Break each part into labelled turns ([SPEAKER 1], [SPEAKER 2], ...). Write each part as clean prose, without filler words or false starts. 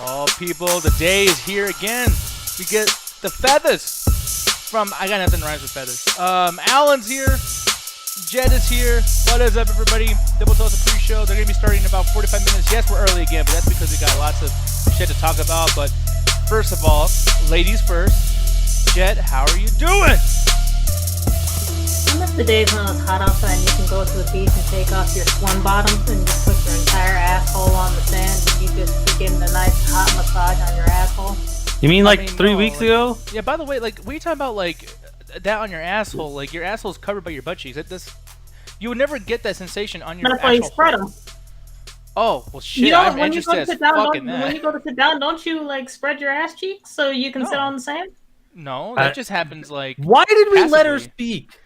[SPEAKER 1] Oh, people, the day is here again. We get the feathers from, I got nothing that rhymes with feathers. Alan's here. Jed is here. What is up, everybody? Double Toast pre-show. They're going to be starting in about 45 minutes. Yes, we're early again, but that's because we got lots of shit to talk about. But first of all, ladies first. Jed, how are you doing?
[SPEAKER 2] I miss the days when it was hot outside and you can go to the beach and take off your swim bottoms and just put your entire asshole on the sand and you just be getting a nice hot massage on your asshole.
[SPEAKER 3] You mean like 3 weeks ago?
[SPEAKER 1] Yeah, by the way, like, what are you talking about, like, that on your asshole? Like, your asshole's covered by your butt cheeks. You would never get that sensation on your
[SPEAKER 2] That's why you
[SPEAKER 1] actual
[SPEAKER 2] spread them.
[SPEAKER 1] Oh, well, shit,
[SPEAKER 2] You know,
[SPEAKER 1] I'm
[SPEAKER 2] when you go
[SPEAKER 1] interested
[SPEAKER 2] to
[SPEAKER 1] as
[SPEAKER 2] sit down,
[SPEAKER 1] fucking that.
[SPEAKER 2] when you go to sit down, don't you, like, spread your ass cheeks so you can sit on the sand?
[SPEAKER 1] No, that just happens, like,
[SPEAKER 3] why did we
[SPEAKER 1] passively.
[SPEAKER 3] let her speak?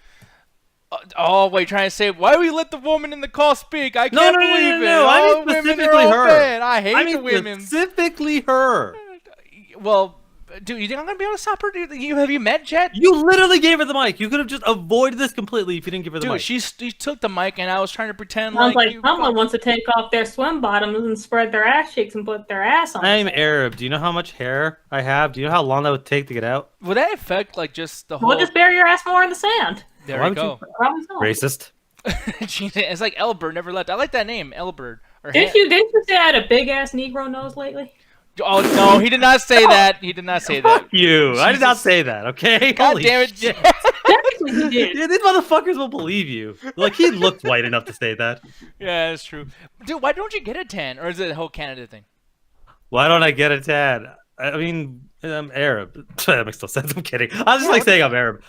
[SPEAKER 1] Oh, wait, trying to say, why we let the woman in the call speak? I can't believe it.
[SPEAKER 3] No, I mean
[SPEAKER 1] women
[SPEAKER 3] specifically
[SPEAKER 1] are all
[SPEAKER 3] her.
[SPEAKER 1] bad. I hate the women.
[SPEAKER 3] Specifically her.
[SPEAKER 1] Well, dude, you think I'm going to be able to stop her? Have you met Jet?
[SPEAKER 3] You literally gave her the mic. You could have just avoided this completely if you didn't give her the mic.
[SPEAKER 1] Dude, she took the mic and I was trying to pretend
[SPEAKER 2] Sounds like
[SPEAKER 1] you
[SPEAKER 2] someone wants to take off their swim bottoms and spread their ass cheeks and put their ass on.
[SPEAKER 3] I'm Arab. Do you know how much hair I have? Do you know how long that would take to get out?
[SPEAKER 1] Would that affect, like, just the whole...
[SPEAKER 2] Well, just bury your ass more in the sand.
[SPEAKER 1] There you go.
[SPEAKER 2] Probably so.
[SPEAKER 3] Racist.
[SPEAKER 1] It's like Elbird never left. I like that name, Elbird.
[SPEAKER 2] Didn't you say I had a big ass Negro nose lately?
[SPEAKER 1] Oh no, he did not say that. He did not say that.
[SPEAKER 3] Fuck you. I did not say that, okay?
[SPEAKER 1] God
[SPEAKER 3] Holy
[SPEAKER 1] damn it.
[SPEAKER 3] shit.
[SPEAKER 2] Definitely you did.
[SPEAKER 3] Yeah, these motherfuckers will believe you. Like, he looked white enough to say that.
[SPEAKER 1] Yeah, that's true. Dude, why don't you get a tan? Or is it a whole Canada thing?
[SPEAKER 3] Why don't I get a tan? I mean, I'm Arab. That makes no sense. I'm kidding. I was just like saying I'm Arab.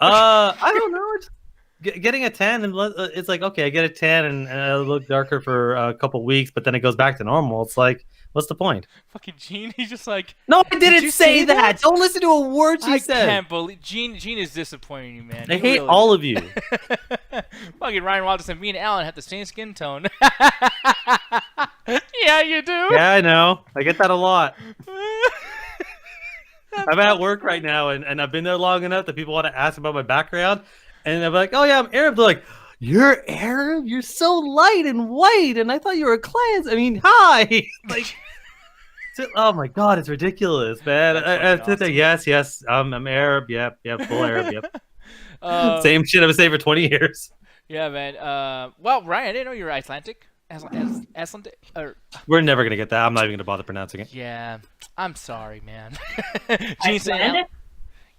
[SPEAKER 3] I don't know. Getting a tan, and it's like, okay, I get a tan and I look darker for a couple weeks, but then it goes back to normal. It's like, what's the point?
[SPEAKER 1] Fucking Gene, he's just like...
[SPEAKER 3] No, I didn't
[SPEAKER 1] you
[SPEAKER 3] say that. Don't listen to a word she said.
[SPEAKER 1] I can't believe... Gene is disappointing you, man.
[SPEAKER 3] I hate all of you.
[SPEAKER 1] Fucking Ryan Wilder said, me and Alan have the same skin tone. Yeah, you do.
[SPEAKER 3] Yeah, I know. I get that a lot. I'm at work right now, and I've been there long enough that people want to ask about my background. And I'm like, oh, yeah, I'm Arab. They're like, you're Arab? You're so light and white, and I thought you were a clans. I mean, hi. Like, oh, my God, it's ridiculous, man. I sit there, yes, I'm Arab. Yep, full Arab, yep. Same shit I've been saying for 20 years.
[SPEAKER 1] Yeah, man. Well, Ryan, I didn't know you were Icelandic. Icelandic?
[SPEAKER 3] We're never going to get that. I'm not even going to bother pronouncing it.
[SPEAKER 1] Yeah, I'm sorry, man.
[SPEAKER 2] Icelandic?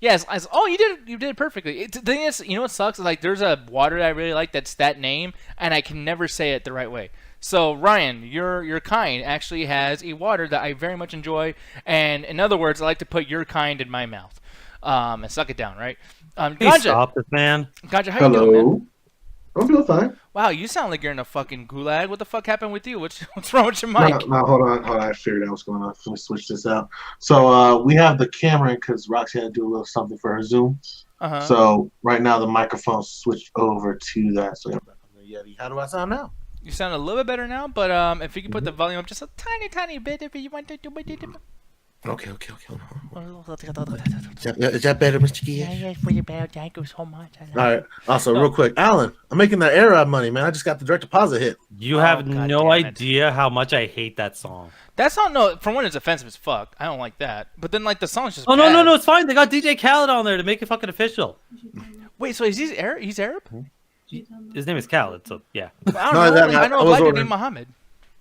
[SPEAKER 1] Yes. Oh, you did it perfectly. The thing is, you know what sucks? Is like there's a water that I really like that's that name, and I can never say it the right way. So Ryan, your kind actually has a water that I very much enjoy, and in other words, I like to put your kind in my mouth, and suck it down, right?
[SPEAKER 3] Please stop this, man.
[SPEAKER 1] Ganja, how you doing, man?
[SPEAKER 4] I'm feeling fine.
[SPEAKER 1] Wow, you sound like you're in a fucking gulag. What the fuck happened with you? What's wrong with your mic?
[SPEAKER 4] No, hold on. I figured out what's going on. Let me switch this out. So we have the camera because Roxy had to do a little something for her Zoom.
[SPEAKER 1] Uh-huh.
[SPEAKER 4] So right now the microphone switched over to that. So Yeti. How do I sound now?
[SPEAKER 1] You sound a little bit better now, but if you could put the volume up just a tiny bit, if you want to do it.
[SPEAKER 4] Okay. Is that better, Mr. Key?
[SPEAKER 1] Yeah, it's pretty bad. Thank you so much.
[SPEAKER 4] All right. Also, real quick, Alan, I'm making that Arab money, man. I just got the direct deposit hit.
[SPEAKER 3] You have
[SPEAKER 1] God
[SPEAKER 3] no
[SPEAKER 1] damn it.
[SPEAKER 3] idea how much I hate that song.
[SPEAKER 1] That song, no, for one, it's offensive as fuck. I don't like that. But then, like, the song's just
[SPEAKER 3] Oh,
[SPEAKER 1] bad.
[SPEAKER 3] no, it's fine. They got DJ Khaled on there to make it fucking official.
[SPEAKER 1] Wait, so he's Arab? He's Arab?
[SPEAKER 3] His name is Khaled, so yeah.
[SPEAKER 1] I
[SPEAKER 4] No,
[SPEAKER 1] don't know.
[SPEAKER 4] that-
[SPEAKER 1] I know
[SPEAKER 4] I
[SPEAKER 1] a
[SPEAKER 4] was
[SPEAKER 1] black dude
[SPEAKER 4] ordering-
[SPEAKER 1] named Muhammad.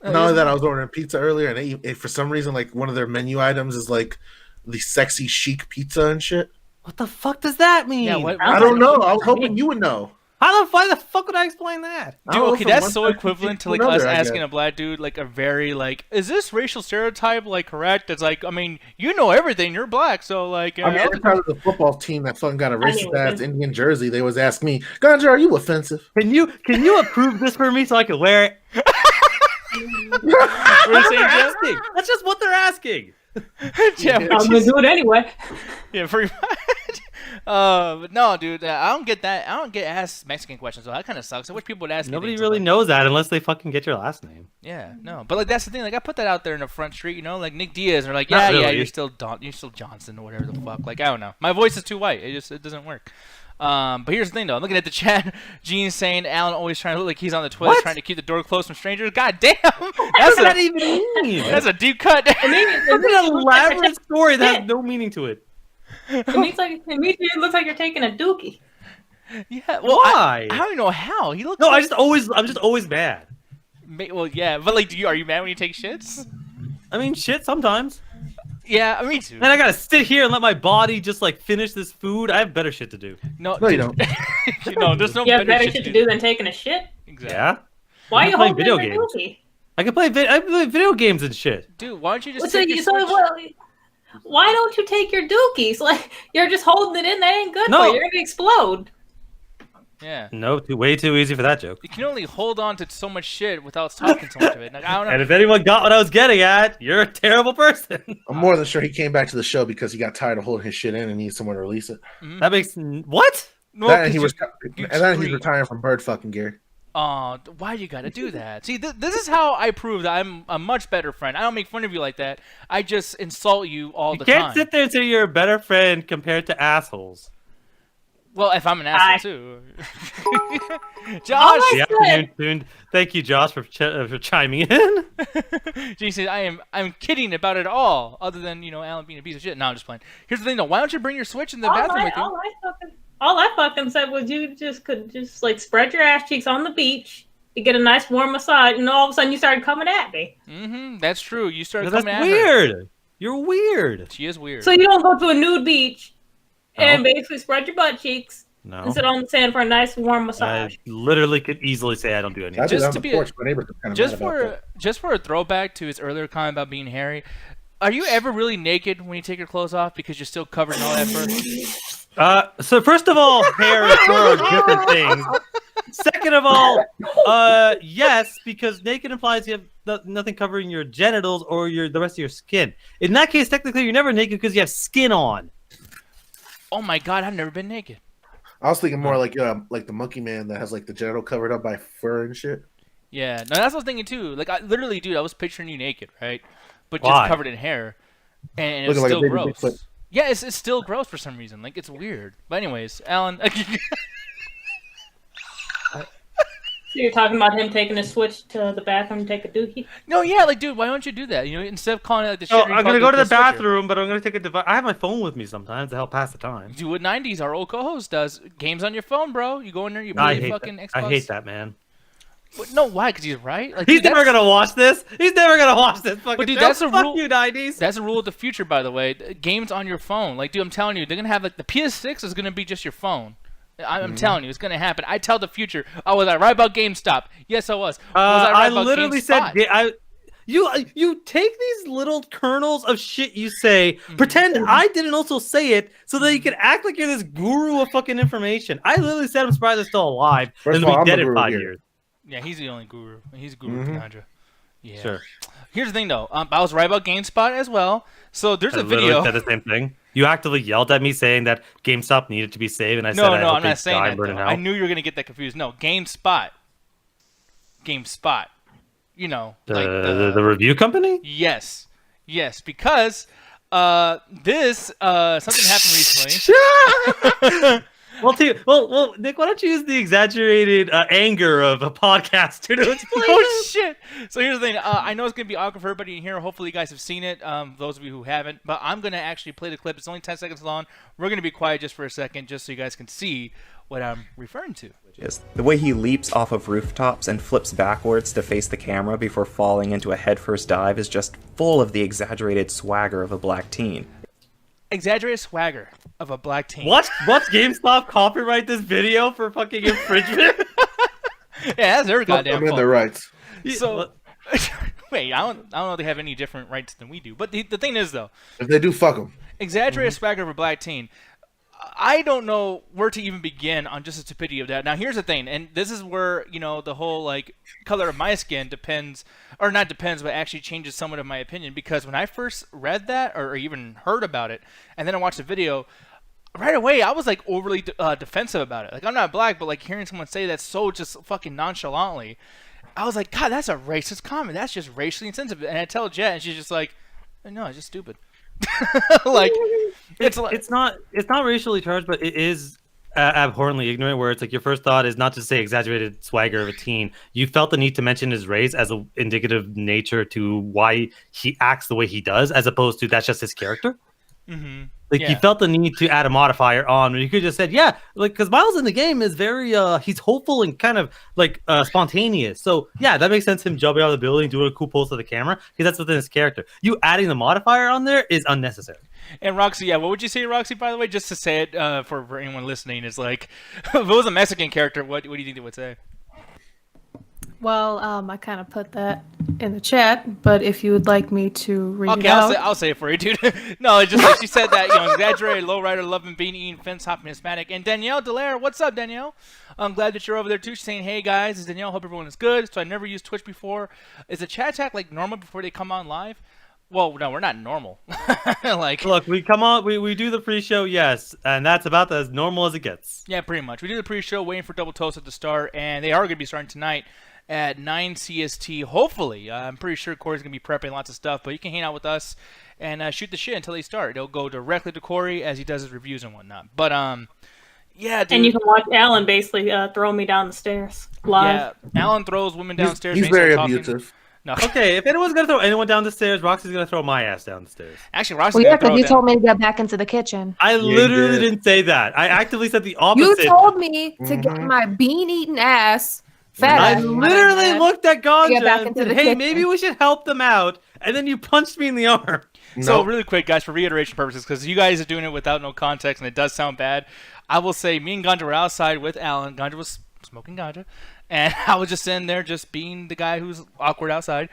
[SPEAKER 4] Not only that, I was ordering pizza earlier, and for some reason, like one of their menu items is like the sexy chic pizza and shit.
[SPEAKER 3] What the fuck does that mean?
[SPEAKER 1] Yeah, what-
[SPEAKER 4] I don't know. I was hoping you would know.
[SPEAKER 3] Why the fuck would I explain that?
[SPEAKER 4] I
[SPEAKER 1] Dude,
[SPEAKER 4] don't know,
[SPEAKER 1] okay,
[SPEAKER 4] from
[SPEAKER 1] that's
[SPEAKER 4] one
[SPEAKER 1] so
[SPEAKER 4] person
[SPEAKER 1] equivalent to,
[SPEAKER 4] to
[SPEAKER 1] like,
[SPEAKER 4] another,
[SPEAKER 1] us
[SPEAKER 4] I
[SPEAKER 1] asking
[SPEAKER 4] guess.
[SPEAKER 1] a black dude, like, a very, like, is this racial stereotype, like, correct? It's like, I mean, you know everything. You're black, so, like...
[SPEAKER 4] I mean, every time there's a football team that fucking got a
[SPEAKER 2] I
[SPEAKER 4] racist
[SPEAKER 2] knew
[SPEAKER 4] ass
[SPEAKER 2] it.
[SPEAKER 4] Indian jersey, they always ask me, Ganja, are you offensive?
[SPEAKER 3] Can you approve this for me so I can wear it?
[SPEAKER 1] What are you saying, Jeff?
[SPEAKER 3] Asking. That's just what they're asking.
[SPEAKER 1] Yeah,
[SPEAKER 2] I'm gonna do it anyway.
[SPEAKER 1] yeah, pretty much. But no, dude, I don't get that. I don't get asked Mexican questions, so that kind of sucks. I wish people would ask me.
[SPEAKER 3] Nobody
[SPEAKER 1] things
[SPEAKER 3] really
[SPEAKER 1] like,
[SPEAKER 3] knows that unless they fucking get your last name.
[SPEAKER 1] Yeah, no, but like that's the thing. Like I put that out there in the front street, you know, like Nick Diaz, and they're like,
[SPEAKER 3] Not
[SPEAKER 1] yeah,
[SPEAKER 3] really.
[SPEAKER 1] you're still Johnson or whatever the fuck. Like I don't know, my voice is too white. It doesn't work. But here's the thing, though. I'm looking at the chat. Gene's saying Alan always trying to look like he's on the toilet,
[SPEAKER 3] What?
[SPEAKER 1] trying to keep the door closed from strangers. God damn!
[SPEAKER 3] What does that even mean?
[SPEAKER 1] That's a deep cut.
[SPEAKER 3] It's an elaborate story that has no meaning to it.
[SPEAKER 2] It looks like you're taking a dookie.
[SPEAKER 1] Yeah. Well,
[SPEAKER 3] Why?
[SPEAKER 1] I don't even know how. He looks.
[SPEAKER 3] No,
[SPEAKER 1] like,
[SPEAKER 3] I'm just always mad.
[SPEAKER 1] Well, yeah, but like, are you mad when you take shits?
[SPEAKER 3] I mean, shit, sometimes.
[SPEAKER 1] Yeah, me too.
[SPEAKER 3] And I gotta sit here and let my body just like finish this food. I have better shit to do.
[SPEAKER 4] No, you don't.
[SPEAKER 1] No, there's no
[SPEAKER 2] You have better
[SPEAKER 1] shit
[SPEAKER 2] shit to do than taking a shit?
[SPEAKER 1] Exactly.
[SPEAKER 3] Yeah.
[SPEAKER 2] Why are
[SPEAKER 3] I'm
[SPEAKER 2] you
[SPEAKER 3] playing
[SPEAKER 2] holding
[SPEAKER 3] video
[SPEAKER 2] in your
[SPEAKER 3] games.
[SPEAKER 2] dookie?
[SPEAKER 3] I can play I play video games and shit.
[SPEAKER 1] Dude, why don't you just
[SPEAKER 2] So
[SPEAKER 1] take your Switch?
[SPEAKER 2] why don't you take your dookies? Like, you're just holding it in. That ain't good
[SPEAKER 3] No.
[SPEAKER 2] for you. You're gonna explode.
[SPEAKER 1] Yeah.
[SPEAKER 3] No, way too easy for that joke.
[SPEAKER 1] You can only hold on to so much shit without talking so much of it. Like, I don't know.
[SPEAKER 3] And if anyone got what I was getting at, you're a terrible person.
[SPEAKER 4] I'm more than sure he came back to the show because he got tired of holding his shit in and needed someone to release it.
[SPEAKER 3] That makes what?
[SPEAKER 1] No,
[SPEAKER 4] That and
[SPEAKER 1] 'cause
[SPEAKER 4] then he's
[SPEAKER 1] scream.
[SPEAKER 4] retiring from bird fucking, Gary.
[SPEAKER 1] Oh, why you gotta do that? See, this is how I prove that I'm a much better friend. I don't make fun of you like that. I just insult you all
[SPEAKER 3] You
[SPEAKER 1] the
[SPEAKER 3] can't
[SPEAKER 1] time.
[SPEAKER 3] sit there and say you're a better friend compared to assholes.
[SPEAKER 1] Well, if I'm an asshole too.
[SPEAKER 2] All
[SPEAKER 1] Josh,
[SPEAKER 2] I
[SPEAKER 3] The afternoon tuned. Thank you, Josh, for chiming in.
[SPEAKER 1] G says I'm kidding about it all, other than Alan being a piece of shit. No, I'm just playing. Here's the thing, though. Why don't you bring your Switch in the bathroom with you?
[SPEAKER 2] All I fucking said was you could just like spread your ass cheeks on the beach to get a nice warm massage, and all of a sudden you started coming at me.
[SPEAKER 1] Mm-hmm. That's true. You started
[SPEAKER 3] That's
[SPEAKER 1] coming at her.
[SPEAKER 3] weird. You're weird.
[SPEAKER 1] She is weird.
[SPEAKER 2] So you don't go to a nude beach and
[SPEAKER 3] No.
[SPEAKER 2] basically spread your butt cheeks
[SPEAKER 3] No.
[SPEAKER 2] and sit on the sand for a nice warm
[SPEAKER 3] I
[SPEAKER 2] massage.
[SPEAKER 3] literally could easily say I don't do anything.
[SPEAKER 4] I did
[SPEAKER 1] Just
[SPEAKER 4] on
[SPEAKER 1] to
[SPEAKER 4] the
[SPEAKER 1] be
[SPEAKER 4] porch. My neighbors are kind of
[SPEAKER 1] just
[SPEAKER 4] mad about
[SPEAKER 1] for
[SPEAKER 4] that.
[SPEAKER 1] just for a throwback to his earlier comment about being hairy, are you ever really naked when you take your clothes off because you're still covered in all that fur?
[SPEAKER 3] So first of all, hair and fur are different things. Second of all, yes, because naked implies you have nothing covering your genitals or the rest of your skin. In that case, technically, you're never naked because you have skin on.
[SPEAKER 1] Oh my god, I've never been naked.
[SPEAKER 4] I was thinking more like the monkey man that has like the genital covered up by fur and shit.
[SPEAKER 1] Yeah, no, that's what I was thinking too. Like, I literally, dude, I was picturing you naked, right? But
[SPEAKER 3] Why?
[SPEAKER 1] just covered in hair, and it's
[SPEAKER 4] Looking like a
[SPEAKER 1] still
[SPEAKER 4] baby
[SPEAKER 1] gross.
[SPEAKER 4] Bigfoot.
[SPEAKER 1] Yeah, it's still gross for some reason. Like, it's weird. But anyways, Alan.
[SPEAKER 2] So you're talking about him taking a switch to the bathroom to take a dookie?
[SPEAKER 1] No, yeah, like, dude, why don't you do that? Instead of calling it like the shit.
[SPEAKER 3] Oh,
[SPEAKER 1] you
[SPEAKER 3] I'm
[SPEAKER 1] call
[SPEAKER 3] gonna
[SPEAKER 1] it
[SPEAKER 3] go to the
[SPEAKER 1] switcher.
[SPEAKER 3] bathroom, but I'm gonna take a device. I have my phone with me sometimes to help pass the time.
[SPEAKER 1] Do what 90s, our old co-host, does. Games on your phone, bro. You go in there, you play
[SPEAKER 3] I
[SPEAKER 1] your
[SPEAKER 3] hate
[SPEAKER 1] fucking
[SPEAKER 3] that.
[SPEAKER 1] Xbox.
[SPEAKER 3] I hate that, man.
[SPEAKER 1] But no, why? Because he's right. Like,
[SPEAKER 3] He's
[SPEAKER 1] dude,
[SPEAKER 3] never
[SPEAKER 1] that's-
[SPEAKER 3] gonna watch this. He's never gonna watch this fucking
[SPEAKER 1] But dude,
[SPEAKER 3] show.
[SPEAKER 1] that's a
[SPEAKER 3] Fuck
[SPEAKER 1] rule.
[SPEAKER 3] you, 90s.
[SPEAKER 1] That's a rule of the future, by the way. Games on your phone. Like, dude, I'm telling you, they're gonna have like the PS6 is gonna be just your phone. I'm telling you, it's gonna happen. I tell the future. Oh, was I right about GameStop? Yes, I was. Was I right about
[SPEAKER 3] literally
[SPEAKER 1] GameSpot?
[SPEAKER 3] said you take these little kernels of shit you say, pretend I didn't also say it, so that you can act like you're this guru of fucking information. I literally said I'm surprised they're still alive,
[SPEAKER 4] First
[SPEAKER 3] and
[SPEAKER 4] of all,
[SPEAKER 3] they'll be
[SPEAKER 4] I'm
[SPEAKER 3] dead
[SPEAKER 4] the
[SPEAKER 3] in
[SPEAKER 4] guru
[SPEAKER 3] 5
[SPEAKER 4] here.
[SPEAKER 3] years.
[SPEAKER 1] Yeah, he's the only guru. He's Guru Keandra. Yeah.
[SPEAKER 3] Sure.
[SPEAKER 1] Here's the thing, though. I was right about GameSpot as well. So there's
[SPEAKER 3] I
[SPEAKER 1] a
[SPEAKER 3] literally
[SPEAKER 1] video.
[SPEAKER 3] said the same thing. You actively yelled at me saying that GameStop needed to be saved, and I said,
[SPEAKER 1] No,
[SPEAKER 3] I hope
[SPEAKER 1] I'm
[SPEAKER 3] they
[SPEAKER 1] not saying
[SPEAKER 3] die
[SPEAKER 1] that.
[SPEAKER 3] and burn in
[SPEAKER 1] Though.
[SPEAKER 3] hell.
[SPEAKER 1] I knew you were gonna get that confused. No, GameSpot. GameSpot.
[SPEAKER 3] The review company?
[SPEAKER 1] Yes, because something happened recently.
[SPEAKER 3] Well, Nick, why don't you use the exaggerated anger of a podcaster to explain?
[SPEAKER 1] Oh shit! So here's the thing. I know it's gonna be awkward for everybody in here. Hopefully, you guys have seen it. Those of you who haven't, but I'm gonna actually play the clip. It's only 10 seconds long. We're gonna be quiet just for a second, just so you guys can see what I'm referring to.
[SPEAKER 5] The way he leaps off of rooftops and flips backwards to face the camera before falling into a headfirst dive is just full of the exaggerated swagger of a black teen.
[SPEAKER 1] Exaggerated swagger of a black teen.
[SPEAKER 3] What's GameStop copyright this video for fucking infringement?
[SPEAKER 1] Yeah, that's their goddamn
[SPEAKER 4] I'm in
[SPEAKER 1] fault.
[SPEAKER 4] their rights.
[SPEAKER 1] So, wait, I don't know if they have any different rights than we do. But the thing is, though,
[SPEAKER 4] If they do, fuck them.
[SPEAKER 1] exaggerated swagger of a black teen. I don't know where to even begin on just the stupidity of that. Now, here's the thing, and this is where, the whole, like, color of my skin depends, or not depends, but actually changes somewhat of my opinion, because when I first read that, or even heard about it, and then I watched the video, right away, I was, like, overly defensive about it. Like, I'm not black, but, like, hearing someone say that so just fucking nonchalantly, I was like, God, that's a racist comment. That's just racially insensitive. And I tell Jet, and she's just like, no, it's just stupid. Like,
[SPEAKER 3] it's not racially charged, but it is abhorrently ignorant, where it's like your first thought is not to say exaggerated swagger of a teen. You felt the need to mention his race as an indicative nature to why he acts the way he does, as opposed to that's just his character.
[SPEAKER 1] Mm-hmm.
[SPEAKER 3] Like you felt the need to add a modifier on, and you could just said, yeah, like because Miles in the game is very he's hopeful and kind of like spontaneous. So yeah, that makes sense. Him jumping out of the building, doing a cool pose to the camera, because that's within his character. You adding the modifier on there is unnecessary.
[SPEAKER 1] And Roxy, what would you say, Roxy? By the way, just to say it for anyone listening, is like, if it was a Mexican character, what do you think they would say?
[SPEAKER 6] Well, I kind of put that in the chat, but if you would like me to read it out.
[SPEAKER 1] I'll say it for you, dude. No, it's just like she said that, exaggerated, lowrider, loving, bean eating, fence hopping, asthmatic. And Danielle Delaire, what's up, Danielle? I'm glad that you're over there too. She's saying, hey guys, this is Danielle. Hope everyone is good. So I never used Twitch before. Is the chat attack like normal before they come on live? Well, no, we're not normal.
[SPEAKER 3] Look, we come on, we do the pre-show, yes, and that's about as normal as it gets.
[SPEAKER 1] Yeah, pretty much. We do the pre-show, waiting for Double Toast to start, and they are going to be starting tonight at 9 CST, hopefully. I'm pretty sure Corey's going to be prepping lots of stuff, but you can hang out with us and shoot the shit until they start. It'll go directly to Corey as he does his reviews and whatnot. But, yeah, dude.
[SPEAKER 2] And you can watch Alan basically throw me down the stairs live.
[SPEAKER 1] Yeah, Alan throws women downstairs.
[SPEAKER 4] He's very abusive.
[SPEAKER 1] No.
[SPEAKER 3] Okay, if anyone's going to throw anyone down the stairs, Roxy's going to throw my ass down the stairs.
[SPEAKER 1] Actually, Roxy's
[SPEAKER 6] Well, yeah,
[SPEAKER 1] going to throw
[SPEAKER 6] because you
[SPEAKER 1] down.
[SPEAKER 6] told me to get back into the kitchen.
[SPEAKER 3] I literally didn't say that. I actively said the opposite.
[SPEAKER 6] You told me to get my bean-eating ass fed.
[SPEAKER 3] I literally looked at Ganja
[SPEAKER 6] Get back
[SPEAKER 3] and
[SPEAKER 6] into
[SPEAKER 3] said,
[SPEAKER 6] the
[SPEAKER 3] hey,
[SPEAKER 6] kitchen.
[SPEAKER 3] maybe we should help them out. And then you punched me in the arm.
[SPEAKER 1] So really quick, guys, for reiteration purposes, because you guys are doing it without no context, and it does sound bad, I will say me and Ganja were outside with Alan. Ganja was smoking Ganja, and I was just sitting there just being the guy who's awkward outside.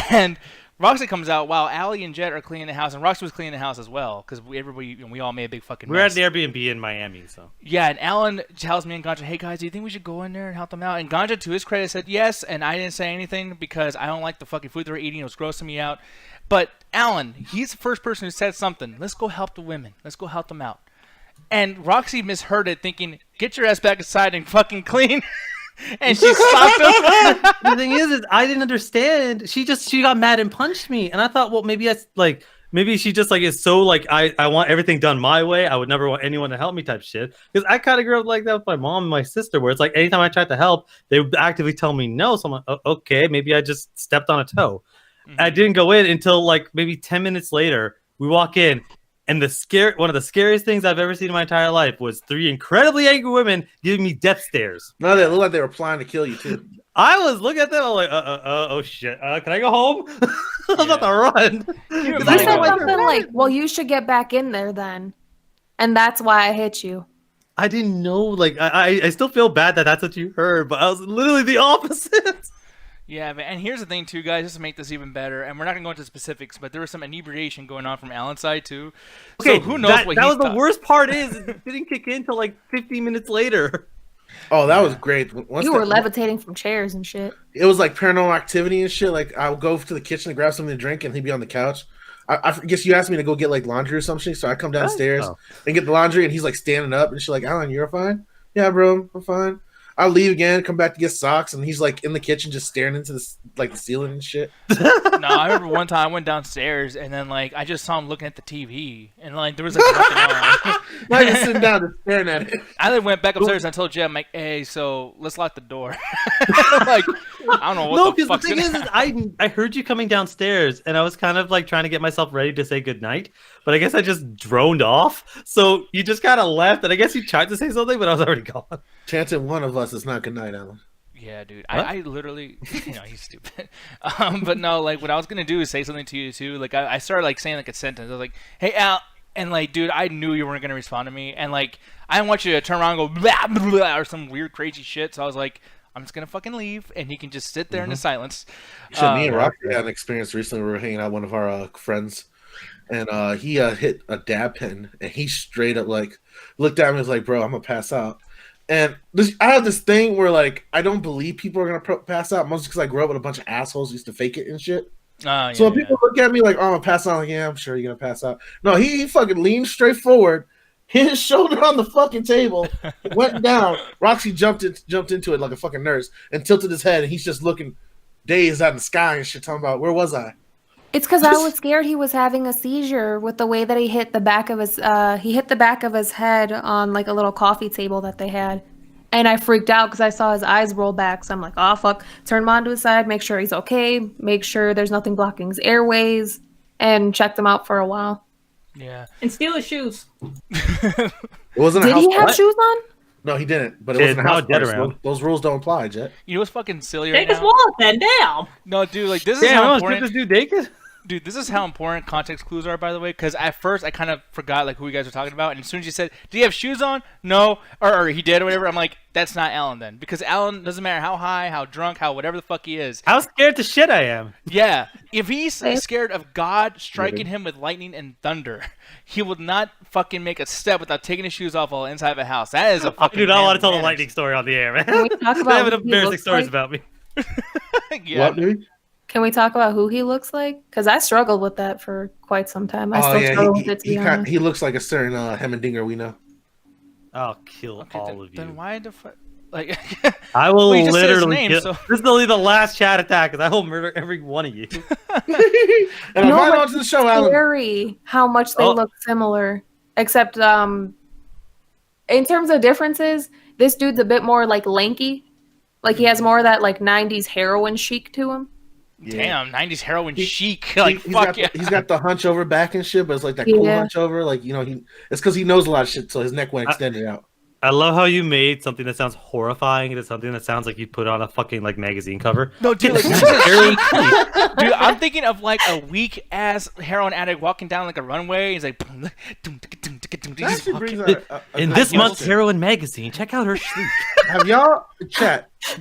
[SPEAKER 1] And Roxy comes out while Allie and Jet are cleaning the house, and Roxy was cleaning the house as well, because we all made a big fucking mess.
[SPEAKER 3] We're at an Airbnb in Miami, so.
[SPEAKER 1] Yeah, and Alan tells me and Ganja, hey guys, do you think we should go in there and help them out? And Ganja, to his credit, said yes, and I didn't say anything because I don't like the fucking food they were eating. It was grossing me out. But Alan, he's the first person who said something. Let's go help the women. Let's go help them out. And Roxy misheard it, thinking, get your ass back inside and fucking clean. And she stopped him.
[SPEAKER 3] The thing is I didn't understand. She got mad and punched me, and I thought, well, maybe that's like, maybe she just like is so like I want everything done my way. I would never want anyone to help me type shit. Because I kind of grew up like that with my mom and my sister, where it's like anytime I tried to help, they would actively tell me no. So I'm like, okay, maybe I just stepped on a toe. I didn't go in until like maybe 10 minutes later. We walk in. And one of the scariest things I've ever seen in my entire life was 3 incredibly angry women giving me death stares.
[SPEAKER 4] No, they look like they were planning to kill you too.
[SPEAKER 3] I was looking at them. I'm like, oh shit. Can I go home? I'm about to run.
[SPEAKER 6] You said something like, well, you should get back in there then. And that's why I hit you.
[SPEAKER 3] I didn't know. Like, I still feel bad that that's what you heard, but I was literally the opposite.
[SPEAKER 1] Yeah, and here's the thing, too, guys, just to make this even better, and we're not going to go into specifics, but there was some inebriation going on from Alan's side, too.
[SPEAKER 3] Okay,
[SPEAKER 1] so who knows
[SPEAKER 3] that
[SPEAKER 1] what
[SPEAKER 3] was
[SPEAKER 1] thought.
[SPEAKER 3] the worst part is it didn't kick in until like 15 minutes later.
[SPEAKER 4] Oh, that was great.
[SPEAKER 6] You were levitating from chairs and shit.
[SPEAKER 4] It was like Paranormal Activity and shit. Like, I would go to the kitchen to grab something to drink, and he'd be on the couch. I guess you asked me to go get like laundry or something, so I come downstairs and get the laundry, and he's like standing up, and she's like, Alan, you're fine? Yeah, bro, I'm fine. I'll leave again, come back to get socks, and he's like in the kitchen just staring into the ceiling and shit.
[SPEAKER 1] No, I remember one time I went downstairs and then like I just saw him looking at the TV and like there was like nothing on.
[SPEAKER 4] Not even sitting down, just staring at it.
[SPEAKER 1] I then went back upstairs and I told Jim, like, hey, so let's lock the door. Like, I don't know what the fuck's
[SPEAKER 3] thing is I heard you coming downstairs and I was kind of like trying to get myself ready to say goodnight, but I guess I just droned off. So you just kind of left, and I guess you tried to say something, but I was already gone.
[SPEAKER 4] Chanting one of us is not good night, Alan.
[SPEAKER 1] Yeah, dude. I literally, he's stupid. But no, like what I was gonna do is say something to you too. Like I started like saying like a sentence. I was like, "Hey Al," and like, dude, I knew you weren't gonna respond to me, and like I didn't want you to turn around and go blah, blah, blah, or some weird crazy shit. So I was like, I'm just gonna fucking leave, and he can just sit there in the silence.
[SPEAKER 4] So me and Rocky had an experience recently. We were hanging out with one of our friends, and he hit a dab pen, and he straight up like looked at me and was like, "Bro, I'm gonna pass out." And I have this thing where, like, I don't believe people are going to pass out, mostly because I grew up with a bunch of assholes who used to fake it and shit. So when people look at me like, oh, I'm going to pass out, I'm like, yeah, I'm sure you're going to pass out. No, he fucking leaned straight forward, hit his shoulder on the fucking table, went down. Roxy jumped into it like a fucking nurse and tilted his head, and he's just looking dazed out in the sky and shit, talking about, where was I?
[SPEAKER 6] It's because I was scared he was having a seizure with the way that he hit the back of his head on like a little coffee table that they had. And I freaked out because I saw his eyes roll back. So I'm like, oh fuck. Turn him onto his side, make sure he's okay, make sure there's nothing blocking his airways, and checked him out for a while.
[SPEAKER 1] Yeah.
[SPEAKER 2] And steal his shoes.
[SPEAKER 4] It wasn't a
[SPEAKER 6] Did
[SPEAKER 4] house
[SPEAKER 6] he have
[SPEAKER 4] party.
[SPEAKER 6] shoes on?
[SPEAKER 4] No, he didn't. But it
[SPEAKER 3] Shit,
[SPEAKER 4] wasn't a
[SPEAKER 3] now
[SPEAKER 4] house
[SPEAKER 3] dead
[SPEAKER 4] party.
[SPEAKER 3] around.
[SPEAKER 4] So those rules don't apply, Jet.
[SPEAKER 1] You know what's fucking silly right
[SPEAKER 2] Take his
[SPEAKER 1] now?
[SPEAKER 2] wallet then. Damn.
[SPEAKER 1] No, dude, like this is
[SPEAKER 3] Damn, I
[SPEAKER 1] how
[SPEAKER 3] almost took
[SPEAKER 1] important.
[SPEAKER 3] this dude naked.
[SPEAKER 1] Dude, this is how important context clues are, by the way. Because at first I kind of forgot like who you guys were talking about, and as soon as you said, "Do you have shoes on?" No, or he did, or whatever. I'm like, that's not Alan then, because Alan doesn't matter how high, how drunk, how whatever the fuck he is.
[SPEAKER 3] How scared to shit I am.
[SPEAKER 1] Yeah, if he's scared of God striking him with lightning and thunder, he will not fucking make a step without taking his shoes off while inside of a house. That is a
[SPEAKER 3] I
[SPEAKER 1] fucking.
[SPEAKER 3] do not want to tell the
[SPEAKER 1] manners.
[SPEAKER 3] lightning story on the air, man.
[SPEAKER 6] Can we talk
[SPEAKER 3] They
[SPEAKER 6] about
[SPEAKER 3] have
[SPEAKER 6] who he
[SPEAKER 3] embarrassing
[SPEAKER 6] looks
[SPEAKER 3] stories
[SPEAKER 6] like?
[SPEAKER 3] about me.
[SPEAKER 1] Yeah.
[SPEAKER 4] What, dude?
[SPEAKER 6] Can we talk about who he looks like? Because I struggled with that for quite some time. I
[SPEAKER 4] Oh
[SPEAKER 6] still
[SPEAKER 4] yeah,
[SPEAKER 6] struggle with it, to be honest.
[SPEAKER 4] he looks like a certain Hemmendinger we know.
[SPEAKER 3] I'll kill
[SPEAKER 1] Okay,
[SPEAKER 3] all of you.
[SPEAKER 1] then why the fuck? Like,
[SPEAKER 3] I will
[SPEAKER 1] Well, you just said his
[SPEAKER 3] literally
[SPEAKER 1] name,
[SPEAKER 3] kill.
[SPEAKER 1] so-
[SPEAKER 3] This will be the last chat attack, because I will murder every one of you.
[SPEAKER 4] And
[SPEAKER 6] No,
[SPEAKER 4] I'm
[SPEAKER 6] but
[SPEAKER 4] on to the show, Alan.
[SPEAKER 6] Scary how much they
[SPEAKER 3] Oh.
[SPEAKER 6] look similar. Except in terms of differences, this dude's a bit more like lanky. Like he has more of that like 90s heroin chic to him.
[SPEAKER 1] damn, 90s heroin
[SPEAKER 4] He-
[SPEAKER 1] chic. Like,
[SPEAKER 4] He's
[SPEAKER 1] fuck
[SPEAKER 4] got
[SPEAKER 1] yeah.
[SPEAKER 4] he's got the hunch over back and shit, but it's like that cool
[SPEAKER 6] Yeah.
[SPEAKER 4] hunch over. Like, you know, it's because he knows a lot of shit, so his neck went extended out.
[SPEAKER 3] I love how you made something that sounds horrifying into something that sounds like you put on a fucking like magazine cover.
[SPEAKER 1] No, dude, like, this is dude, I'm thinking of like a weak ass heroin addict walking down like a runway. He's like,
[SPEAKER 4] That
[SPEAKER 1] he's
[SPEAKER 4] actually
[SPEAKER 1] walking.
[SPEAKER 4] brings
[SPEAKER 3] In
[SPEAKER 4] good
[SPEAKER 3] this month's
[SPEAKER 4] question.
[SPEAKER 3] heroin magazine, check out her sleep.
[SPEAKER 4] Have y'all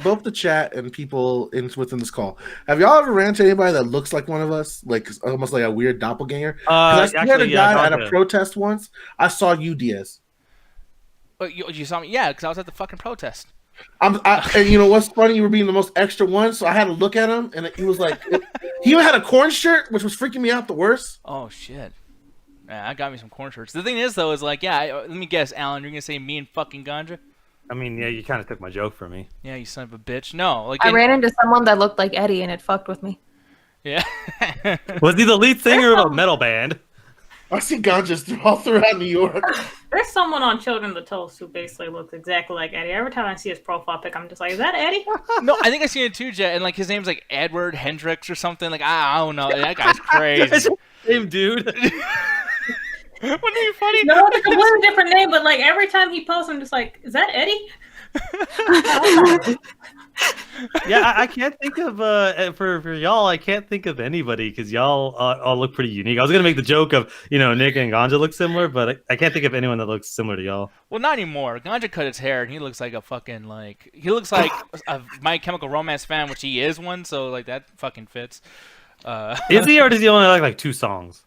[SPEAKER 4] both the chat and people within this call? Have y'all ever ran to anybody that looks like one of us, like almost like a weird doppelganger? Because I had a guy at a protest once. I saw you, Diaz.
[SPEAKER 1] Oh, you saw me? Yeah, because I was at the fucking protest.
[SPEAKER 4] And you know what's funny? You were being the most extra one, so I had to look at him, and he was like, he even had a corn shirt, which was freaking me out the worst.
[SPEAKER 1] Oh shit. Yeah, I got me some corn shirts. The thing is, though, is like, yeah. Let me guess, Alan. You're gonna say me and fucking ganja?
[SPEAKER 3] I mean, yeah, you kind of took my joke from me.
[SPEAKER 1] Yeah, you son of a bitch. No, like.
[SPEAKER 6] I ran into someone that looked like Eddie and it fucked with me.
[SPEAKER 1] Yeah.
[SPEAKER 3] Was he the lead singer of a metal band?
[SPEAKER 4] I see ganjas all throughout New York.
[SPEAKER 2] There's someone on Children of the Toast who basically looks exactly like Eddie. Every time I see his profile pic, I'm just like, is that Eddie?
[SPEAKER 1] No, I think I seen it too, Jet. And like his name's like Edward Hendricks or something. Like I don't know. That guy's
[SPEAKER 3] It's
[SPEAKER 1] crazy.
[SPEAKER 3] the same dude.
[SPEAKER 1] Wouldn't it be funny?
[SPEAKER 2] No, it's a completely different name, but like every time he posts, I'm just like, is that Eddie?
[SPEAKER 3] Yeah, I can't think of for y'all. I can't think of anybody because y'all all look pretty unique. I was gonna make the joke of Nick and Ganja look similar, but I can't think of anyone that looks similar to y'all.
[SPEAKER 1] Well, not anymore. Ganja cut his hair, and he looks like a fucking like he looks like a My Chemical Romance fan, which he is one. So like that fucking fits.
[SPEAKER 3] Is he, or does he only like two songs?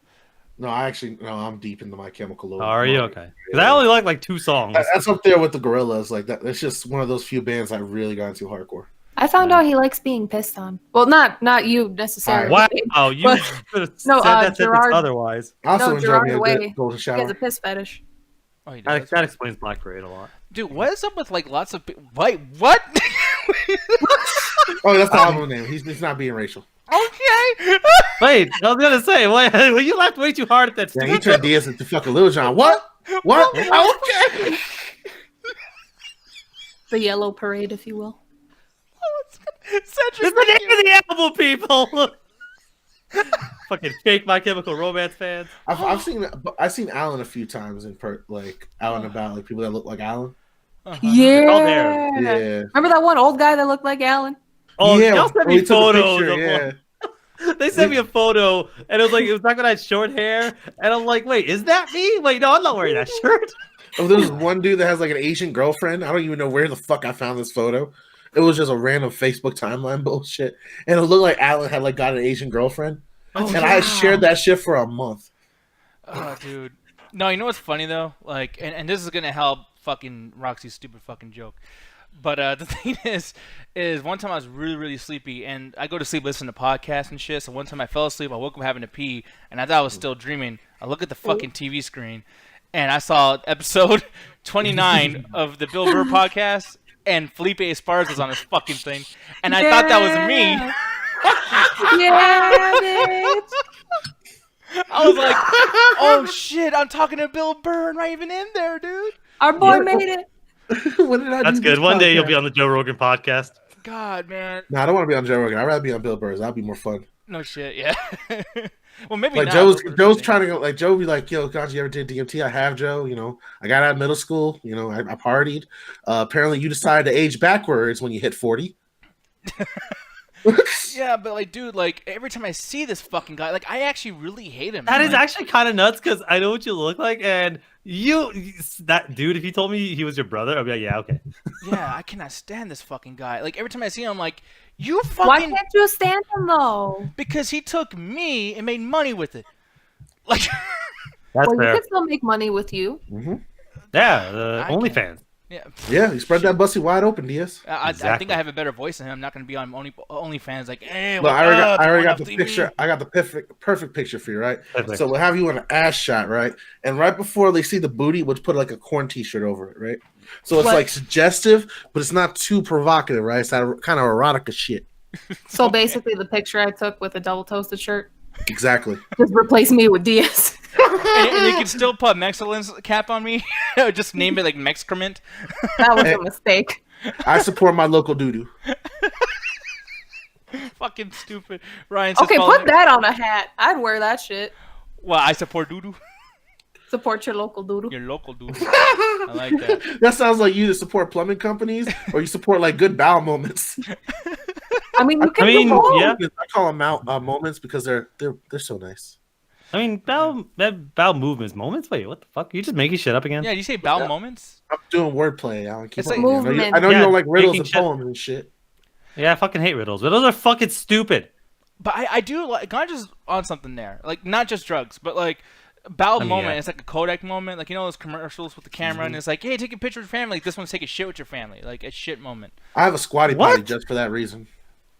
[SPEAKER 4] No, I'm deep into My Chemical Romance.
[SPEAKER 3] Are you okay? Because I only like two songs.
[SPEAKER 4] That's up there with the Gorillas. Like that. It's just one of those few bands I really got into hardcore.
[SPEAKER 6] I found out he likes being pissed on. Well, not you necessarily.
[SPEAKER 3] Wow, you
[SPEAKER 6] But-
[SPEAKER 3] could have said
[SPEAKER 6] No,
[SPEAKER 3] that sentence
[SPEAKER 6] Gerard-
[SPEAKER 3] otherwise.
[SPEAKER 4] I also
[SPEAKER 6] No,
[SPEAKER 4] enjoy
[SPEAKER 6] Gerard
[SPEAKER 4] me a
[SPEAKER 6] Way.
[SPEAKER 4] good golden
[SPEAKER 6] He
[SPEAKER 4] shower.
[SPEAKER 6] has a piss fetish.
[SPEAKER 1] Oh, he does.
[SPEAKER 3] That explains Black Parade a lot.
[SPEAKER 1] Dude, what is up with like lots of wait, what?
[SPEAKER 4] Oh, that's the album name. He's not being racial.
[SPEAKER 1] Okay.
[SPEAKER 3] Wait, I was gonna say, well, you laughed way too hard at that.
[SPEAKER 4] Yeah, he turned Diaz into fucking Lil Jon. What? What? Okay.
[SPEAKER 6] The yellow parade, if you will.
[SPEAKER 3] It's the name of the album, people. Fucking fake My Chemical Romance fans.
[SPEAKER 4] I've seen Alan a few times like out and about, like people that look like Alan.
[SPEAKER 6] Yeah.
[SPEAKER 3] all there.
[SPEAKER 4] Yeah.
[SPEAKER 6] Remember that one old guy that looked like Alan?
[SPEAKER 3] Oh,
[SPEAKER 4] yeah,
[SPEAKER 3] y'all sent
[SPEAKER 4] we
[SPEAKER 3] me
[SPEAKER 4] took a
[SPEAKER 3] photos.
[SPEAKER 4] picture,
[SPEAKER 3] Of
[SPEAKER 4] yeah.
[SPEAKER 3] They sent me a photo, and it was back when I had short hair, and I'm like, wait, is that me? Wait, no, I'm not wearing that shirt.
[SPEAKER 4] Oh, there's one dude that has like an Asian girlfriend. I don't even know where the fuck I found this photo. It was just a random Facebook timeline bullshit, and it looked like Alan had like got an Asian girlfriend, and I had shared that shit for a month.
[SPEAKER 1] Oh, dude. No, you know what's funny though? Like, and this is gonna help fucking Roxy's stupid fucking joke. But the thing is one time I was really, really sleepy, and I go to sleep listening to podcasts and shit. So one time I fell asleep, I woke up having to pee, and I thought I was still dreaming. I look at the fucking TV screen, and I saw episode 29 of the Bill Burr podcast, and Felipe Esparza was on this fucking thing, and I thought that was me.
[SPEAKER 6] Yeah, bitch.
[SPEAKER 1] I was like, oh shit, I'm talking to Bill Burr, not even in there, dude.
[SPEAKER 6] Our boy made it.
[SPEAKER 4] What did I
[SPEAKER 3] That's
[SPEAKER 4] do
[SPEAKER 3] good.
[SPEAKER 4] this
[SPEAKER 3] One day you'll
[SPEAKER 4] podcast?
[SPEAKER 3] be on the Joe Rogan podcast.
[SPEAKER 1] God, man.
[SPEAKER 4] No, I don't want to be on Joe Rogan. I'd rather be on Bill Burr's. That'd be more fun.
[SPEAKER 1] No shit, yeah. Well, maybe
[SPEAKER 4] Like
[SPEAKER 1] not.
[SPEAKER 4] Joe's
[SPEAKER 1] Bill Burr's
[SPEAKER 4] trying to go. Like Joe be like, "Yo, God, you ever did DMT? I have, Joe. You know, I got out of middle school. You know, I partied. Apparently, you decided to age backwards when you hit 40."
[SPEAKER 1] Yeah, but like, dude, like every time I see this fucking guy, like I actually really hate him.
[SPEAKER 3] That
[SPEAKER 1] man.
[SPEAKER 3] is actually kind of nuts because I know what you look like, and that dude. If you told me he was your brother, I'd be like, yeah, okay.
[SPEAKER 1] Yeah, I cannot stand this fucking guy. Like every time I see him, I'm like, you
[SPEAKER 6] Why
[SPEAKER 1] fucking
[SPEAKER 6] can't you stand him though?
[SPEAKER 1] because he took me and made money with it. Like,
[SPEAKER 3] That's
[SPEAKER 6] Well, you
[SPEAKER 3] fair.
[SPEAKER 6] can still make money with you.
[SPEAKER 3] Yeah, the
[SPEAKER 1] I
[SPEAKER 3] OnlyFans.
[SPEAKER 1] yeah.
[SPEAKER 4] Yeah, you spread that bussy wide open, Diaz.
[SPEAKER 1] I think
[SPEAKER 3] Exactly.
[SPEAKER 1] I have a better voice than him. I'm not going to be on OnlyFans like, hey,
[SPEAKER 4] Look,
[SPEAKER 1] what
[SPEAKER 4] I
[SPEAKER 1] up?
[SPEAKER 4] already
[SPEAKER 1] Wanna
[SPEAKER 4] got the
[SPEAKER 1] see
[SPEAKER 4] picture.
[SPEAKER 1] me?
[SPEAKER 4] I got the perfect picture for you, right?
[SPEAKER 3] Perfect.
[SPEAKER 4] So we'll have you in an ass shot, right? And right before they see the booty, we'll put like a corn T-shirt over it, right? So it's
[SPEAKER 6] What?
[SPEAKER 4] like suggestive, but it's not too provocative, right? It's that kind of erotica shit.
[SPEAKER 6] So basically, the picture I took with a double toasted shirt
[SPEAKER 4] Exactly.
[SPEAKER 6] just replace me with Diaz.
[SPEAKER 1] And you can still put Mexcellence cap on me. Just name it like Mexcrement.
[SPEAKER 6] That was a mistake.
[SPEAKER 4] I support my local doo-doo.
[SPEAKER 1] Fucking stupid. Ryan says,
[SPEAKER 6] Okay,
[SPEAKER 1] follow
[SPEAKER 6] put
[SPEAKER 1] me.
[SPEAKER 6] that on a hat. I'd wear that shit.
[SPEAKER 1] Well, I support Doodoo.
[SPEAKER 6] Support your local doodle.
[SPEAKER 1] Your local Doodoo. I like that.
[SPEAKER 4] That sounds like you to support plumbing companies or you support like good bowel moments.
[SPEAKER 6] I mean, you can
[SPEAKER 3] I mean,
[SPEAKER 6] do both.
[SPEAKER 3] yeah.
[SPEAKER 4] I call them moments because they're so nice.
[SPEAKER 3] I mean, bowel movements, moments. Wait, what the fuck? You just making shit up again?
[SPEAKER 1] Yeah, you say bowel moments?
[SPEAKER 4] I'm doing wordplay, Alan. Keep
[SPEAKER 1] It's
[SPEAKER 4] up
[SPEAKER 1] like
[SPEAKER 4] with me.
[SPEAKER 6] movement.
[SPEAKER 4] I know you
[SPEAKER 3] Yeah,
[SPEAKER 4] don't like riddles
[SPEAKER 3] making
[SPEAKER 4] and
[SPEAKER 3] shit-
[SPEAKER 4] poems and shit.
[SPEAKER 3] Yeah, I fucking hate riddles. Riddles are fucking stupid.
[SPEAKER 1] But I do like, not just on something there. Like, not just drugs, but like, bowel
[SPEAKER 3] I mean,
[SPEAKER 1] moment.
[SPEAKER 3] yeah.
[SPEAKER 1] It's like a Kodak moment. Like, you know those commercials with the camera and it's like, hey, take a picture with your family. Like, this one's take a shit with your family. Like, a shit moment.
[SPEAKER 4] I have a squatty
[SPEAKER 3] What?
[SPEAKER 4] potty just for that reason.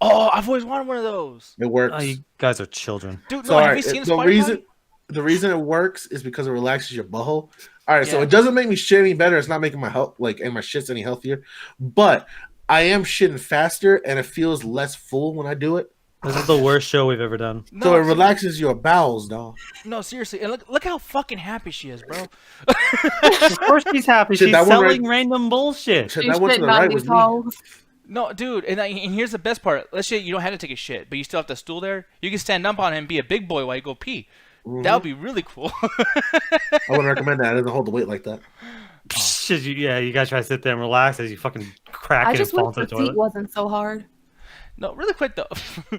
[SPEAKER 1] Oh, I've always wanted one of those.
[SPEAKER 4] It works.
[SPEAKER 3] Oh, you guys are children.
[SPEAKER 1] Dude,
[SPEAKER 4] So,
[SPEAKER 1] no, have
[SPEAKER 4] alright,
[SPEAKER 1] you seen
[SPEAKER 4] the
[SPEAKER 1] Spotty
[SPEAKER 4] reason
[SPEAKER 1] Potty?
[SPEAKER 4] the reason it works is because it relaxes your butthole. All right, so
[SPEAKER 1] Yeah.
[SPEAKER 4] it doesn't make me shit any better. It's not making my health and my shits any healthier, but I am shitting faster and it feels less full when I do it.
[SPEAKER 3] This is the worst show we've ever done.
[SPEAKER 1] No,
[SPEAKER 4] So it relaxes your bowels, dog.
[SPEAKER 1] No, seriously. And look how fucking happy she is, bro.
[SPEAKER 3] Of course she's happy.
[SPEAKER 4] Shit,
[SPEAKER 3] She's
[SPEAKER 4] that one
[SPEAKER 3] selling random bullshit.
[SPEAKER 4] Shit,
[SPEAKER 6] You
[SPEAKER 4] that went to
[SPEAKER 6] shitting
[SPEAKER 4] the
[SPEAKER 6] on
[SPEAKER 4] right
[SPEAKER 6] these
[SPEAKER 4] with me.
[SPEAKER 6] hoes.
[SPEAKER 1] No, dude, and here's the best part. Let's say you don't have to take a shit, but you still have the stool there. You can stand up on it and be a big boy while you go pee. That would be really cool.
[SPEAKER 4] I wouldn't recommend that. It doesn't hold the weight like that.
[SPEAKER 3] You guys try to sit there and relax as you fucking crack
[SPEAKER 6] I
[SPEAKER 3] it and
[SPEAKER 6] just
[SPEAKER 3] fall
[SPEAKER 6] wish
[SPEAKER 3] into
[SPEAKER 6] the
[SPEAKER 3] the
[SPEAKER 6] seat
[SPEAKER 3] toilet.
[SPEAKER 6] wasn't so hard.
[SPEAKER 1] No, really quick though. I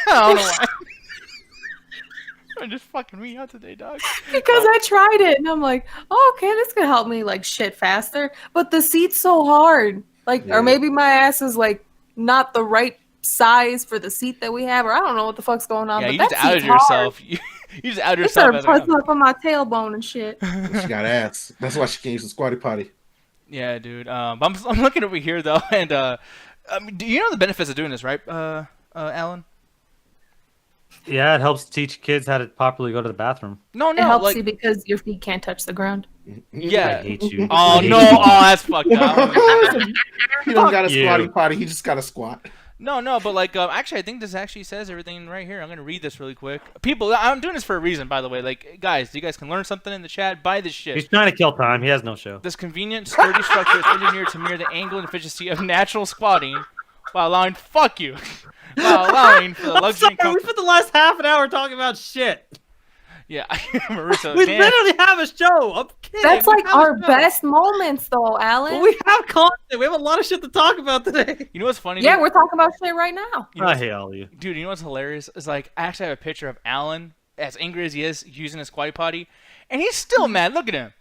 [SPEAKER 1] don't know why. I'm just fucking me out today, dog.
[SPEAKER 6] Because I tried it and I'm like, oh, okay, this could help me like shit faster. But the seat's so hard. Like,
[SPEAKER 4] Yeah.
[SPEAKER 6] or maybe my ass is like not the right size for the seat that we have, or I don't know what the fuck's going on.
[SPEAKER 1] Yeah,
[SPEAKER 6] but
[SPEAKER 1] you
[SPEAKER 6] that
[SPEAKER 1] just outed
[SPEAKER 6] seat's hard.
[SPEAKER 1] yourself. You just outed
[SPEAKER 6] They
[SPEAKER 1] yourself.
[SPEAKER 6] started
[SPEAKER 1] as a
[SPEAKER 6] pressing up on my tailbone and shit.
[SPEAKER 4] She got ass. That's why she can't use the squatty potty.
[SPEAKER 1] Yeah, dude. I'm looking over here though, and I mean, do you know the benefits of doing this, right, Alan?
[SPEAKER 3] Yeah, it helps teach kids how to properly go to the bathroom.
[SPEAKER 1] No,
[SPEAKER 6] It helps
[SPEAKER 1] like,
[SPEAKER 6] you because your feet can't touch the ground.
[SPEAKER 3] I
[SPEAKER 1] yeah.
[SPEAKER 3] hate you.
[SPEAKER 1] Oh
[SPEAKER 3] I hate
[SPEAKER 1] no!
[SPEAKER 3] you.
[SPEAKER 1] Oh, that's fucked up.
[SPEAKER 4] He don't got a
[SPEAKER 3] you.
[SPEAKER 4] squatty potty. He just got a squat.
[SPEAKER 1] No, but like, actually, I think this actually says everything right here. I'm gonna read this really quick. People, I'm doing this for a reason, by the way. Like, guys, you guys can learn something in the chat. Buy this shit.
[SPEAKER 3] He's trying to kill time. He has no show.
[SPEAKER 1] This convenient, sturdy structure is engineered to mirror the angle and efficiency of natural squatting, while allowing for the
[SPEAKER 3] I'm
[SPEAKER 1] luxury
[SPEAKER 3] sorry,
[SPEAKER 1] and
[SPEAKER 3] we
[SPEAKER 1] comfort.
[SPEAKER 3] spent the last half an hour talking about shit.
[SPEAKER 1] Yeah, Marissa,
[SPEAKER 3] We
[SPEAKER 1] damn.
[SPEAKER 3] literally have a show. I'm kidding.
[SPEAKER 6] That's
[SPEAKER 3] We
[SPEAKER 6] like
[SPEAKER 3] have a
[SPEAKER 6] our
[SPEAKER 3] show.
[SPEAKER 6] best moments, though, Alan.
[SPEAKER 3] Well, we have content. We have a lot of shit to talk about today.
[SPEAKER 1] You know what's funny?
[SPEAKER 6] Yeah,
[SPEAKER 1] dude?
[SPEAKER 6] we're talking about shit right now.
[SPEAKER 1] You know
[SPEAKER 3] I
[SPEAKER 1] what's-
[SPEAKER 3] hate all of you.
[SPEAKER 1] Dude, you know what's hilarious? Is like I actually have a picture of Alan, as angry as he is, using his squatty potty, and he's still mad. Look at him.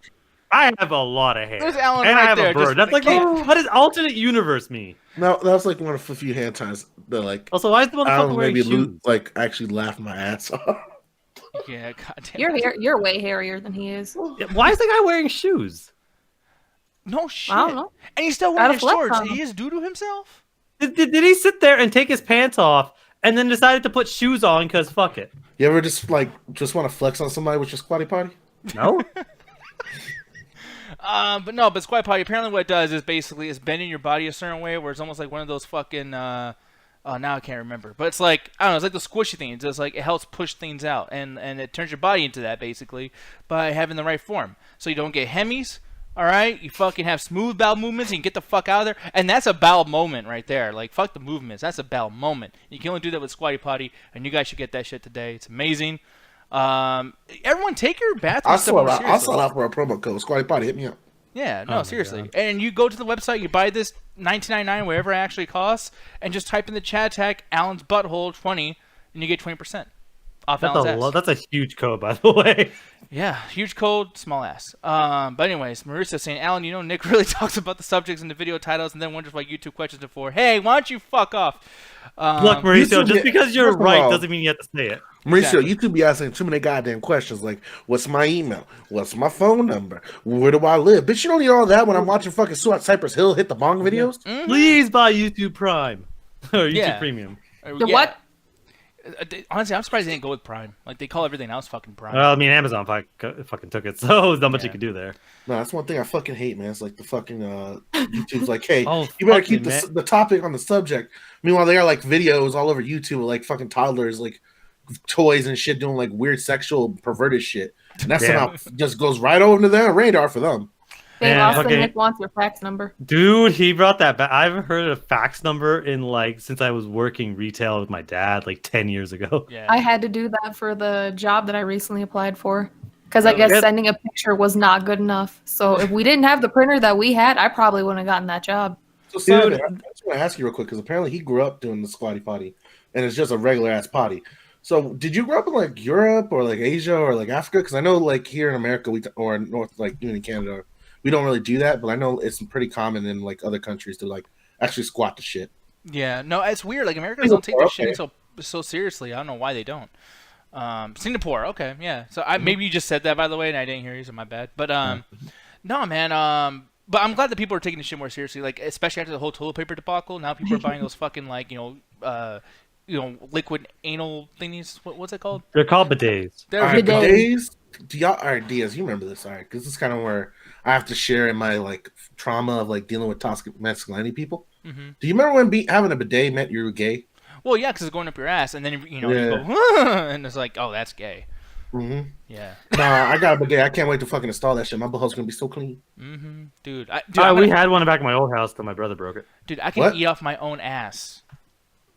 [SPEAKER 3] I have a lot of hair.
[SPEAKER 1] There's Alan
[SPEAKER 3] and I
[SPEAKER 1] right
[SPEAKER 3] have
[SPEAKER 1] there,
[SPEAKER 3] a
[SPEAKER 1] just
[SPEAKER 3] bird. That's
[SPEAKER 1] with
[SPEAKER 3] like,
[SPEAKER 1] the
[SPEAKER 3] what does alternate universe mean?
[SPEAKER 4] No, that was like one of the few hand times that like
[SPEAKER 3] Also, why is the
[SPEAKER 4] I
[SPEAKER 3] motherfucker
[SPEAKER 4] don't
[SPEAKER 3] wearing
[SPEAKER 4] maybe
[SPEAKER 3] shoes?
[SPEAKER 4] like actually laugh my ass off.
[SPEAKER 1] Yeah, goddamn.
[SPEAKER 6] You're way hairier than he is.
[SPEAKER 3] Yeah, why is the guy wearing shoes?
[SPEAKER 1] No shit.
[SPEAKER 6] I don't know.
[SPEAKER 1] And he's still
[SPEAKER 6] Gotta
[SPEAKER 1] wearing his
[SPEAKER 6] flex
[SPEAKER 1] shorts.
[SPEAKER 6] on him.
[SPEAKER 1] He is doo-doo himself.
[SPEAKER 3] Did he sit there and take his pants off and then decided to put shoes on because fuck it?
[SPEAKER 4] You ever just want to flex on somebody with your squatty potty?
[SPEAKER 3] No?
[SPEAKER 1] But squat potty, apparently what it does is basically it's bending your body a certain way where it's almost like one of those fucking Now I can't remember, but it's like I don't know. It's like the squishy thing. It's just like it helps push things out, and it turns your body into that basically by having the right form. So you don't get hemis. All right, you fucking have smooth bowel movements. And you can get the fuck out of there, and that's a bowel moment right there. Like fuck the movements. That's a bowel moment. You can only do that with Squatty Potty, and you guys should get that shit today. It's amazing. Everyone, take your bathroom stuff more seriously.
[SPEAKER 4] I'll sell out for a promo code. Squatty Potty, hit me up.
[SPEAKER 1] Yeah, no, seriously. And you go to the website, you buy this $19.99, whatever it actually costs, and just type in the chat tag Alan's Butthole 20, and you get 20% off Alan's ass.
[SPEAKER 3] That's a huge code, by the way.
[SPEAKER 1] Yeah, huge code, small ass. But anyways, Marissa saying, Alan, you know Nick really talks about the subjects in the video titles and then wonders why YouTube questions are for. Hey, why don't you fuck off?
[SPEAKER 3] Look, Mauricio, just because you're right doesn't mean you have to say it.
[SPEAKER 4] Mauricio, YouTube be asking too many goddamn questions like, what's my email? What's my phone number? Where do I live? Bitch, you don't need all that when I'm watching fucking Cypress Hill hit the bong videos?
[SPEAKER 1] Mm-hmm.
[SPEAKER 3] Please buy YouTube Prime. Or YouTube Premium.
[SPEAKER 6] What?
[SPEAKER 1] Honestly, I'm surprised they didn't go with Prime. Like, they call everything else fucking Prime.
[SPEAKER 3] Well, I mean, Amazon fucking took it, so there's not much you can do there.
[SPEAKER 4] No, that's one thing I fucking hate, man. It's like the fucking YouTube's like, hey,
[SPEAKER 3] Oh,
[SPEAKER 4] you better
[SPEAKER 3] fuck
[SPEAKER 4] keep
[SPEAKER 3] it,
[SPEAKER 4] the topic on the subject. Meanwhile, they are like videos all over YouTube of like fucking toddlers, like toys and shit, doing like weird sexual perverted shit. And that somehow just goes right over to their radar for them.
[SPEAKER 6] They
[SPEAKER 3] Man,
[SPEAKER 6] lost
[SPEAKER 3] fucking-
[SPEAKER 6] Nick wants your fax number.
[SPEAKER 3] Dude, he brought that back. I haven't heard a fax number in like since I was working retail with my dad like 10 years ago.
[SPEAKER 1] Yeah.
[SPEAKER 6] I had to do that for the job that I recently applied for because I guess
[SPEAKER 3] yeah.
[SPEAKER 6] sending a picture was not good enough. So if we didn't have the printer that we had, I probably wouldn't have gotten that job.
[SPEAKER 4] So, Simon, I just want to ask you real quick because apparently he grew up doing the Squatty Potty, and it's just a regular ass potty. So, did you grow up in like Europe or like Asia or like Africa? Because I know like here in America or North, like even in Canada, we don't really do that. But I know it's pretty common in like other countries to like actually squat the shit.
[SPEAKER 1] Yeah, no, it's weird. Like Americans don't take this shit so seriously. I don't know why they don't. Singapore, okay, yeah. So maybe you just said that by the way, and I didn't hear you, so my bad. But no, man. But I'm glad that people are taking this shit more seriously. Like especially after the whole toilet paper debacle. Now people are buying those fucking like liquid anal thingies. What's it called?
[SPEAKER 3] They're called bidets.
[SPEAKER 4] All right,
[SPEAKER 6] Bidets.
[SPEAKER 4] all right, Diaz, you remember this, all right? Because this is kind of where I have to share in my like trauma of like dealing with toxic masculinity people.
[SPEAKER 1] Mm-hmm.
[SPEAKER 4] Do you remember when having a bidet meant you were gay?
[SPEAKER 1] Well, yeah, because it's going up your ass, and then you go, and it's like, oh, that's gay.
[SPEAKER 4] Mm-hmm.
[SPEAKER 1] Yeah.
[SPEAKER 4] Nah, I got a bidet. I can't wait to fucking install that shit. My butthole's gonna be so clean.
[SPEAKER 1] Mm-hmm. Dude,
[SPEAKER 3] We had one back in my old house till my brother broke it.
[SPEAKER 1] Dude, I can eat off my own ass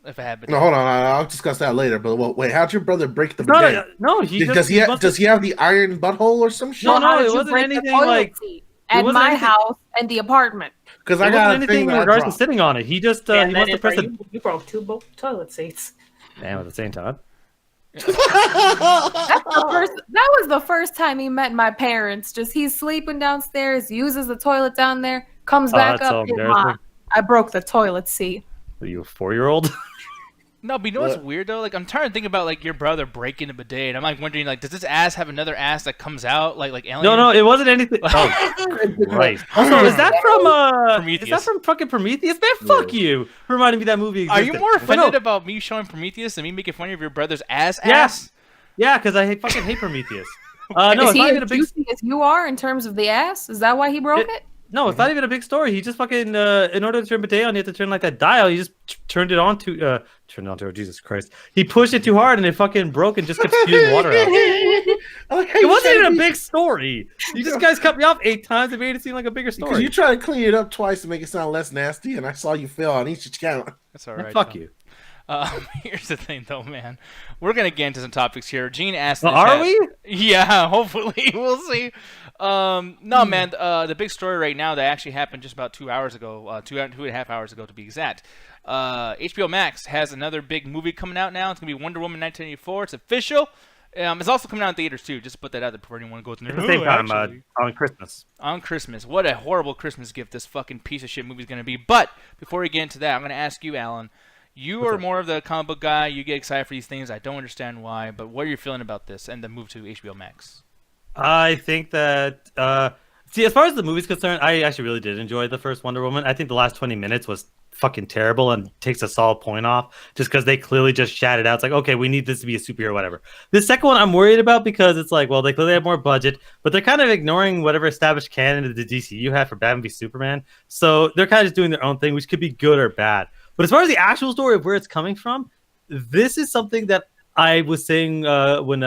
[SPEAKER 1] if I had bidet.
[SPEAKER 4] No, hold on. I'll discuss that later. But wait, how'd your brother break the bidet?
[SPEAKER 3] No,
[SPEAKER 4] Does he have the iron butthole or some shit?
[SPEAKER 3] No,
[SPEAKER 6] How
[SPEAKER 3] it
[SPEAKER 6] did you
[SPEAKER 3] wasn't
[SPEAKER 6] break the
[SPEAKER 3] anything
[SPEAKER 6] toilet
[SPEAKER 3] like.
[SPEAKER 6] seat at
[SPEAKER 3] wasn't
[SPEAKER 6] my
[SPEAKER 3] anything-
[SPEAKER 6] house and the apartment.
[SPEAKER 4] Because
[SPEAKER 3] It
[SPEAKER 4] I got
[SPEAKER 3] wasn't
[SPEAKER 4] a
[SPEAKER 3] anything
[SPEAKER 4] thing
[SPEAKER 3] in
[SPEAKER 4] that I
[SPEAKER 3] regards to
[SPEAKER 4] dropped.
[SPEAKER 3] sitting on it. He just he must have pressed it.
[SPEAKER 2] You broke two toilet seats.
[SPEAKER 3] Damn, at the same time.
[SPEAKER 6] That was the first time he met my parents. Just he's sleeping downstairs, uses the toilet down there, comes back
[SPEAKER 3] that's so
[SPEAKER 6] up. "Hey,
[SPEAKER 3] embarrassing.
[SPEAKER 6] Ma, I broke the toilet seat.
[SPEAKER 3] Are you a 4-year-old?
[SPEAKER 1] No, but you know what's weird though? Like I'm trying to think about like your brother breaking the bidet, and I'm like wondering like, does this ass have another ass that comes out like alien?
[SPEAKER 3] No, it wasn't anything. Oh, Christ. Also, is that from
[SPEAKER 1] Prometheus.
[SPEAKER 3] Is that from fucking Prometheus? Man, fuck you. Reminding me that movie
[SPEAKER 1] Are
[SPEAKER 3] existed.
[SPEAKER 1] you more
[SPEAKER 3] But no,
[SPEAKER 1] offended about me showing Prometheus than me making fun of your brother's ass?
[SPEAKER 3] Yeah, because I fucking hate Prometheus. No,
[SPEAKER 6] Is
[SPEAKER 3] it's
[SPEAKER 6] he
[SPEAKER 3] not
[SPEAKER 6] as
[SPEAKER 3] even a big.
[SPEAKER 6] juicy as you are in terms of the ass? Is that why he broke it?
[SPEAKER 3] No, it's not even a big story. He just fucking in order to turn bidet on, you have to turn like that dial. He just turned it on to Jesus Christ. He pushed it too hard and it fucking broke and just kept spewing water out. It wasn't even a big story. You just guys cut me off 8 times and made it seem like a bigger
[SPEAKER 4] Because
[SPEAKER 3] story.
[SPEAKER 4] you try to clean it up twice to make it sound less nasty, and I saw you fail on each account.
[SPEAKER 1] That's all right.
[SPEAKER 3] Fuck
[SPEAKER 1] Tom.
[SPEAKER 3] you.
[SPEAKER 1] Here's the thing, though, man. We're gonna get into some topics here. Gene asked.
[SPEAKER 3] Well,
[SPEAKER 1] in the
[SPEAKER 3] are
[SPEAKER 1] chat-
[SPEAKER 3] we?
[SPEAKER 1] Yeah, hopefully we'll see. No, man. The big story right now that actually happened just about 2 hours ago, 2.5 hours ago to be exact. HBO Max has another big movie coming out now. It's gonna be Wonder Woman 1984. It's official. It's also coming out in theaters too. Just to put that out there before anyone goes in there.
[SPEAKER 3] At the same time,
[SPEAKER 1] Actually.
[SPEAKER 3] on Christmas.
[SPEAKER 1] On Christmas. What a horrible Christmas gift this fucking piece of shit movie is going to be. But before we get into that, I'm going to ask you, Alan. You are more of the comic book guy. You get excited for these things. I don't understand why. But what are you feeling about this and the move to HBO Max?
[SPEAKER 3] I think that see, as far as the movie's concerned, I actually really did enjoy the first Wonder Woman. I think the last 20 minutes was fucking terrible and takes a solid point off just because they clearly just shat it out. It's like, okay, we need this to be a superhero, whatever. The second one I'm worried about because it's like, well, they clearly have more budget, but they're kind of ignoring whatever established canon that the DCU had for Batman v Superman. So they're kind of just doing their own thing, which could be good or bad. But as far as the actual story of where it's coming from, this is something that I was saying when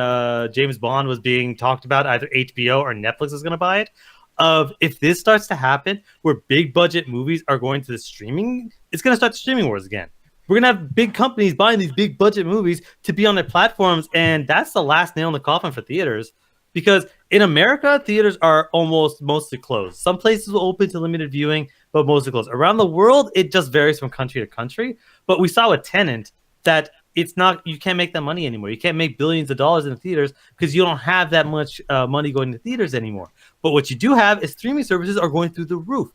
[SPEAKER 3] James Bond was being talked about, either HBO or Netflix is going to buy it. Of if this starts to happen, where big budget movies are going to the streaming, it's going to start the streaming wars again. We're going to have big companies buying these big budget movies to be on their platforms, and that's the last nail in the coffin for theaters. Because in America, theaters are mostly closed. Some places will open to limited viewing, but mostly closed. Around the world, it just varies from country to country. But we saw with Tenet that it's not, you can't make that money anymore. You can't make billions of dollars in the theaters because you don't have that much money going to theaters anymore. But what you do have is streaming services are going through the roof.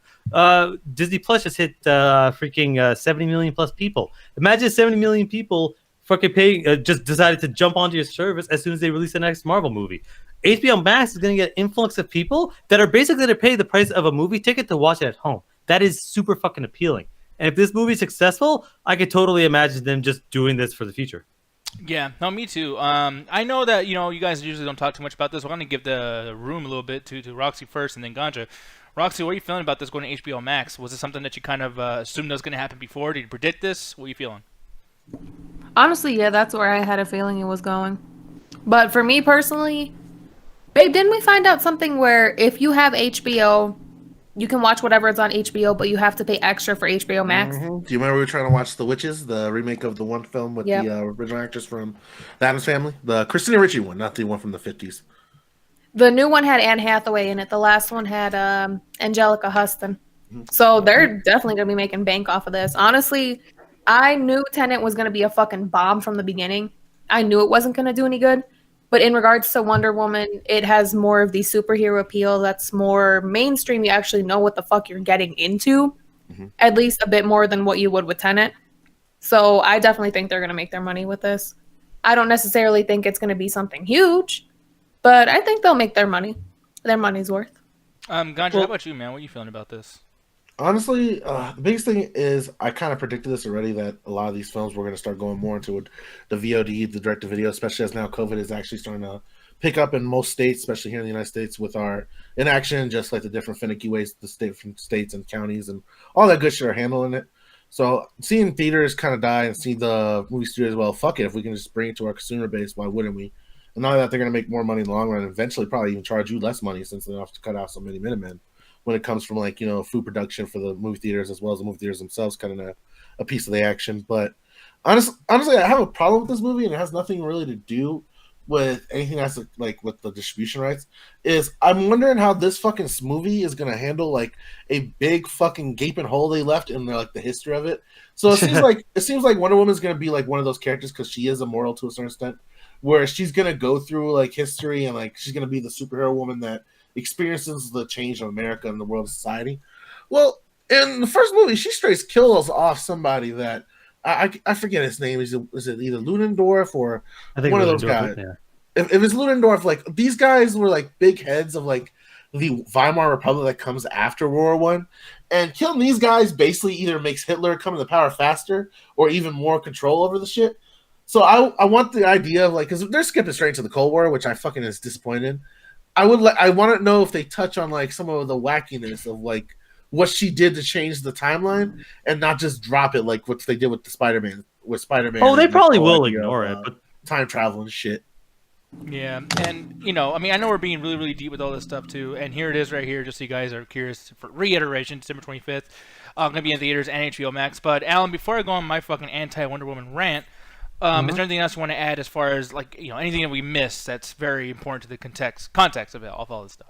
[SPEAKER 3] Disney Plus just hit freaking 70 million plus people. Imagine 70 million people fucking paying, just decided to jump onto your service as soon as they release the next Marvel movie. HBO Max is going to get an influx of people that are basically going to pay the price of a movie ticket to watch it at home. That is super fucking appealing. And if this movie is successful, I could totally imagine them just doing this for the future.
[SPEAKER 1] Yeah, no, me too. I know that you guys usually don't talk too much about this. We're going to give the room a little bit to Roxy first, and then Ganja. Roxy, what are you feeling about this going to HBO Max? Was it something that you kind of assumed was going to happen before? Did you predict this? What are you feeling?
[SPEAKER 6] Honestly, yeah, that's where I had a feeling it was going. But for me personally, babe, didn't we find out something where if you have HBO, you can watch whatever is on HBO, but you have to pay extra for HBO Max?
[SPEAKER 4] Mm-hmm. Do you remember we were trying to watch The Witches, the remake of the one film with the original actress from the Addams Family? The Christina Ricci one, not the one from the 50s.
[SPEAKER 6] The new one had Anne Hathaway in it. The last one had Angelica Huston. So they're definitely going to be making bank off of this. Honestly, I knew Tenet was going to be a fucking bomb from the beginning. I knew it wasn't going to do any good. But in regards to Wonder Woman, it has more of the superhero appeal that's more mainstream. You actually know what the fuck you're getting into, at least a bit more than what you would with Tenet. So I definitely think they're going to make their money with this. I don't necessarily think it's going to be something huge, but I think they'll make their money. Their money's worth.
[SPEAKER 1] Ganja, how about you, man? What are you feeling about this?
[SPEAKER 4] Honestly, the biggest thing is I kind of predicted this already that a lot of these films were going to start going more into the VOD, the direct-to-video, especially as now COVID is actually starting to pick up in most states, especially here in the United States with our inaction, just like the different finicky ways the different states and counties and all that good shit are handling it. So seeing theaters kind of die and see the movie studios, well, fuck it, if we can just bring it to our consumer base, why wouldn't we? And now that they're going to make more money in the long run, and eventually probably even charge you less money since they don't have to cut out so many middlemen when it comes from food production for the movie theaters as well as the movie theaters themselves, kind of a piece of the action. But honestly, I have a problem with this movie, and it has nothing really to do with anything that's like with the distribution rights. Is I'm wondering how this fucking movie is gonna handle like a big fucking gaping hole they left in the history of it. So it seems like Wonder Woman's gonna be like one of those characters because she is immortal to a certain extent, where she's gonna go through like history and she's gonna be the superhero woman that experiences the change of America and the world of society. Well, in the first movie, she straight kills off somebody that I forget his name. Is it either Ludendorff or one of those guys? Yeah. If it's Ludendorff, these guys were big heads of the Weimar Republic that comes after World War I, and killing these guys basically either makes Hitler come to power faster or even more control over the shit. So I want the idea of because they're skipping straight to the Cold War, which I fucking is disappointed. I want to know if they touch on some of the wackiness of what she did to change the timeline and not just drop it like what they did with Spider-Man.
[SPEAKER 3] Oh, they probably will ignore it, but
[SPEAKER 4] time travel and shit.
[SPEAKER 1] Yeah, and I know we're being really, really deep with all this stuff too, and here it is right here, just so you guys are curious. For reiteration, December 25th, going to be in theaters and HBO Max. But Alan, before I go on my fucking anti-Wonder Woman rant, is there anything else you want to add as far as anything that we missed that's very important to the context of all this stuff?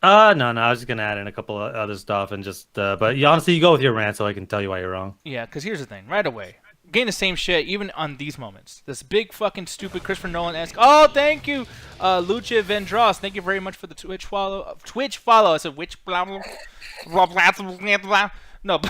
[SPEAKER 3] No, I was just gonna add in a couple of other stuff and just, but honestly, you go with your rant so I can tell you why you're wrong.
[SPEAKER 1] Yeah, because here's the thing, right away, getting the same shit even on these moments. This big fucking stupid Christopher Nolan-esque. Oh, thank you, Lucha Vendros. Thank you very much for the Twitch follow. I said which blah blah blah blah. No.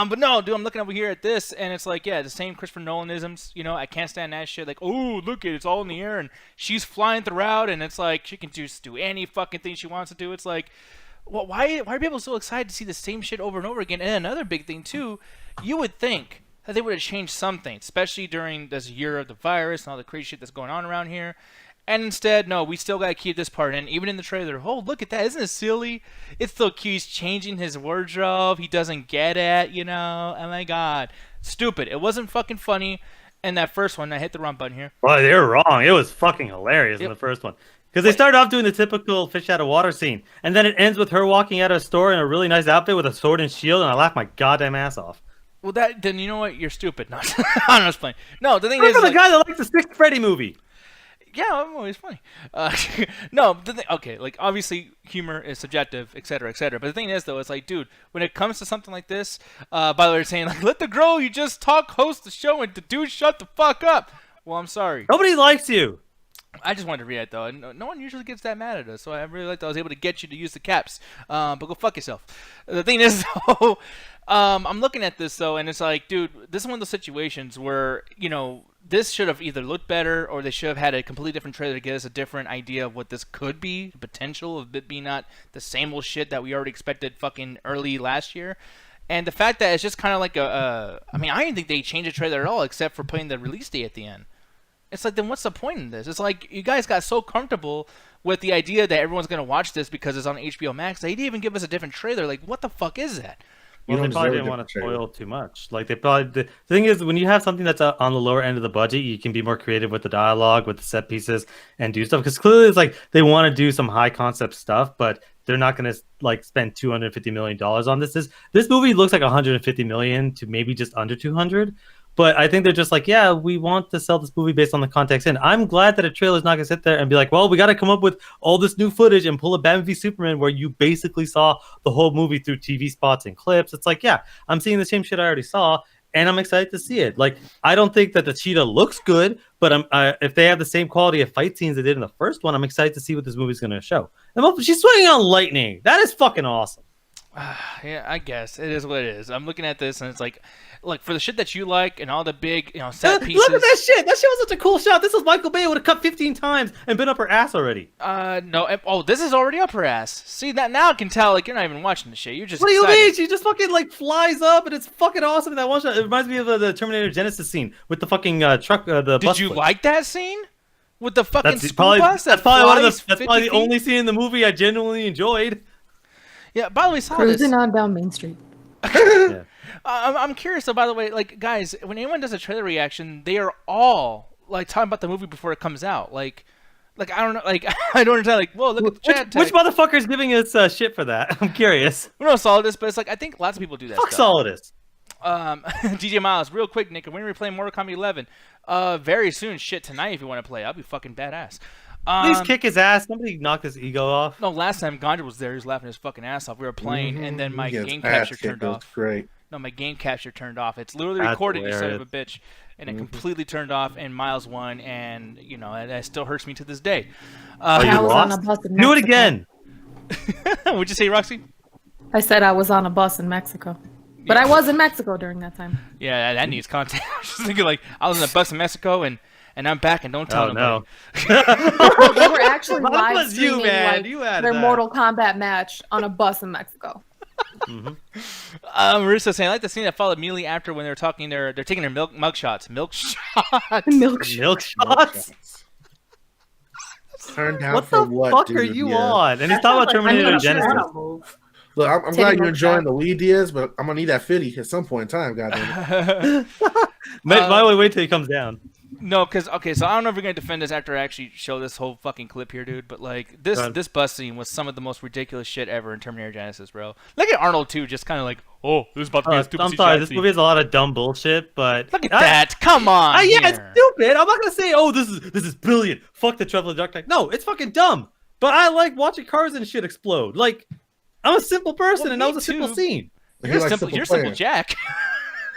[SPEAKER 1] But no, dude, I'm looking over here at this, and it's the same Christopher Nolan-isms. I can't stand that shit. Oh, look, it's all in the air, and she's flying throughout, and it's she can just do any fucking thing she wants to do. It's well, why are people so excited to see the same shit over and over again? And another big thing, too, you would think that they would have changed something, especially during this year of the virus and all the crazy shit that's going on around here. And instead, no, we still gotta keep this part in. Even in the trailer, oh, look at that. Isn't it silly? It's so cute. He's changing his wardrobe. He doesn't get it, you know? Oh my god. Stupid. It wasn't fucking funny. And that first one, I hit the wrong button here.
[SPEAKER 3] Well, they're wrong. It was fucking hilarious in
[SPEAKER 1] Yep.
[SPEAKER 3] the first one. Because they started off doing the typical fish out of water scene. And then it ends with her walking out of a store in a really nice outfit with a sword and shield, and I laughed my goddamn ass off.
[SPEAKER 1] Well, then you know what? You're stupid. No, I'm just playing. No, the thing
[SPEAKER 3] Look
[SPEAKER 1] is,
[SPEAKER 3] at the
[SPEAKER 1] like,
[SPEAKER 3] guy that likes the sixth Freddy movie.
[SPEAKER 1] yeah, I'm always funny. No, okay, like obviously humor is subjective, etc., etc. But the thing is, though, it's like, dude, when it comes to something like this, by the way, they're saying like, let the girl you just talk host the show, and the dude shut the fuck up. Well, I'm sorry.
[SPEAKER 3] Nobody likes you.
[SPEAKER 1] I just wanted to read it though, and no one usually gets that mad at us, so I really liked that I was able to get you to use the caps. But go fuck yourself. The thing is, though, I'm looking at this though, and it's like, dude, this is one of those situations where, you know, this should have either looked better or they should have had a completely different trailer to get us a different idea of what this could be, the potential of it being not the same old shit that we already expected fucking early last year. And the fact that it's just kind of like I mean, I didn't think they changed the trailer at all except for putting the release date at the end. It's like, then what's the point in this? It's like you guys got so comfortable with the idea that everyone's going to watch this because it's on HBO Max. They didn't even give us a different trailer. Like, what the fuck is that?
[SPEAKER 4] You
[SPEAKER 3] Well, they
[SPEAKER 4] don't
[SPEAKER 3] probably
[SPEAKER 4] deserve
[SPEAKER 3] didn't
[SPEAKER 4] a
[SPEAKER 3] want to
[SPEAKER 4] different
[SPEAKER 3] spoil too much. Like they probably the thing is when you have something that's on the lower end of the budget, you can be more creative with the dialogue, with the set pieces, and do stuff. Because clearly, it's like they want to do some high concept stuff, but they're not going to like spend $250 million on this. This movie looks like 150 million to maybe just under 200. But I think they're just like, yeah, we want to sell this movie based on the context. And I'm glad that a trailer's not going to sit there and be like, well, we got to come up with all this new footage and pull a Batman v Superman where you basically saw the whole movie through TV spots and clips. It's like, yeah, I'm seeing the same shit I already saw, and I'm excited to see it. Like, I don't think that the cheetah looks good, but if they have the same quality of fight scenes they did in the first one, I'm excited to see what this movie's going to show. And she's swinging on lightning. That is fucking awesome.
[SPEAKER 1] Yeah, I guess it is what it is. I'm looking at this and it's like, look, for the shit that you like and all the big, set pieces.
[SPEAKER 3] Look at that shit. That shit was such a cool shot. This was Michael Bay would have cut 15 times and been up her ass already.
[SPEAKER 1] No. Oh, this is already up her ass. See that now? I can tell. Like, you're not even watching the shit. You're just.
[SPEAKER 3] What do you
[SPEAKER 1] excited.
[SPEAKER 3] mean? She just fucking like flies up and it's fucking awesome. That one shot. It reminds me of the Terminator Genesis scene with the fucking truck. The
[SPEAKER 1] Did
[SPEAKER 3] bus
[SPEAKER 1] you
[SPEAKER 3] flip.
[SPEAKER 1] like that scene with the fucking
[SPEAKER 3] That's
[SPEAKER 1] school
[SPEAKER 3] probably
[SPEAKER 1] bus?
[SPEAKER 3] that's probably one of
[SPEAKER 1] flies
[SPEAKER 3] the that's
[SPEAKER 1] 50
[SPEAKER 3] probably the
[SPEAKER 1] feet?
[SPEAKER 3] only scene in the movie I genuinely enjoyed.
[SPEAKER 1] Yeah. By the way, saw this.
[SPEAKER 6] Cruising on down Main Street.
[SPEAKER 3] Yeah.
[SPEAKER 1] I'm curious though. By the way, like guys, when anyone does a trailer reaction, they are all like talking about the movie before it comes out. Like I don't know. Like I don't understand. Like, whoa, look at the chat.
[SPEAKER 3] Which motherfucker's giving us shit for that? I'm curious.
[SPEAKER 1] We know Solidus, but it's like I think lots of people do that.
[SPEAKER 3] Fuck
[SPEAKER 1] stuff.
[SPEAKER 3] Solidus.
[SPEAKER 1] DJ Miles, real quick, Nick, when are we playing Mortal Kombat 11? Very soon. Shit, tonight if you want to play. I'll be fucking badass.
[SPEAKER 3] Please kick his ass. Somebody knocked his ego off.
[SPEAKER 1] No, last time Gandra was there, he was laughing his fucking ass off. We were playing, and then my
[SPEAKER 4] He gets
[SPEAKER 1] game
[SPEAKER 4] ass
[SPEAKER 1] capture
[SPEAKER 4] kicked.
[SPEAKER 1] turned
[SPEAKER 4] It was
[SPEAKER 1] off.
[SPEAKER 4] Great.
[SPEAKER 1] No, my game capture turned off. It's literally
[SPEAKER 3] That's
[SPEAKER 1] recorded, you son of a
[SPEAKER 3] hilarious.
[SPEAKER 1] bitch. And it completely turned off, and Miles won, and, that still hurts me to this day.
[SPEAKER 3] Oh, you
[SPEAKER 6] I was on a
[SPEAKER 3] lost?
[SPEAKER 6] bus in
[SPEAKER 3] Do it
[SPEAKER 6] Mexico.
[SPEAKER 3] again.
[SPEAKER 1] What'd you say, Roxy?
[SPEAKER 6] I said I was on a bus in Mexico. But I was in Mexico during that time.
[SPEAKER 1] Yeah, that needs content. I was just thinking, like, I was in a bus in Mexico, and I'm back, and don't tell
[SPEAKER 3] Oh
[SPEAKER 1] nobody.
[SPEAKER 3] no.
[SPEAKER 6] They were actually
[SPEAKER 3] That
[SPEAKER 6] live
[SPEAKER 3] was you,
[SPEAKER 6] streaming
[SPEAKER 3] man. You added
[SPEAKER 6] their
[SPEAKER 3] that.
[SPEAKER 6] Mortal Kombat match on a bus in Mexico.
[SPEAKER 1] Marissa saying, I like the scene that followed immediately after when they're talking. They're taking their mug shots. Milk shots.
[SPEAKER 6] Milk.
[SPEAKER 3] Milk shots.
[SPEAKER 4] Turned down
[SPEAKER 3] What
[SPEAKER 4] for
[SPEAKER 3] the
[SPEAKER 4] what,
[SPEAKER 3] fuck
[SPEAKER 4] dude?
[SPEAKER 3] are you
[SPEAKER 4] Yeah.
[SPEAKER 3] on? And he's talking about Terminator Genesis.
[SPEAKER 4] Look, I'm
[SPEAKER 6] Titty
[SPEAKER 4] glad you're
[SPEAKER 6] milk
[SPEAKER 4] enjoying
[SPEAKER 6] shot.
[SPEAKER 4] the weed Diaz, but I'm gonna need that 50 at some point in time. Goddamn it.
[SPEAKER 3] Wait till he comes down.
[SPEAKER 1] No, because so I don't know if we're gonna defend this after I actually show this whole fucking clip here, dude. But like this bus scene was some of the most ridiculous shit ever in Terminator Genesis, bro. Look at Arnold too, just kind of like, oh, this is about to be a stupid
[SPEAKER 3] I'm sorry,
[SPEAKER 1] CGI
[SPEAKER 3] this
[SPEAKER 1] scene.
[SPEAKER 3] movie has a lot of dumb bullshit, but
[SPEAKER 1] Look at that! Come on!
[SPEAKER 3] Yeah, it's
[SPEAKER 1] here.
[SPEAKER 3] stupid. I'm not gonna say, oh, this is brilliant. Fuck the Travel of the Dark Knight. No, it's fucking dumb. But I like watching cars and shit explode. Like, I'm a simple person,
[SPEAKER 1] Well,
[SPEAKER 3] and that
[SPEAKER 1] me
[SPEAKER 3] was a simple
[SPEAKER 1] too.
[SPEAKER 3] scene.
[SPEAKER 1] You're
[SPEAKER 4] like
[SPEAKER 1] simple. You're simple
[SPEAKER 4] playing.
[SPEAKER 1] Jack.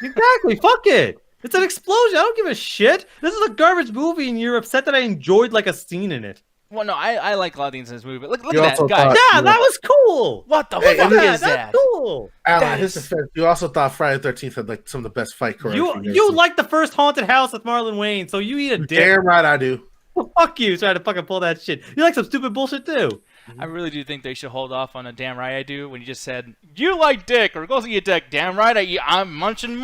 [SPEAKER 3] Exactly. Fuck it. It's an explosion. I don't give a shit. This is a garbage movie, and you're upset that I enjoyed like a scene in it.
[SPEAKER 1] Well, no, I like a lot of things in this movie, but look
[SPEAKER 4] You
[SPEAKER 1] at that
[SPEAKER 4] also
[SPEAKER 1] guy.
[SPEAKER 4] thought-
[SPEAKER 3] Yeah, that was cool.
[SPEAKER 1] What the
[SPEAKER 4] Hey,
[SPEAKER 1] fuck
[SPEAKER 4] and
[SPEAKER 1] is
[SPEAKER 3] That's
[SPEAKER 1] that?
[SPEAKER 3] cool.
[SPEAKER 4] Alan,
[SPEAKER 1] That
[SPEAKER 4] his
[SPEAKER 1] is-
[SPEAKER 4] defense, you also thought Friday the 13th had like some of the best fight choreography.
[SPEAKER 3] You like the first haunted house with Marlon Wayne, so you eat a dick.
[SPEAKER 4] Damn right I do.
[SPEAKER 3] Fuck you, trying to fucking pull that shit. You like some stupid bullshit too.
[SPEAKER 1] I really do think they should hold off on a damn right I do when you just said, you like dick, or go see a dick. Damn right I eat. I'm munching.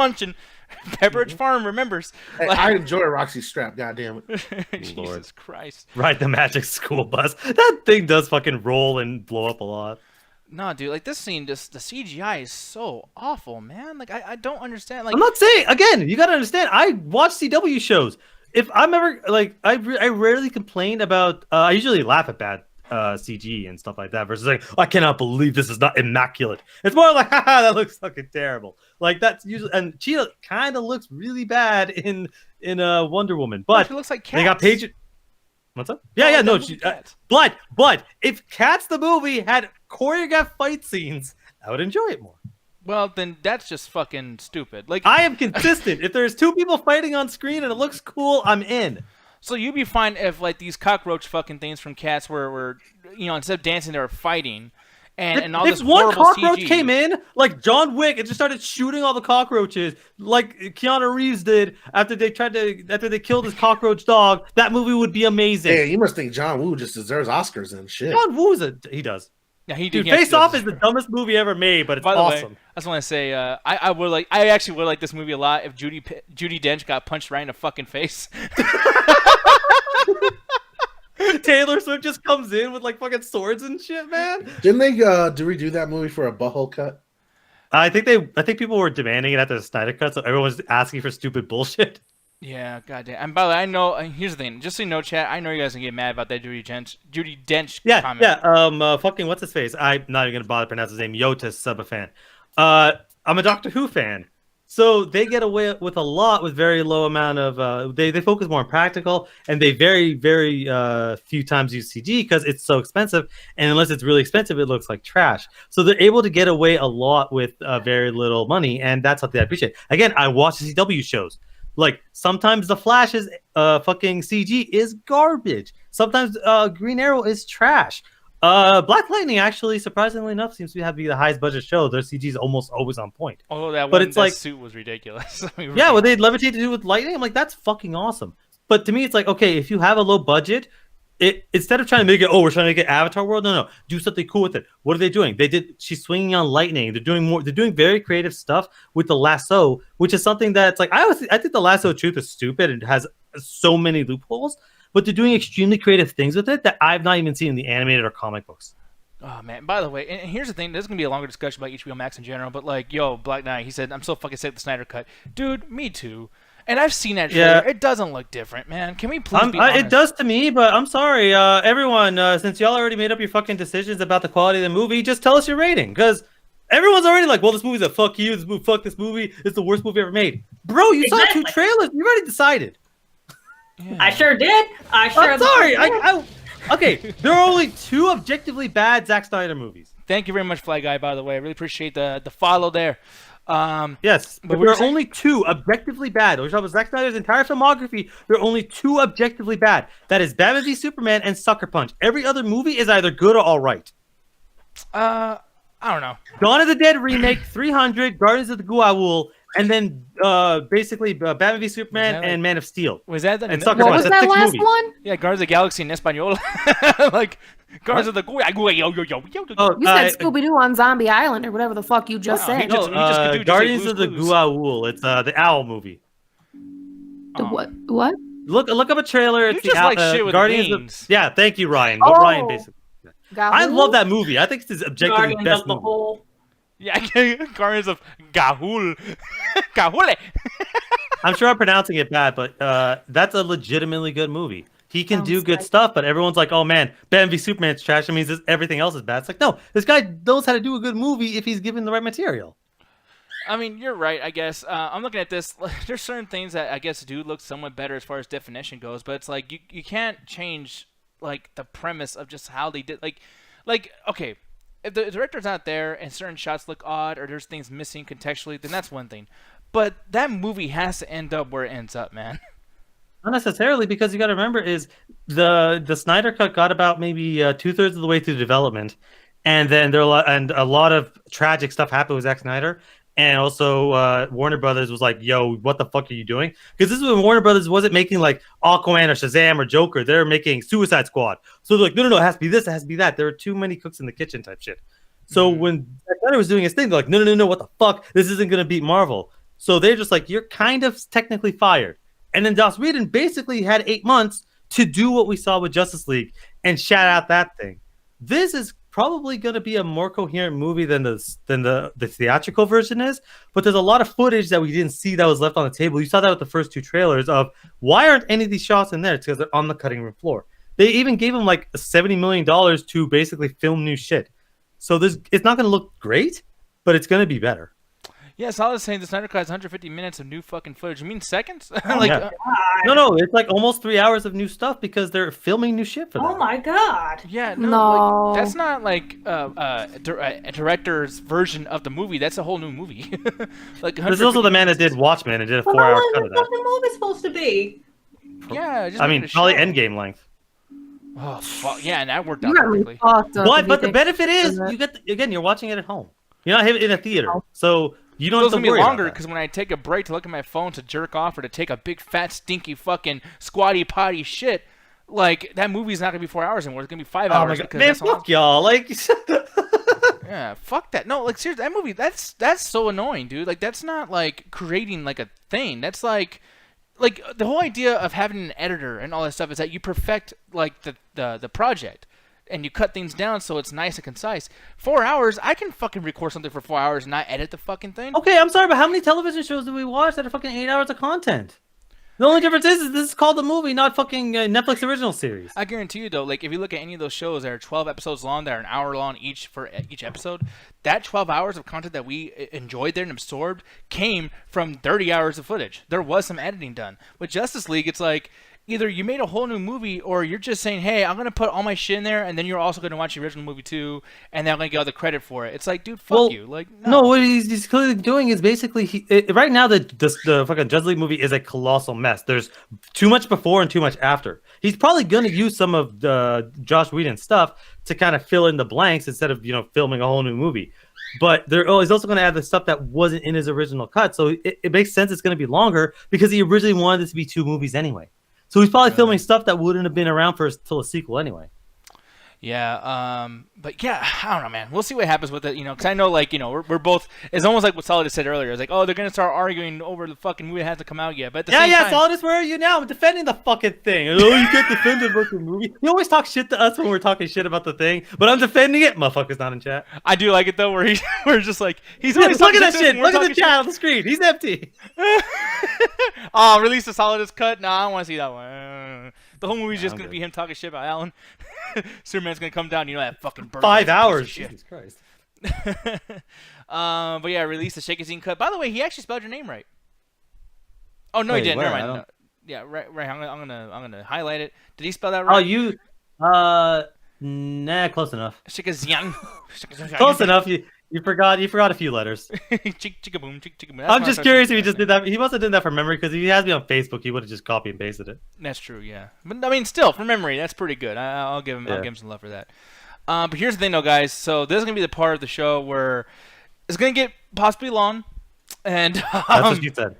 [SPEAKER 1] Pepperidge Farm remembers.
[SPEAKER 4] Hey,
[SPEAKER 1] Like-
[SPEAKER 4] I enjoy Roxy's strap. Goddamn it.
[SPEAKER 1] Jesus Christ.
[SPEAKER 3] Ride the magic school bus. That thing does fucking roll and blow up a lot.
[SPEAKER 1] No, dude, like this scene, just the CGI is so awful, man. Like I don't understand. Like
[SPEAKER 3] I'm not saying again. You gotta understand. I watch CW shows. If I'm ever like, I rarely complain about. I usually laugh at bad CG and stuff like that. Versus like, I cannot believe this is not immaculate. It's more like, haha, that looks fucking terrible. Like that's usually. And Cheetah kind of looks really bad in Wonder Woman, but
[SPEAKER 1] it looks like
[SPEAKER 3] they got
[SPEAKER 1] Cats.
[SPEAKER 3] Paige. What's up? Yeah, no.
[SPEAKER 1] Cats.
[SPEAKER 3] But if Cats the movie had choreographed fight scenes, I would enjoy it more.
[SPEAKER 1] Well, then that's just fucking stupid. Like
[SPEAKER 3] I am consistent. If there's two people fighting on screen and it looks cool, I'm in.
[SPEAKER 1] so you'd be fine if like these cockroach fucking things from Cats were instead of dancing they were fighting, and all
[SPEAKER 3] If
[SPEAKER 1] this
[SPEAKER 3] one
[SPEAKER 1] horrible
[SPEAKER 3] cockroach
[SPEAKER 1] CG.
[SPEAKER 3] came in, like John Wick, and just started shooting all the cockroaches, like Keanu Reeves did after they killed his cockroach dog, that movie would be amazing.
[SPEAKER 4] Hey, you must think John Woo just deserves Oscars and shit.
[SPEAKER 3] John Woo's he does.
[SPEAKER 1] Yeah, he
[SPEAKER 3] Dude,
[SPEAKER 1] he actually
[SPEAKER 3] Face Off
[SPEAKER 1] does.
[SPEAKER 3] is the dumbest movie ever made, but it's
[SPEAKER 1] By the
[SPEAKER 3] awesome.
[SPEAKER 1] way, I just want to say, I actually would like this movie a lot if Judi Dench got punched right in the fucking face.
[SPEAKER 3] Taylor Swift just comes in with like fucking swords and shit, man.
[SPEAKER 4] Didn't they redo that movie for a butthole cut?
[SPEAKER 3] I think people were demanding it after the Snyder Cut, so everyone was asking for stupid bullshit.
[SPEAKER 1] Yeah, goddamn. And by the way, I know. Here's the thing. Just so you know, chat. I know you guys can get mad about that Judi Dench comment.
[SPEAKER 3] Fucking what's his face? I'm not even gonna bother pronounce his name. Yotis, sub a fan. I'm a Doctor Who fan, so they get away with a lot with very low amount of. They focus more on practical, and they very few times use CG because it's so expensive. And unless it's really expensive, it looks like trash. So they're able to get away a lot with very little money, and that's something I appreciate. Again, I watch the CW shows. Like sometimes the Flash's fucking CG is garbage. Sometimes Green Arrow is trash. Black Lightning actually, surprisingly enough, seems to be the highest budget show. Their CG is almost always on point.
[SPEAKER 1] Although that
[SPEAKER 3] But it's like-
[SPEAKER 1] suit was ridiculous. I mean,
[SPEAKER 3] Yeah, what they levitate to do with lightning, I'm like, that's fucking awesome. But to me, it's like, okay, if you have a low budget, instead of trying to make it, we're trying to make it Avatar world. No, do something cool with it. What are they doing? She's swinging on lightning. They're doing more. They're doing very creative stuff with the lasso, which is something that's like I think the lasso of truth is stupid and has so many loopholes. But they're doing extremely creative things with it that I've not even seen in the animated or comic books.
[SPEAKER 1] Oh man! By the way, and here's the thing. This is gonna be a longer discussion about HBO Max in general. But like, yo, Black Knight, he said, "I'm so fucking sick of the Snyder Cut, dude." Me too. And I've seen that trailer.
[SPEAKER 3] Yeah.
[SPEAKER 1] It doesn't look different, man. Can we please be honest?
[SPEAKER 3] It does to me, but I'm sorry, everyone. Since y'all already made up your fucking decisions about the quality of the movie, just tell us your rating, because everyone's already like, "Well, this movie's a fuck you. Fuck this movie. It's the worst movie ever made." Bro, you saw
[SPEAKER 2] Exactly.
[SPEAKER 3] 2 trailers. You already decided.
[SPEAKER 1] Yeah.
[SPEAKER 2] I sure did. I sure
[SPEAKER 3] I'm sorry. Okay, there are only 2 objectively bad Zack Snyder movies.
[SPEAKER 1] Thank you very much, Fly Guy. By the way, I really appreciate the follow there.
[SPEAKER 3] Yes,
[SPEAKER 1] But
[SPEAKER 3] but
[SPEAKER 1] we're
[SPEAKER 3] there are
[SPEAKER 1] saying-
[SPEAKER 3] only 2 objectively bad. We're talking about Zack Snyder's entire filmography. There are only 2 objectively bad. That is Batman v Superman and Sucker Punch. Every other movie is either good or all right.
[SPEAKER 1] I don't know.
[SPEAKER 3] Dawn of the Dead remake, 300, Guardians of the Goa'uld, and then basically Batman v Superman
[SPEAKER 1] Was that
[SPEAKER 3] and Man of Steel.
[SPEAKER 1] Was that the
[SPEAKER 3] And Sucker
[SPEAKER 6] What
[SPEAKER 3] Punch.
[SPEAKER 6] was
[SPEAKER 3] That's
[SPEAKER 6] that
[SPEAKER 3] 6
[SPEAKER 6] last
[SPEAKER 3] movies.
[SPEAKER 6] one?
[SPEAKER 1] Yeah, Guardians of the Galaxy in Espanol. Like Guardians of the yo.
[SPEAKER 3] Oh,
[SPEAKER 6] You said Scooby Doo on Zombie Island or whatever the fuck you just
[SPEAKER 1] Wow, he
[SPEAKER 6] said.
[SPEAKER 1] just- could do
[SPEAKER 3] Guardians
[SPEAKER 1] Blues
[SPEAKER 3] of the
[SPEAKER 1] Clues.
[SPEAKER 3] Goa'uld. It's the Owl movie.
[SPEAKER 6] The what? What?
[SPEAKER 3] Look up a trailer.
[SPEAKER 1] You
[SPEAKER 3] It's
[SPEAKER 1] just
[SPEAKER 3] the
[SPEAKER 1] like shit with
[SPEAKER 3] Guardians
[SPEAKER 1] names.
[SPEAKER 3] Yeah, thank you, Ryan. What
[SPEAKER 6] Oh.
[SPEAKER 3] Ryan basically. I
[SPEAKER 6] Gahul?
[SPEAKER 3] love that movie. I think it's his objectively
[SPEAKER 2] Guardians
[SPEAKER 3] best
[SPEAKER 2] of the
[SPEAKER 3] movie.
[SPEAKER 2] whole.
[SPEAKER 1] Yeah, Guardians of Gahul. Gahule.
[SPEAKER 3] I'm sure I'm pronouncing it bad, but that's a legitimately good movie. He can do
[SPEAKER 6] Sounds
[SPEAKER 3] good
[SPEAKER 6] like-
[SPEAKER 3] stuff, but everyone's like, "Oh man, Batman v Superman's trash." That means everything else is bad. It's like, no, this guy knows how to do a good movie if he's given the right material.
[SPEAKER 1] I mean, you're right, I guess. I'm looking at this. There's certain things that I guess do look somewhat better as far as definition goes, but it's like you can't change like the premise of just how they did. Like okay, if the director's not there and certain shots look odd or there's things missing contextually, then that's one thing. But that movie has to end up where it ends up, man.
[SPEAKER 3] Not necessarily, because you got to remember is the Snyder Cut got about maybe 2/3 of the way through development, and then a lot of tragic stuff happened with Zack Snyder, and also Warner Brothers was like, "Yo, what the fuck are you doing?" Because this is when Warner Brothers wasn't making like Aquaman or Shazam or Joker; they're making Suicide Squad. So they're like, "No, it has to be this, it has to be that." There are too many cooks in the kitchen type shit. So when Zack Snyder was doing his thing, they're like, "No, what the fuck? This isn't gonna beat Marvel." So they're just like, you're kind of technically fired. And then Joss Whedon basically had 8 months to do what we saw with Justice League and shout out that thing. This is probably going to be a more coherent movie than the theatrical version is, but there's a lot of footage that we didn't see that was left on the table. You saw that with the first 2 trailers of why aren't any of these shots in there? It's because they're on the cutting room floor. They even gave him like $70 million to basically film new shit. So it's not going to look great, but it's going to be better.
[SPEAKER 1] Yeah, Solid is saying the Snyder Cut has 150 minutes of new fucking footage. You mean seconds?
[SPEAKER 3] Yeah. No, it's like almost 3 hours of new stuff because they're filming new shit for them.
[SPEAKER 2] Oh my god.
[SPEAKER 1] Yeah,
[SPEAKER 6] No.
[SPEAKER 1] like, that's not like a director's version of the movie. That's a whole new movie. Like
[SPEAKER 3] this is also the man that did Watchmen and did a
[SPEAKER 2] Well,
[SPEAKER 3] 4-hour
[SPEAKER 2] how
[SPEAKER 3] cut
[SPEAKER 2] long
[SPEAKER 3] of
[SPEAKER 2] is
[SPEAKER 3] that.
[SPEAKER 2] the movie supposed to be?
[SPEAKER 1] Yeah, just
[SPEAKER 3] I
[SPEAKER 1] make
[SPEAKER 3] mean,
[SPEAKER 1] it a
[SPEAKER 3] probably
[SPEAKER 1] show.
[SPEAKER 3] Endgame length.
[SPEAKER 1] Oh, fuck. Yeah, and that worked
[SPEAKER 6] You
[SPEAKER 1] out
[SPEAKER 6] got me
[SPEAKER 1] perfectly.
[SPEAKER 6] fucked up if you
[SPEAKER 3] But the
[SPEAKER 6] think
[SPEAKER 3] benefit is
[SPEAKER 6] that.
[SPEAKER 3] you get again, you're watching it at home. You're not in a theater, so you don't
[SPEAKER 1] So it's
[SPEAKER 3] have to
[SPEAKER 1] gonna be
[SPEAKER 3] worry
[SPEAKER 1] longer
[SPEAKER 3] about
[SPEAKER 1] because when I take a break to look at my phone to jerk off or to take a big fat stinky fucking squatty potty shit, like that movie's not gonna be 4 hours anymore. It's gonna be 5
[SPEAKER 3] that. Oh
[SPEAKER 1] hours.
[SPEAKER 3] my god,
[SPEAKER 1] because
[SPEAKER 3] man,
[SPEAKER 1] that's how long-
[SPEAKER 3] fuck y'all! Like,
[SPEAKER 1] Yeah, fuck that. No, like seriously, that movie that's so annoying, dude. Like that's not like creating like a thing. That's like the whole idea of having an editor and all that stuff is that you perfect like the project and you cut things down so it's nice and concise. 4 hours, I can fucking record something for 4 hours and not edit the fucking thing.
[SPEAKER 3] okay, I'm sorry, but how many television shows do we watch that are fucking 8 hours of content? The only difference is this is called a movie, not fucking Netflix original series.
[SPEAKER 1] I guarantee you though, like if you look at any of those shows that are 12 episodes long, that are an hour long each for each episode, that 12 hours of content that we enjoyed there and absorbed came from 30 hours of footage. There was some editing done. With Justice League, it's like either you made a whole new movie or you're just saying, hey, I'm going to put all my shit in there and then you're also going to watch the original movie too and then I'm going to get all the credit for it. It's like, dude, fuck you. Like,
[SPEAKER 3] no, what he's clearly doing is basically right now the fucking Justice League movie is a colossal mess. There's too much before and too much after. He's probably going to use some of the Joss Whedon stuff to kind of fill in the blanks instead of filming a whole new movie. But he's also going to add the stuff that wasn't in his original cut, so it makes sense it's going to be longer because he originally wanted it to be 2 movies anyway. So he's probably filming stuff that wouldn't have been around till a sequel anyway.
[SPEAKER 1] Yeah, but yeah, I don't know, man. We'll see what happens with it, because I know, like, we're both. It's almost like what Solid said earlier. It's like, oh, they're gonna start arguing over the fucking movie that hasn't come out yet. But at the same time,
[SPEAKER 3] Solid, where are you now? I'm defending the fucking thing. Oh, you can't defend the fucking movie. You always talk shit to us when we're talking shit about the thing, but I'm defending it. Motherfucker's not in chat.
[SPEAKER 1] I do like it though, where we're just like he's
[SPEAKER 3] Yeah,
[SPEAKER 1] always
[SPEAKER 3] look at
[SPEAKER 1] talking
[SPEAKER 3] that
[SPEAKER 1] shit
[SPEAKER 3] shit.
[SPEAKER 1] and we're
[SPEAKER 3] Look at the
[SPEAKER 1] talking
[SPEAKER 3] chat on the screen. He's empty.
[SPEAKER 1] Oh, release the Solidus cut? No, I don't want to see that one. The whole movie's just
[SPEAKER 3] I'm
[SPEAKER 1] going to
[SPEAKER 3] good.
[SPEAKER 1] be him talking shit about Alan. Superman's going to come down, that fucking bird.
[SPEAKER 3] 5 hours.
[SPEAKER 1] Shit.
[SPEAKER 3] Jesus Christ.
[SPEAKER 1] But yeah, release the Shake a Scene cut. By the way, he actually spelled your name right. Oh no,
[SPEAKER 3] Wait,
[SPEAKER 1] he didn't.
[SPEAKER 3] where?
[SPEAKER 1] Never
[SPEAKER 3] I
[SPEAKER 1] mind.
[SPEAKER 3] don't-
[SPEAKER 1] No. Yeah, right. I'm gonna highlight it. Did he spell that right?
[SPEAKER 3] Oh, you. Nah, close enough.
[SPEAKER 1] Shake a Scene.
[SPEAKER 3] Close enough. You forgot a few letters.
[SPEAKER 1] Chicka boom, chicka boom.
[SPEAKER 3] I'm just curious if he just did that. He must have done that from memory because if he has me on Facebook, he would have just copy and pasted it.
[SPEAKER 1] That's true, yeah. But I mean, still, from memory, that's pretty good. I'll give him. I'll
[SPEAKER 3] Yeah.
[SPEAKER 1] give him some love for that. But here's the thing, though, guys. So this is gonna be the part of the show where it's gonna get possibly long, and
[SPEAKER 3] That's what you said.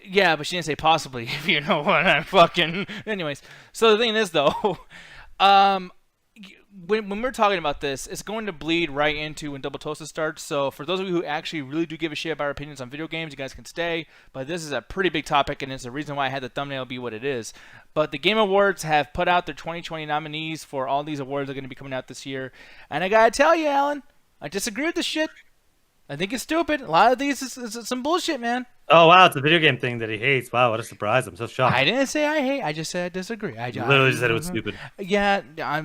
[SPEAKER 1] yeah, but she didn't say possibly. If you know what I'm fucking. Anyways, so the thing is, though, when we're talking about this, it's going to bleed right into when Double Toasted starts. So for those of you who actually really do give a shit about our opinions on video games, you guys can stay. But this is a pretty big topic, and it's the reason why I had the thumbnail be what it is. But the Game Awards have put out their 2020 nominees for all these awards that are going to be coming out this year. And I gotta tell you, Alan, I disagree with this shit. I think it's stupid. A lot of these is some bullshit, man.
[SPEAKER 3] Oh wow, it's a video game thing that he hates. Wow, what a surprise! I'm so shocked.
[SPEAKER 1] I didn't say I hate. I just said I disagree. I
[SPEAKER 3] You literally just said it was stupid.
[SPEAKER 1] Yeah, I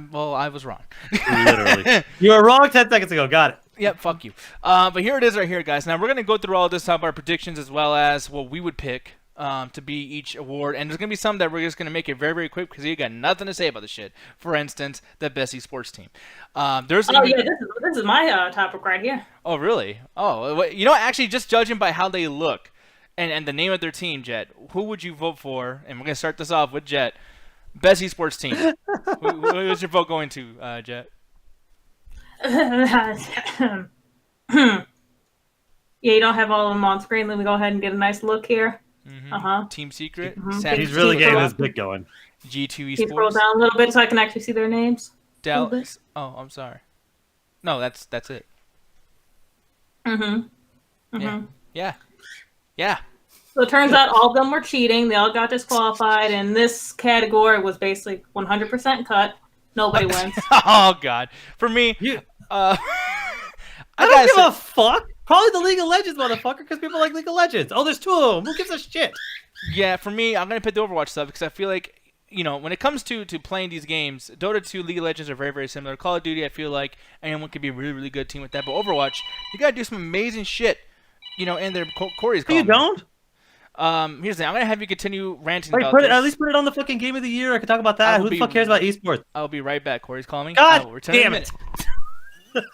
[SPEAKER 1] was wrong.
[SPEAKER 3] Literally, you were wrong 10 seconds ago. Got it.
[SPEAKER 1] Yep, fuck you. But here it is right here, guys. Now, we're going to go through all this, talk about our predictions, as well as what we would pick to be each award. And there's going to be some that we're just going to make it very, very quick because you got nothing to say about the shit. For instance, the best esports team. There's
[SPEAKER 2] Oh yeah, this is my topic right here.
[SPEAKER 1] Oh, really? Oh, actually, just judging by how they look and the name of their team, Jet, who would you vote for? And we're going to start this off with Jet. Best esports team. Who's your vote going to, Jet?
[SPEAKER 2] Yeah, you don't have all of them on screen. Let me go ahead and get a nice look here.
[SPEAKER 1] Mm-hmm. Team Secret.
[SPEAKER 3] He's really getting his pick going.
[SPEAKER 1] G2
[SPEAKER 2] Can you scroll
[SPEAKER 1] Esports.
[SPEAKER 2] down a little bit so I can actually see their names?
[SPEAKER 1] Dallas. Oh, I'm sorry. No, that's it.
[SPEAKER 2] Mm-hmm.
[SPEAKER 1] Yeah. Yeah.
[SPEAKER 2] So it turns out all of them were cheating. They all got disqualified, and this category was basically 100% cut. Nobody wins.
[SPEAKER 1] Oh God. For me,
[SPEAKER 3] You,
[SPEAKER 1] I
[SPEAKER 3] I
[SPEAKER 1] gotta
[SPEAKER 3] don't give
[SPEAKER 1] say,
[SPEAKER 3] a fuck. Probably the League of Legends, motherfucker, because people like League of Legends. Oh, there's 2 of them. Who gives a shit?
[SPEAKER 1] yeah, for me, I'm gonna pick the Overwatch stuff because I feel like when it comes to playing these games, Dota 2, League of Legends are very very similar. Call of Duty, I feel like anyone could be a really really good team with that, but Overwatch, you gotta do some amazing shit. And their Corey's
[SPEAKER 3] You
[SPEAKER 1] calling me.
[SPEAKER 3] don't?
[SPEAKER 1] Here's the thing. I'm gonna have you continue ranting
[SPEAKER 3] Wait,
[SPEAKER 1] about this.
[SPEAKER 3] at least put it on the fucking Game of the Year. I can talk about
[SPEAKER 1] I
[SPEAKER 3] that.
[SPEAKER 1] will
[SPEAKER 3] Who the
[SPEAKER 1] be-
[SPEAKER 3] fuck cares about esports?
[SPEAKER 1] I'll be right back. Corey's calling me. I will
[SPEAKER 3] God
[SPEAKER 1] return in a
[SPEAKER 3] damn
[SPEAKER 1] minute.
[SPEAKER 3] it.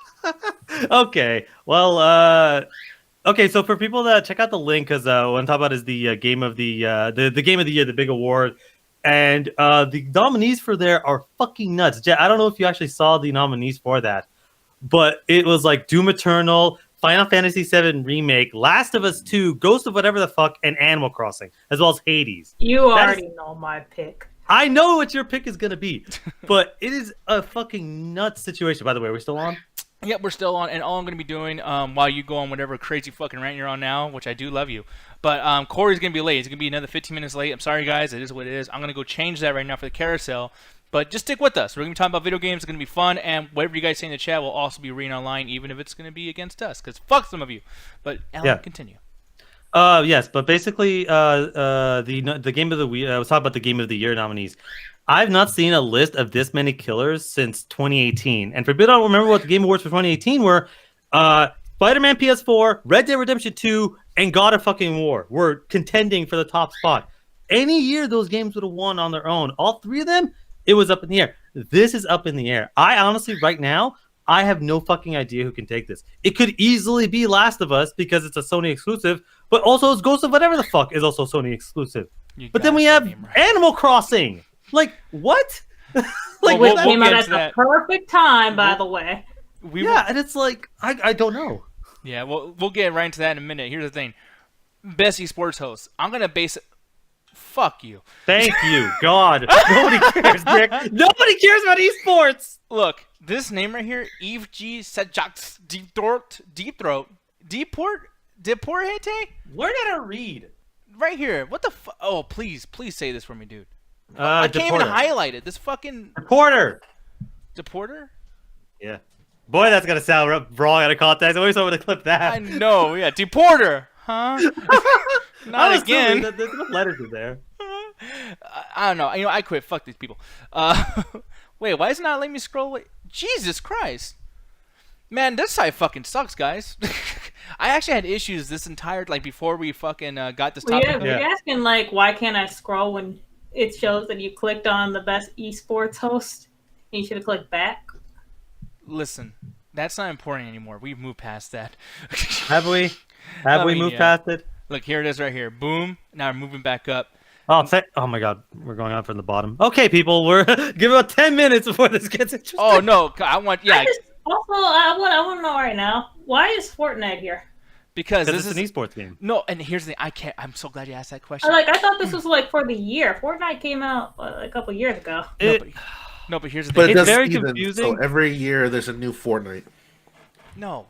[SPEAKER 3] Okay. Well, okay. So for people that check out the link, because what I'm talking about is the game of the Game of the Year, the big award, and the nominees for there are fucking nuts. I don't know if you actually saw the nominees for that, but it was like Doom Eternal, Final Fantasy VII Remake, Last of Us 2, Ghost of whatever the fuck, and Animal Crossing, as well as Hades.
[SPEAKER 2] You
[SPEAKER 3] That
[SPEAKER 2] already know my pick.
[SPEAKER 3] I know what your pick is gonna be, but it is a fucking nuts situation. By the way, we're still on.
[SPEAKER 1] Yep, we're still on, and all I'm going to be doing while you go on whatever crazy fucking rant you're on now, which I do love you, but Corey's going to be late. He's going to be another 15 minutes late. I'm sorry, guys. It is what it is. I'm going to go change that right now for the carousel, but just stick with us. We're going to be talking about video games. It's going to be fun, and whatever you guys say in the chat will also be reading online, even if it's going to be against us, because fuck some of you. But, Alan,
[SPEAKER 3] Yeah.
[SPEAKER 1] continue.
[SPEAKER 3] Yes, but basically, the game of the week. I was talking about the Game of the Year nominees. I've not seen a list of this many killers since 2018. And for people who don't remember what the Game Awards for 2018 were, Spider-Man PS4, Red Dead Redemption 2, and God of fucking War were contending for the top spot. Any year those games would have won on their own. All 3 of them, it was up in the air. This is up in the air. I honestly, right now, I have no fucking idea who can take this. It could easily be Last of Us because it's a Sony exclusive, but also it's Ghost of whatever the fuck is also Sony exclusive.
[SPEAKER 1] You
[SPEAKER 3] But then
[SPEAKER 1] got
[SPEAKER 3] we
[SPEAKER 1] that
[SPEAKER 3] have
[SPEAKER 1] name right.
[SPEAKER 3] Animal Crossing. Like, what?
[SPEAKER 1] Well,
[SPEAKER 2] Which
[SPEAKER 1] we'll
[SPEAKER 2] came
[SPEAKER 1] get
[SPEAKER 2] out at
[SPEAKER 1] to
[SPEAKER 2] the
[SPEAKER 1] that.
[SPEAKER 2] perfect time, by the way.
[SPEAKER 3] Yeah, and it's like, I don't know.
[SPEAKER 1] Yeah, we'll get right into that in a minute. Here's the thing. Best esports host. I'm going to base it... Fuck you.
[SPEAKER 3] Thank you, God. Nobody cares, Nick. Nobody cares about esports.
[SPEAKER 1] Look, this name right here, Eve G. Sejax Deepthroat. Deporhete?
[SPEAKER 3] Learn how to read.
[SPEAKER 1] Right here. What the fuck? Oh, please say this for me, dude. I can't even highlight it. This fucking
[SPEAKER 3] Reporter.
[SPEAKER 1] Deporter?
[SPEAKER 3] Yeah. Boy, that's gonna sound wrong out of context. I always want to clip that.
[SPEAKER 1] I know, yeah. Deporter. Huh? Not again.
[SPEAKER 3] There's enough letters in there.
[SPEAKER 1] I don't know. I quit. Fuck these people. Wait, why is it not letting me scroll? Wait, Jesus Christ. Man, this site fucking sucks, guys. I actually had issues this entire, before we fucking got this
[SPEAKER 2] Well,
[SPEAKER 1] topic.
[SPEAKER 2] you're asking, why can't I scroll when it shows that you clicked on the best esports host? And you should have clicked back.
[SPEAKER 1] Listen, that's not important anymore. We've moved past that.
[SPEAKER 3] Have we? Have we moved past it?
[SPEAKER 1] Look, here it is right here. Boom. Now we're moving back up.
[SPEAKER 3] Oh my God, we're going on from the bottom. Okay, people, we're give about 10 minutes before this gets interesting.
[SPEAKER 1] Oh no, I want
[SPEAKER 2] I want to know right now, why is Fortnite here?
[SPEAKER 1] because this
[SPEAKER 3] it's
[SPEAKER 1] is
[SPEAKER 3] an esports game.
[SPEAKER 1] no, and here's the thing. I'm so glad you asked that question.
[SPEAKER 2] I thought this was for the year. Fortnite came out a couple years ago.
[SPEAKER 1] No, but here's the
[SPEAKER 4] But
[SPEAKER 1] thing.
[SPEAKER 4] it
[SPEAKER 3] It's
[SPEAKER 4] does
[SPEAKER 3] very
[SPEAKER 4] season,
[SPEAKER 3] confusing.
[SPEAKER 4] So every year there's a new Fortnite.
[SPEAKER 1] No,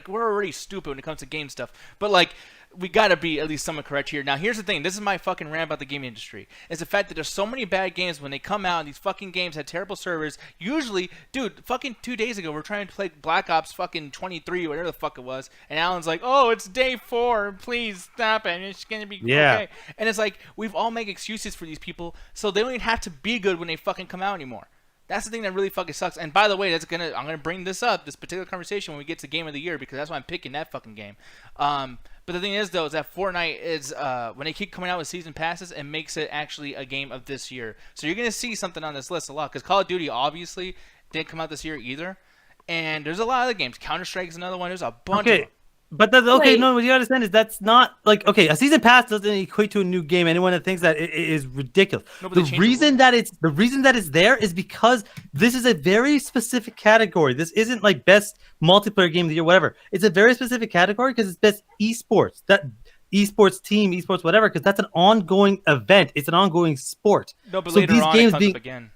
[SPEAKER 1] we're already stupid when it comes to game stuff. But we gotta be at least somewhat correct here. Now, here's the thing. This is my fucking rant about the gaming industry. It's the fact that there's so many bad games when they come out, and these fucking games had terrible servers. Usually, dude, fucking 2 days ago, we're trying to play Black Ops fucking 23, whatever the fuck it was, and Alan's like, "Oh, it's day 4. Please stop it. It's gonna be okay." And it's like we've all made excuses for these people, so they don't even have to be good when they fucking come out anymore. That's the thing that really fucking sucks. And by the way, I'm gonna bring this particular conversation when we get to Game of the Year, because that's why I'm picking that fucking game. But the thing is, though, is that Fortnite is when they keep coming out with season passes, it makes it actually a game of this year. So you're gonna see something on this list a lot, because Call of Duty obviously didn't come out this year either, and there's a lot of other games. Counter-Strike is another one. There's a bunch of them.
[SPEAKER 3] But
[SPEAKER 2] Wait.
[SPEAKER 3] no, what you understand is that's not a season pass doesn't equate to a new game. Anyone that thinks that it is ridiculous.
[SPEAKER 1] No, but they
[SPEAKER 3] The
[SPEAKER 1] changed
[SPEAKER 3] reason that it's there is because this is a very specific category. This isn't like best multiplayer game of the year, whatever. It's a very specific category because it's best esports. That esports team, esports whatever, because that's an ongoing event. It's an ongoing sport.
[SPEAKER 1] No, but
[SPEAKER 3] So
[SPEAKER 1] later
[SPEAKER 3] these
[SPEAKER 1] on
[SPEAKER 3] games
[SPEAKER 1] it comes
[SPEAKER 3] being
[SPEAKER 1] up again.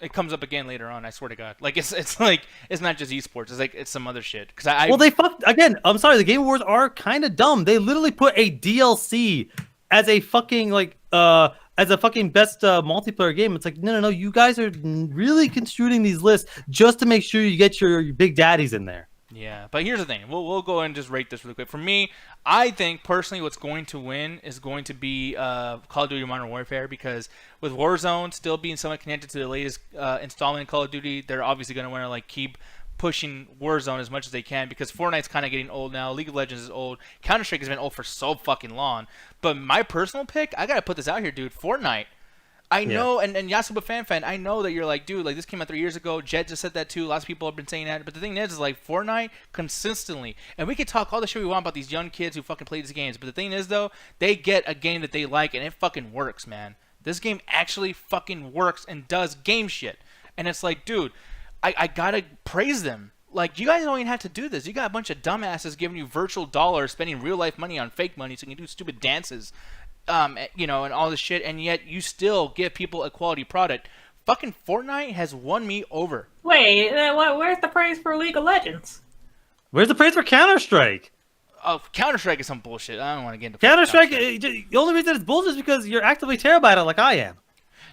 [SPEAKER 1] It comes up again later on. I swear to God. Like it's like it's not just esports. It's like it's some other shit. Because I
[SPEAKER 3] well, they fucked again. I'm sorry. The Game Awards are kind of dumb. They literally put a DLC as a fucking as a fucking best multiplayer game. It's like no. You guys are really construing these lists just to make sure you get your big daddies in there.
[SPEAKER 1] Yeah, but here's the thing. We'll go and just rate this really quick. For me, I think personally what's going to win is going to be Call of Duty Modern Warfare, because with Warzone still being somewhat connected to the latest installment in Call of Duty, they're obviously going to want to like keep pushing Warzone as much as they can, because Fortnite's kind of getting old now. League of Legends is old. Counter-Strike has been old for so fucking long. But my personal pick, I got to put this out here, dude. Fortnite. I know, and Yasuba fan, I know that you're like, dude, like this came out 3 years ago. Jet just said that too. Lots of people have been saying that. But the thing is like Fortnite consistently, and we could talk all the shit we want about these young kids who fucking play these games. But the thing is though, they get a game that they like and it fucking works, man. This game actually fucking works and does game shit. And it's like, dude, I gotta praise them. Like, you guys don't even have to do this. You got a bunch of dumbasses giving you virtual dollars, spending real life money on fake money so you can do stupid dances. And all this shit, and yet you still give people a quality product. Fucking Fortnite has won me over.
[SPEAKER 2] Wait, where's the praise for League of Legends?
[SPEAKER 3] Where's the praise for Counter-Strike?
[SPEAKER 1] Oh, Counter-Strike is some bullshit. I don't want to get into
[SPEAKER 3] Counter-Strike. The only reason it's bullshit is because you're actively terrible at it, like I am.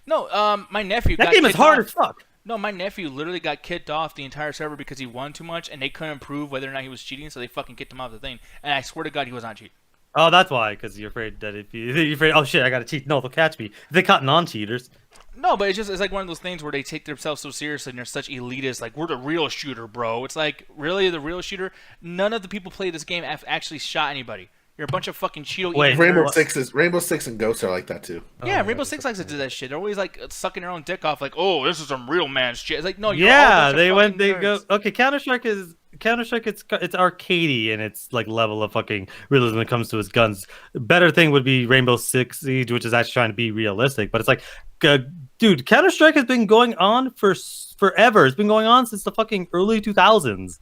[SPEAKER 1] No, my nephew.
[SPEAKER 3] That
[SPEAKER 1] got
[SPEAKER 3] game is
[SPEAKER 1] kicked
[SPEAKER 3] hard
[SPEAKER 1] off.
[SPEAKER 3] as fuck.
[SPEAKER 1] No, my nephew literally got kicked off the entire server because he won too much, and they couldn't prove whether or not he was cheating, so they fucking kicked him off the thing. And I swear to God, he was not cheating.
[SPEAKER 3] Oh, that's why, because you're afraid that if you're afraid, oh shit, I gotta cheat. No, they'll catch me. They caught non-cheaters.
[SPEAKER 1] No, but it's like one of those things where they take themselves so seriously and they're such elitists. Like, we're the real shooter, bro. It's like, really, the real shooter? None of the people play this game have actually shot anybody. You're a bunch of fucking Cheeto.
[SPEAKER 3] Wait,
[SPEAKER 4] Rainbow Six and Ghosts are like that too.
[SPEAKER 1] Yeah, Rainbow Six likes to do that shit. They're always like sucking their own dick off, like, oh, this is some real man shit. It's like, no, you're all a bunch of fucking nerds.
[SPEAKER 3] Okay, Counter-Strike, it's arcadey in its like level of fucking realism when it comes to its guns. Better thing would be Rainbow Six Siege, which is actually trying to be realistic. But it's like, dude, Counter-Strike has been going on for forever. It's been going on since the fucking early 2000s.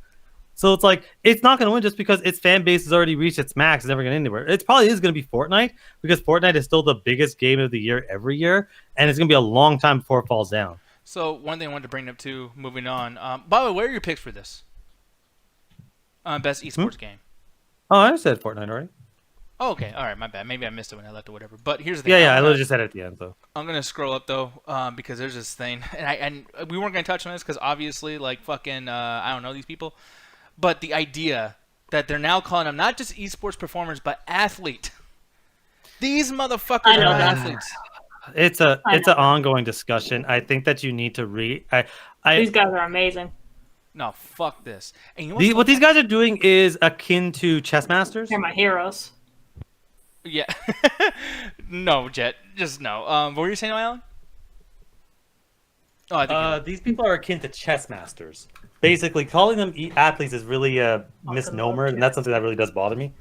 [SPEAKER 3] So it's like, it's not going to win just because its fan base has already reached its max. It's never going anywhere. It probably is going to be Fortnite, because Fortnite is still the biggest game of the year every year, and it's going to be a long time before it falls down.
[SPEAKER 1] So one thing I wanted to bring up too, moving on. By the way, where are your picks for this? Best esports game.
[SPEAKER 3] Oh, I said Fortnite already.
[SPEAKER 1] Oh, okay, all right, my bad. Maybe I missed it when I left or whatever. But here's the thing.
[SPEAKER 3] Yeah, I literally just said it at the end. So
[SPEAKER 1] I'm gonna scroll up though, because there's this thing, and we weren't gonna touch on this because obviously, like fucking, I don't know these people, but the idea that they're now calling them not just esports performers but athlete. These motherfuckers are athletes.
[SPEAKER 3] It's an ongoing discussion. I think that you need to read.
[SPEAKER 2] These guys are amazing.
[SPEAKER 1] No, fuck this. And you know
[SPEAKER 3] what these guys are doing is akin to chess masters.
[SPEAKER 2] They're my heroes.
[SPEAKER 1] Yeah. No, Jet. Just no. What were you saying, Alan? Oh, I think
[SPEAKER 3] these people are akin to chess masters. Basically, calling them athletes is really a misnomer, and that's something that really does bother me.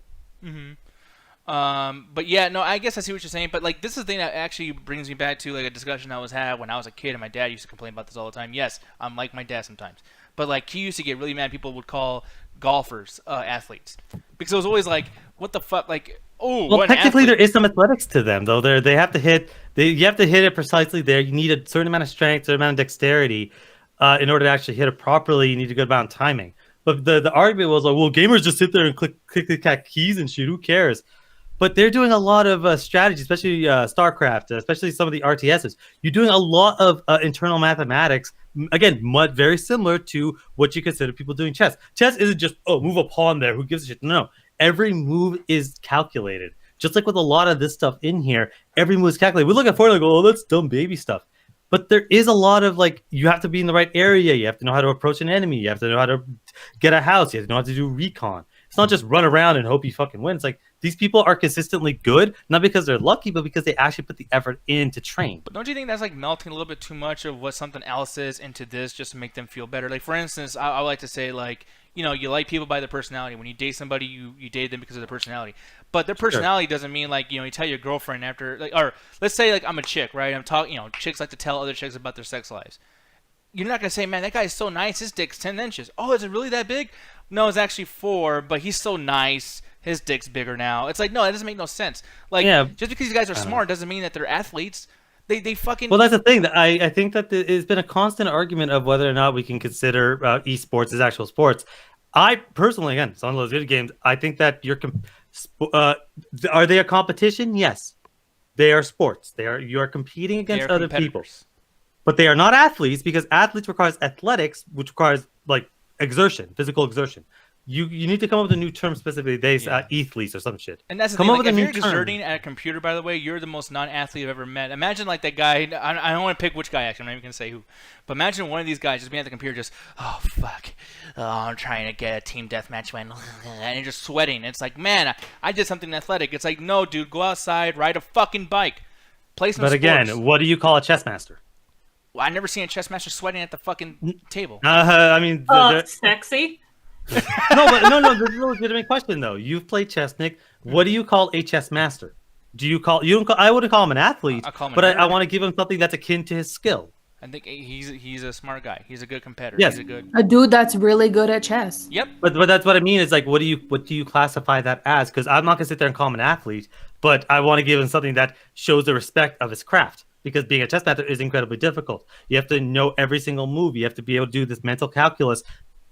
[SPEAKER 1] But yeah, no, I guess I see what you're saying. But like, this is the thing that actually brings me back to like a discussion I was had when I was a kid, and my dad used to complain about this all the time. Yes, I'm like my dad sometimes. But like, he used to get really mad. People would call golfers athletes because it was always like, what the fuck, like. Oh,
[SPEAKER 3] well, technically there is some athletics to them, though. They have to hit. You have to hit it precisely there. You need a certain amount of strength, a certain amount of dexterity, in order to actually hit it properly. You need a good amount of timing. But the argument was like, well, gamers just sit there and click keys and shoot. Who cares? But they're doing a lot of strategy, especially StarCraft, especially some of the RTSs. You're doing a lot of internal mathematics. Again, very similar to what you consider people doing chess. Chess isn't just, move a pawn there. Who gives a shit? No. Every move is calculated. Just like with a lot of this stuff in here, every move is calculated. We look at Fortnite and go, oh, that's dumb baby stuff. But there is a lot of, like, you have to be in the right area. You have to know how to approach an enemy. You have to know how to get a house. You have to know how to do recon. It's not just run around and hope you fucking win. It's like, these people are consistently good, not because they're lucky, but because they actually put the effort in to train.
[SPEAKER 1] But don't you think that's like melting a little bit too much of what something else is into this just to make them feel better? Like, for instance, I like to say, like, you know, you like people by their personality. When you date somebody, you date them because of their personality. But their personality doesn't mean, like, you know, you tell your girlfriend after, like, or let's say, like, I'm a chick, right? I'm talking, you know, chicks like to tell other chicks about their sex lives. You're not going to say, man, that guy's so nice. His dick's 10 inches. Oh, is it really that big? No, it's actually 4, but he's so nice. His dick's bigger now. It's like, no, that doesn't make no sense. Like, just because these guys are smart doesn't mean that they're athletes. They fucking.
[SPEAKER 3] Well, that's the thing. I think that it's been a constant argument of whether or not we can consider esports as actual sports. I personally, again, it's on those video games. I think that are they a competition? Yes, they are sports. You are competing against other people, but they are not athletes because athletes requires athletics, which requires like exertion, physical exertion. You need to come up with a new term specifically. Athletes or some shit.
[SPEAKER 1] And that's the thing. Like, if you're exerting at a computer, by the way, you're the most non-athlete I've ever met. Imagine like that guy. I don't want to pick which guy. Actually, I'm not even gonna say who. But imagine one of these guys just being at the computer, just fuck, I'm trying to get a team deathmatch win, and you're just sweating. It's like, man, I did something athletic. It's like, no, dude, go outside, ride a fucking bike, play some. But
[SPEAKER 3] again, what do you call a chess master?
[SPEAKER 1] Well, I've never seen a chess master sweating at the fucking table.
[SPEAKER 3] I mean,
[SPEAKER 2] sexy.
[SPEAKER 3] no. This is a legitimate question though. You've played chess, Nick. What do you call a chess master? You don't call? I wouldn't call him an athlete, but I want to give him something that's akin to his skill.
[SPEAKER 1] I think he's a smart guy. He's a good competitor.
[SPEAKER 3] Yes.
[SPEAKER 1] He's
[SPEAKER 6] a dude that's really good at chess.
[SPEAKER 1] Yep.
[SPEAKER 3] But that's what I mean. Is like, what do you classify that as? Because I'm not gonna sit there and call him an athlete, but I want to give him something that shows the respect of his craft. Because being a chess master is incredibly difficult. You have to know every single move. You have to be able to do this mental calculus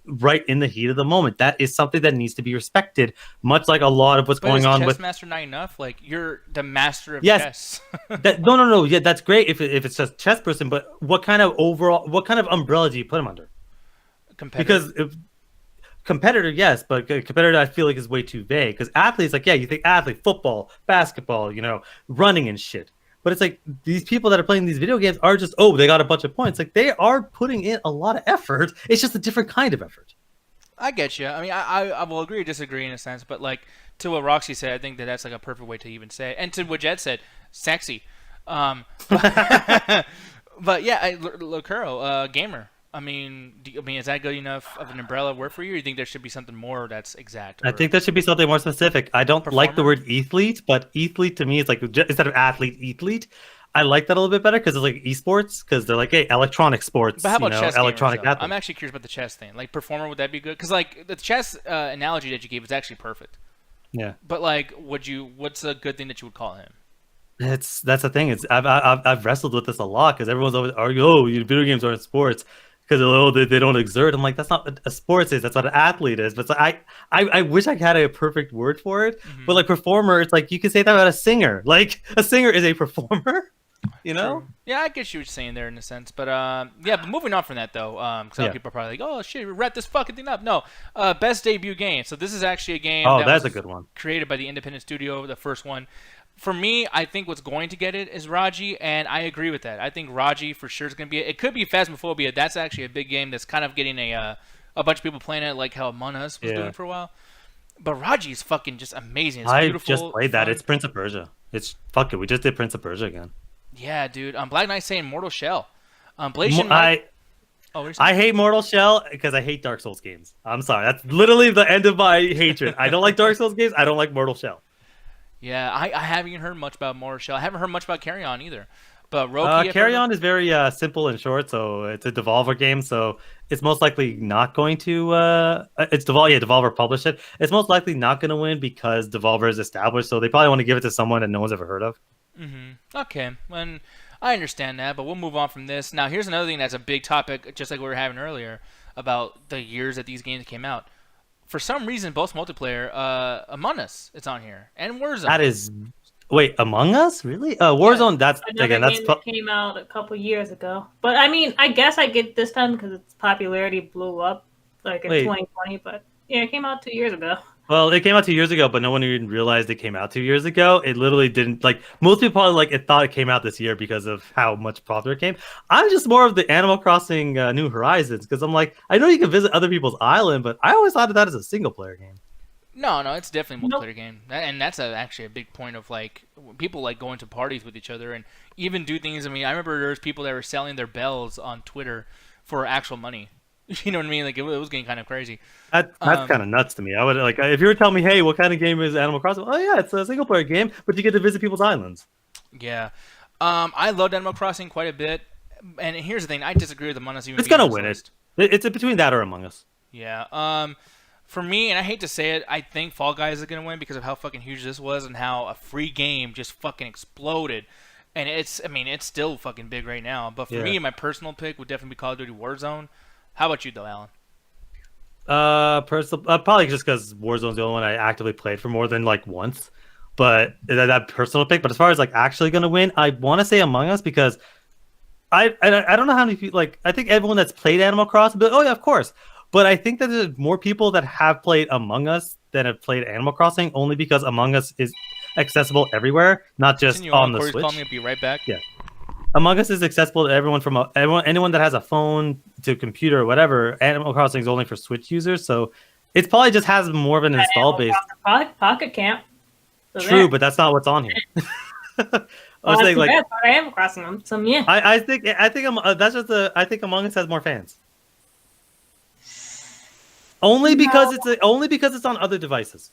[SPEAKER 3] right in the heat of the moment. That is something that needs to be respected, much like a lot of what's going on with
[SPEAKER 1] chess master not enough. Like, you're the master of chess.
[SPEAKER 3] No. Yeah, that's great if it's just chess person. But what kind of umbrella do you put him under?
[SPEAKER 1] Competitor.
[SPEAKER 3] Because competitor, yes, but competitor I feel like is way too vague. Because athletes, like, yeah, you think athlete, football, basketball, running and shit. But it's like these people that are playing these video games are just, they got a bunch of points. Like, they are putting in a lot of effort. It's just a different kind of effort.
[SPEAKER 1] I get you. I mean, I will agree or disagree in a sense. But, like, to what Roxy said, I think that's, like, a perfect way to even say it. And to what Jed said, sexy. But yeah, Locuro, gamer. I mean, is that good enough of an umbrella word for you? Or you think there should be something more that's exact?
[SPEAKER 3] I think there should be something more specific. I don't like the word athlete, but athlete to me is like, instead of athlete. I like that a little bit better because it's like esports, because they're like, hey, electronic sports.
[SPEAKER 1] But how about chess
[SPEAKER 3] electronic
[SPEAKER 1] gamers, I'm actually curious about the chess thing. Like, performer, would that be good? Because, like, the chess analogy that you gave is actually perfect.
[SPEAKER 3] Yeah.
[SPEAKER 1] But, like, what's a good thing that you would call him?
[SPEAKER 3] That's the thing. I've wrestled with this a lot because everyone's always arguing, video games aren't sports. Because they don't exert. I'm like, that's not what a sports is. That's what an athlete is. But I wish I had a perfect word for it. Mm-hmm. But like performer, it's like you can say that about a singer. Like a singer is a performer. True.
[SPEAKER 1] Yeah, I get what you're saying there in a sense. But but moving on from that though, because other people are probably like, oh shit, we wrap this fucking thing up. No, best debut game. So this is actually a game.
[SPEAKER 3] That's a good one.
[SPEAKER 1] Created by the independent studio, the first one. For me, I think what's going to get it is Raji, and I agree with that. I think Raji for sure is going to be it. It could be Phasmophobia. That's actually a big game that's kind of getting a bunch of people playing it, like how Among Us was doing for a while. But Raji is fucking just amazing. It's beautiful.
[SPEAKER 3] I just played that. It's Prince of Persia. Fuck it. We just did Prince of Persia again.
[SPEAKER 1] Yeah, dude. Black Knight saying Mortal Shell. I hate
[SPEAKER 3] Mortal Shell because I hate Dark Souls games. I'm sorry. That's literally the end of my hatred. I don't like Dark Souls games. I don't like Mortal Shell.
[SPEAKER 1] Yeah, I haven't even heard much about Mortal Shell. I haven't heard much about Carry On either. But Roki,
[SPEAKER 3] Carry On is very simple and short, so it's a Devolver game, so it's most likely not going to. It's Devolver published it. It's most likely not going to win because Devolver is established, so they probably want to give it to someone that no one's ever heard of.
[SPEAKER 1] Mm-hmm. Okay, and I understand that, but we'll move on from this. Now, here's another thing that's a big topic, just like we were having earlier, about the years that these games came out. For some reason, both multiplayer, Among Us, it's on here, and Warzone.
[SPEAKER 3] That is, wait, Among Us, really? Warzone. That's
[SPEAKER 2] another game that came out a couple years ago. But I mean, I guess I get this time because its popularity blew up, like in 2020. But yeah, it came out 2 years ago.
[SPEAKER 3] Well, it came out 2 years ago, but no one even realized it came out 2 years ago. It literally didn't. Like, most people probably thought it came out this year because of how much popular it came. I'm just more of the Animal Crossing New Horizons because I'm like, I know you can visit other people's island, but I always thought of that as a single player game.
[SPEAKER 1] No, it's definitely a multiplayer game, and that's actually a big point of like people like going to parties with each other and even do things. I mean, I remember there was people that were selling their bells on Twitter for actual money. You know what I mean? Like it was getting kind of crazy.
[SPEAKER 3] That's kind of nuts to me. I would like if you were telling me, hey, what kind of game is Animal Crossing? Oh yeah, it's a single player game, but you get to visit people's islands.
[SPEAKER 1] Yeah, I loved Animal Crossing quite a bit. And here's the thing, I disagree with Among Us. Even
[SPEAKER 3] it's gonna win it. It's between that or Among Us.
[SPEAKER 1] Yeah. For me, and I hate to say it, I think Fall Guys is gonna win because of how fucking huge this was and how a free game just fucking exploded. And it's still fucking big right now. But for me, my personal pick would definitely be Call of Duty Warzone. How about you, though, Alan?
[SPEAKER 3] Probably just because Warzone's the only one I actively played for more than like once. But that personal pick. But as far as like actually gonna win, I want to say Among Us because I don't know how many people like. I think everyone that's played Animal Crossing, but oh yeah, of course. But I think that there's more people that have played Among Us than have played Animal Crossing, only because Among Us is accessible everywhere, not just on the
[SPEAKER 1] Corey's
[SPEAKER 3] Switch.
[SPEAKER 1] calling me. I'll be right back.
[SPEAKER 3] Yeah. Among Us is accessible to everyone anyone that has a phone to computer or whatever. Animal Crossing is only for Switch users, so it probably just has more of an install base.
[SPEAKER 2] Pocket Camp. So
[SPEAKER 3] True, but that's not what's on here. I was saying like
[SPEAKER 2] Animal Crossing them. So yeah.
[SPEAKER 3] I think I think Among Us has more fans. Only because it's on other devices.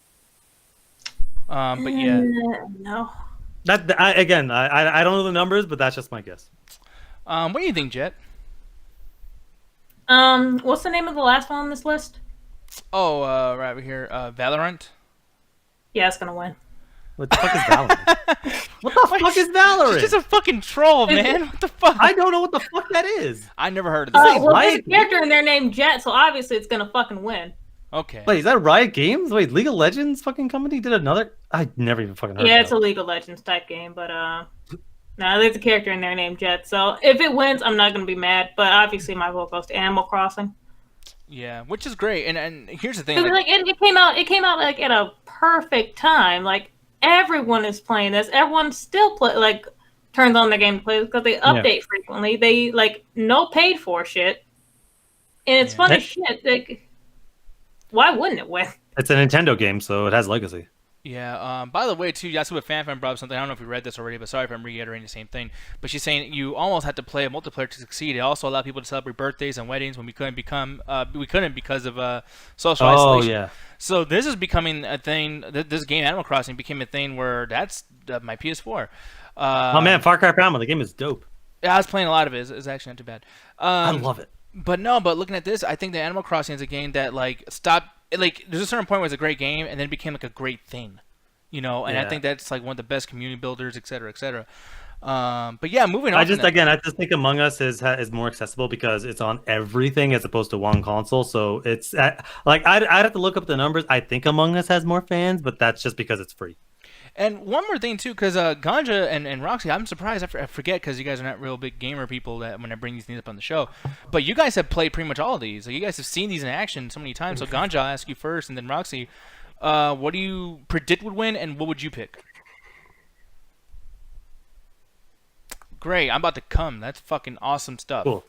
[SPEAKER 1] But yeah.
[SPEAKER 2] No.
[SPEAKER 3] I don't know the numbers, but that's just my guess.
[SPEAKER 1] What do you think, Jet?
[SPEAKER 2] What's the name of the last one on this list?
[SPEAKER 1] Oh, right over here, Valorant.
[SPEAKER 2] Yeah, it's gonna win.
[SPEAKER 3] What the fuck is Valorant? What the fuck is Valorant?
[SPEAKER 1] She's just a fucking troll, man. What the fuck?
[SPEAKER 3] I don't know what the fuck that is.
[SPEAKER 1] I never heard of this.
[SPEAKER 2] Well, there's a character in there named Jet, so obviously it's gonna fucking win.
[SPEAKER 1] Okay.
[SPEAKER 3] Wait, is that Riot Games? Wait, League of Legends fucking company did another? I never even fucking heard of
[SPEAKER 2] Yeah,
[SPEAKER 3] that.
[SPEAKER 2] it's a League of Legends type game, but no, there's a character in there named Jet. So if it wins, I'm not gonna be mad. But obviously, my vote goes to Animal Crossing.
[SPEAKER 1] Yeah, which is great. And here's the thing.
[SPEAKER 2] It came out like at a perfect time. Like everyone is playing this. Everyone still turns on the game to play because they update frequently. They no paid for shit, and it's fun as shit. Like, why wouldn't it win?
[SPEAKER 3] It's a Nintendo game, so it has legacy.
[SPEAKER 1] Yeah. By the way, too, Yasuo Fan brought up something. I don't know if we read this already, but sorry if I'm reiterating the same thing. But she's saying you almost had to play a multiplayer to succeed. It also allowed people to celebrate birthdays and weddings when we couldn't because of social isolation.
[SPEAKER 3] Oh yeah.
[SPEAKER 1] So this is becoming a thing. This game, Animal Crossing, became a thing where that's my PS4.
[SPEAKER 3] Oh man, Far Cry Primal, the game is dope.
[SPEAKER 1] Yeah, I was playing a lot of it. It's actually not too bad.
[SPEAKER 3] I love it.
[SPEAKER 1] But looking at this, I think the Animal Crossing is a game that there's a certain point where it's a great game and then it became like a great thing, and I think that's like one of the best community builders, et cetera, et cetera. But yeah, moving on. I just
[SPEAKER 3] think Among Us is more accessible because it's on everything as opposed to one console. So it's I'd have to look up the numbers. I think Among Us has more fans, but that's just because it's free.
[SPEAKER 1] And one more thing too, because Ganja and Roxy, I'm surprised. I forget because you guys are not real big gamer people that when I bring these things up on the show. But you guys have played pretty much all of these. Like, you guys have seen these in action so many times. So Ganja, I'll ask you first, and then Roxy, what do you predict would win, and what would you pick? Great, I'm about to come. That's fucking awesome stuff.
[SPEAKER 3] Cool.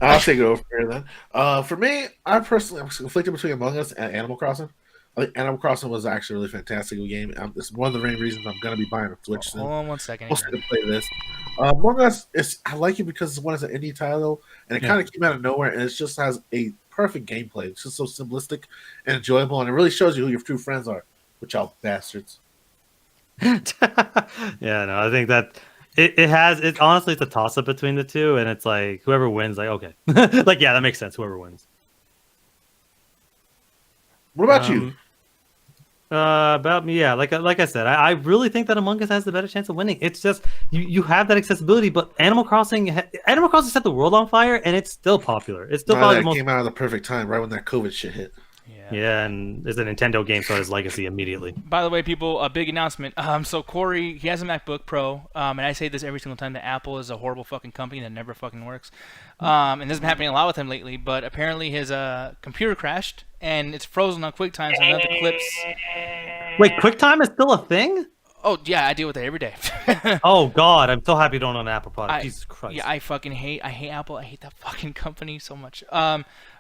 [SPEAKER 4] I'll take it over here then. For me, I personally am conflicted between Among Us and Animal Crossing. I think Animal Crossing was actually a really fantastic game. It's one of the main reasons I'm going to be buying a Switch soon.
[SPEAKER 1] Hold on one second.
[SPEAKER 4] I'm to play this. Among Us, I like it because it's an indie title, and it kind of came out of nowhere, and it just has a perfect gameplay. It's just so simplistic and enjoyable, and it really shows you who your true friends are, which y'all bastards.
[SPEAKER 3] I think that it's honestly it's a toss up between the two, and it's like whoever wins, like okay, that makes sense. Whoever wins.
[SPEAKER 4] What about you?
[SPEAKER 3] About me, yeah. Like I said, I really think that Among Us has the better chance of winning. It's just you have that accessibility, but Animal Crossing set the world on fire, and it's still popular. It's still probably
[SPEAKER 4] came out at the perfect time, right when that COVID shit hit.
[SPEAKER 3] Yeah, and it's a Nintendo game, so it has legacy immediately.
[SPEAKER 1] By the way, people, a big announcement. So Corey, he has a MacBook Pro, and I say this every single time that Apple is a horrible fucking company that never fucking works. And this has been happening a lot with him lately, but apparently his computer crashed, and it's frozen on QuickTime, so none of the clips...
[SPEAKER 3] Wait, QuickTime is still a thing?
[SPEAKER 1] Oh, yeah, I deal with it every day.
[SPEAKER 3] Oh, God, I'm so happy you don't own an Apple product. Jesus Christ.
[SPEAKER 1] Yeah, I hate Apple. I hate that fucking company so much.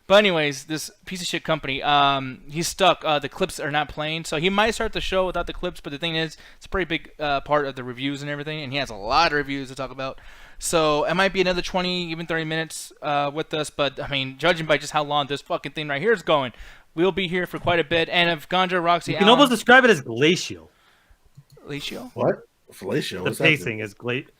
[SPEAKER 1] But anyways, this piece of shit company, he's stuck. The clips are not playing, so he might start the show without the clips. But the thing is, it's a pretty big part of the reviews and everything, and he has a lot of reviews to talk about. So it might be another 20, even 30 minutes with us. But I mean, judging by just how long this fucking thing right here is going, we'll be here for quite a bit. And if Ganja, Roxy,
[SPEAKER 3] you can almost describe it as glacial.
[SPEAKER 1] Glacial?
[SPEAKER 4] What? Glacial?
[SPEAKER 3] The pacing is glacial.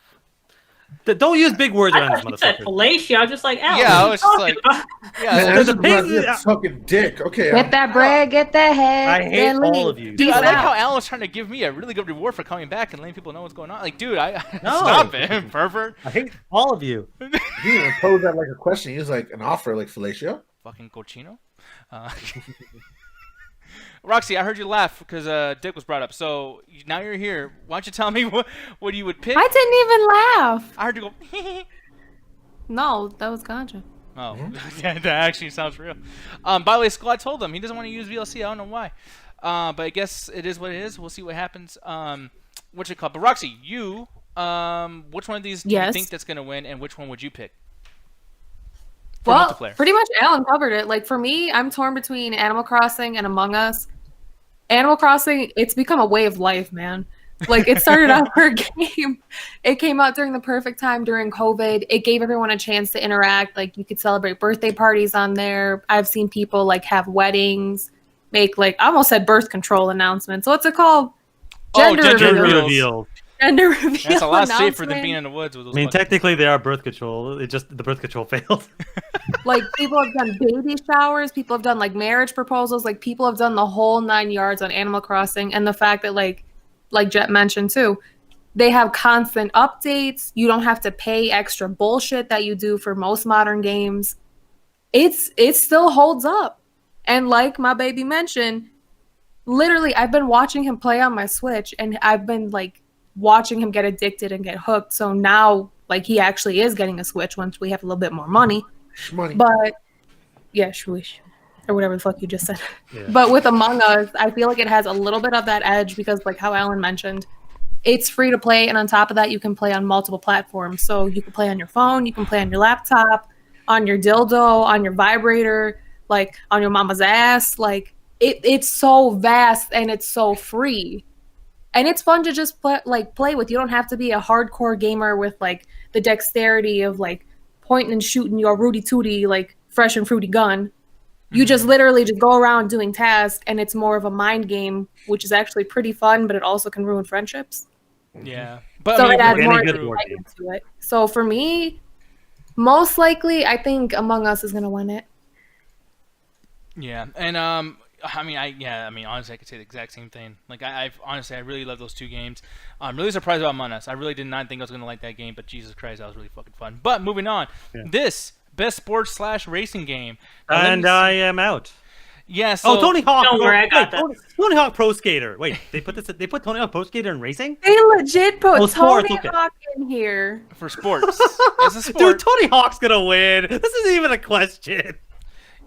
[SPEAKER 3] Don't use big words
[SPEAKER 2] I
[SPEAKER 3] around this
[SPEAKER 2] thought you said
[SPEAKER 3] motherfucker.
[SPEAKER 2] fellatio. I was just like, Al,
[SPEAKER 1] Yeah, I
[SPEAKER 2] what
[SPEAKER 1] was
[SPEAKER 2] are
[SPEAKER 1] just
[SPEAKER 2] you
[SPEAKER 1] like,
[SPEAKER 2] talking about?
[SPEAKER 1] yeah,
[SPEAKER 4] Man,
[SPEAKER 1] so-
[SPEAKER 3] There's
[SPEAKER 4] this
[SPEAKER 3] a
[SPEAKER 4] is about
[SPEAKER 3] pig-
[SPEAKER 4] you sucking dick. Okay,
[SPEAKER 6] Get that bread, get that head.
[SPEAKER 3] I hate
[SPEAKER 6] then leave.
[SPEAKER 3] all of you.
[SPEAKER 1] dude, I
[SPEAKER 6] Peace
[SPEAKER 1] like
[SPEAKER 6] out.
[SPEAKER 1] how Alan's trying to give me a really good reward for coming back and letting people know what's going on. Like, dude,
[SPEAKER 3] No.
[SPEAKER 1] stop it, pervert.
[SPEAKER 3] I hate all of you.
[SPEAKER 4] he didn't even pose that like a question. He was like an offer, like fellatio.
[SPEAKER 1] Fucking cochino. Roxy, I heard you laugh because Dick was brought up. So now you're here. Why don't you tell me what you would pick?
[SPEAKER 6] I didn't even laugh.
[SPEAKER 1] I heard you go.
[SPEAKER 6] No, that was gotcha.
[SPEAKER 1] Oh, yeah, that actually sounds real. By the way, Skull, I told him he doesn't want to use VLC. I don't know why. But I guess it is what it is. We'll see what happens. What's it called? But Roxy, you, which one of these do you
[SPEAKER 6] Yes.
[SPEAKER 1] think that's gonna win, and which one would you pick? For
[SPEAKER 6] Well,
[SPEAKER 1] multiplayer.
[SPEAKER 6] pretty much Alan covered it. Like for me, I'm torn between Animal Crossing and Among Us. Animal Crossing, it's become a way of life, man. Like it started out for a game. It came out during the perfect time during COVID. It gave everyone a chance to interact. Like you could celebrate birthday parties on there. I've seen people like have weddings, make like I almost said birth control announcements. What's it called? Gender
[SPEAKER 1] gender
[SPEAKER 6] reveal.
[SPEAKER 1] reveal.
[SPEAKER 6] Gender reveal.
[SPEAKER 1] That's a lot safer than
[SPEAKER 6] announcement.
[SPEAKER 1] being in the woods with those.
[SPEAKER 3] I mean,
[SPEAKER 1] fucking-
[SPEAKER 3] technically they are birth control. It just the birth control failed.
[SPEAKER 6] Like people have done baby showers, people have done like marriage proposals, like people have done the whole 9 yards on Animal Crossing. And the fact that like Jet mentioned too, they have constant updates. You don't have to pay extra bullshit that you do for most modern games. It still holds up. And like my baby mentioned, literally I've been watching him play on my Switch and I've been like watching him get addicted and get hooked. So now like he actually is getting a Switch once we have a little bit more money.
[SPEAKER 4] Shmoney.
[SPEAKER 6] But yeah, shwish. Or whatever the fuck you just said.
[SPEAKER 3] Yeah.
[SPEAKER 6] But with Among Us, I feel like it has a little bit of that edge because like how Alan mentioned, it's free to play, and on top of that you can play on multiple platforms. So you can play on your phone, you can play on your laptop, on your dildo, on your vibrator, like on your mama's ass. Like it's so vast and it's so free. And it's fun to just play with. You don't have to be a hardcore gamer with like the dexterity of like pointing and shooting your Rudy Tooty like fresh and fruity gun. You just literally just go around doing tasks, and it's more of a mind game, which is actually pretty fun, but it also can ruin friendships.
[SPEAKER 1] Yeah, but
[SPEAKER 6] So
[SPEAKER 1] I mean,
[SPEAKER 6] it adds
[SPEAKER 3] any
[SPEAKER 6] more
[SPEAKER 3] good
[SPEAKER 6] insight
[SPEAKER 3] board game.
[SPEAKER 6] into it. So for me, most likely, I think Among Us is gonna win it.
[SPEAKER 1] yeah, and I mean, honestly, I could say the exact same thing. Like, I've honestly, I really love those two games. I'm really surprised about Among Us. I really did not think I was gonna like that game, but Jesus Christ, that was really fucking fun. But moving on, this best sports / racing game,
[SPEAKER 3] And I am out.
[SPEAKER 1] yeah. So,
[SPEAKER 3] Oh, Tony Hawk!
[SPEAKER 2] Don't worry, I got
[SPEAKER 3] Wait, Tony Hawk Pro Skater. Wait, they put Tony Hawk Pro Skater in racing?
[SPEAKER 6] They legit put
[SPEAKER 3] Oh, sports,
[SPEAKER 6] Tony
[SPEAKER 3] okay.
[SPEAKER 6] Hawk in here.
[SPEAKER 1] for sports, as a sport,
[SPEAKER 3] Dude, Tony Hawk's gonna win. This isn't even a question.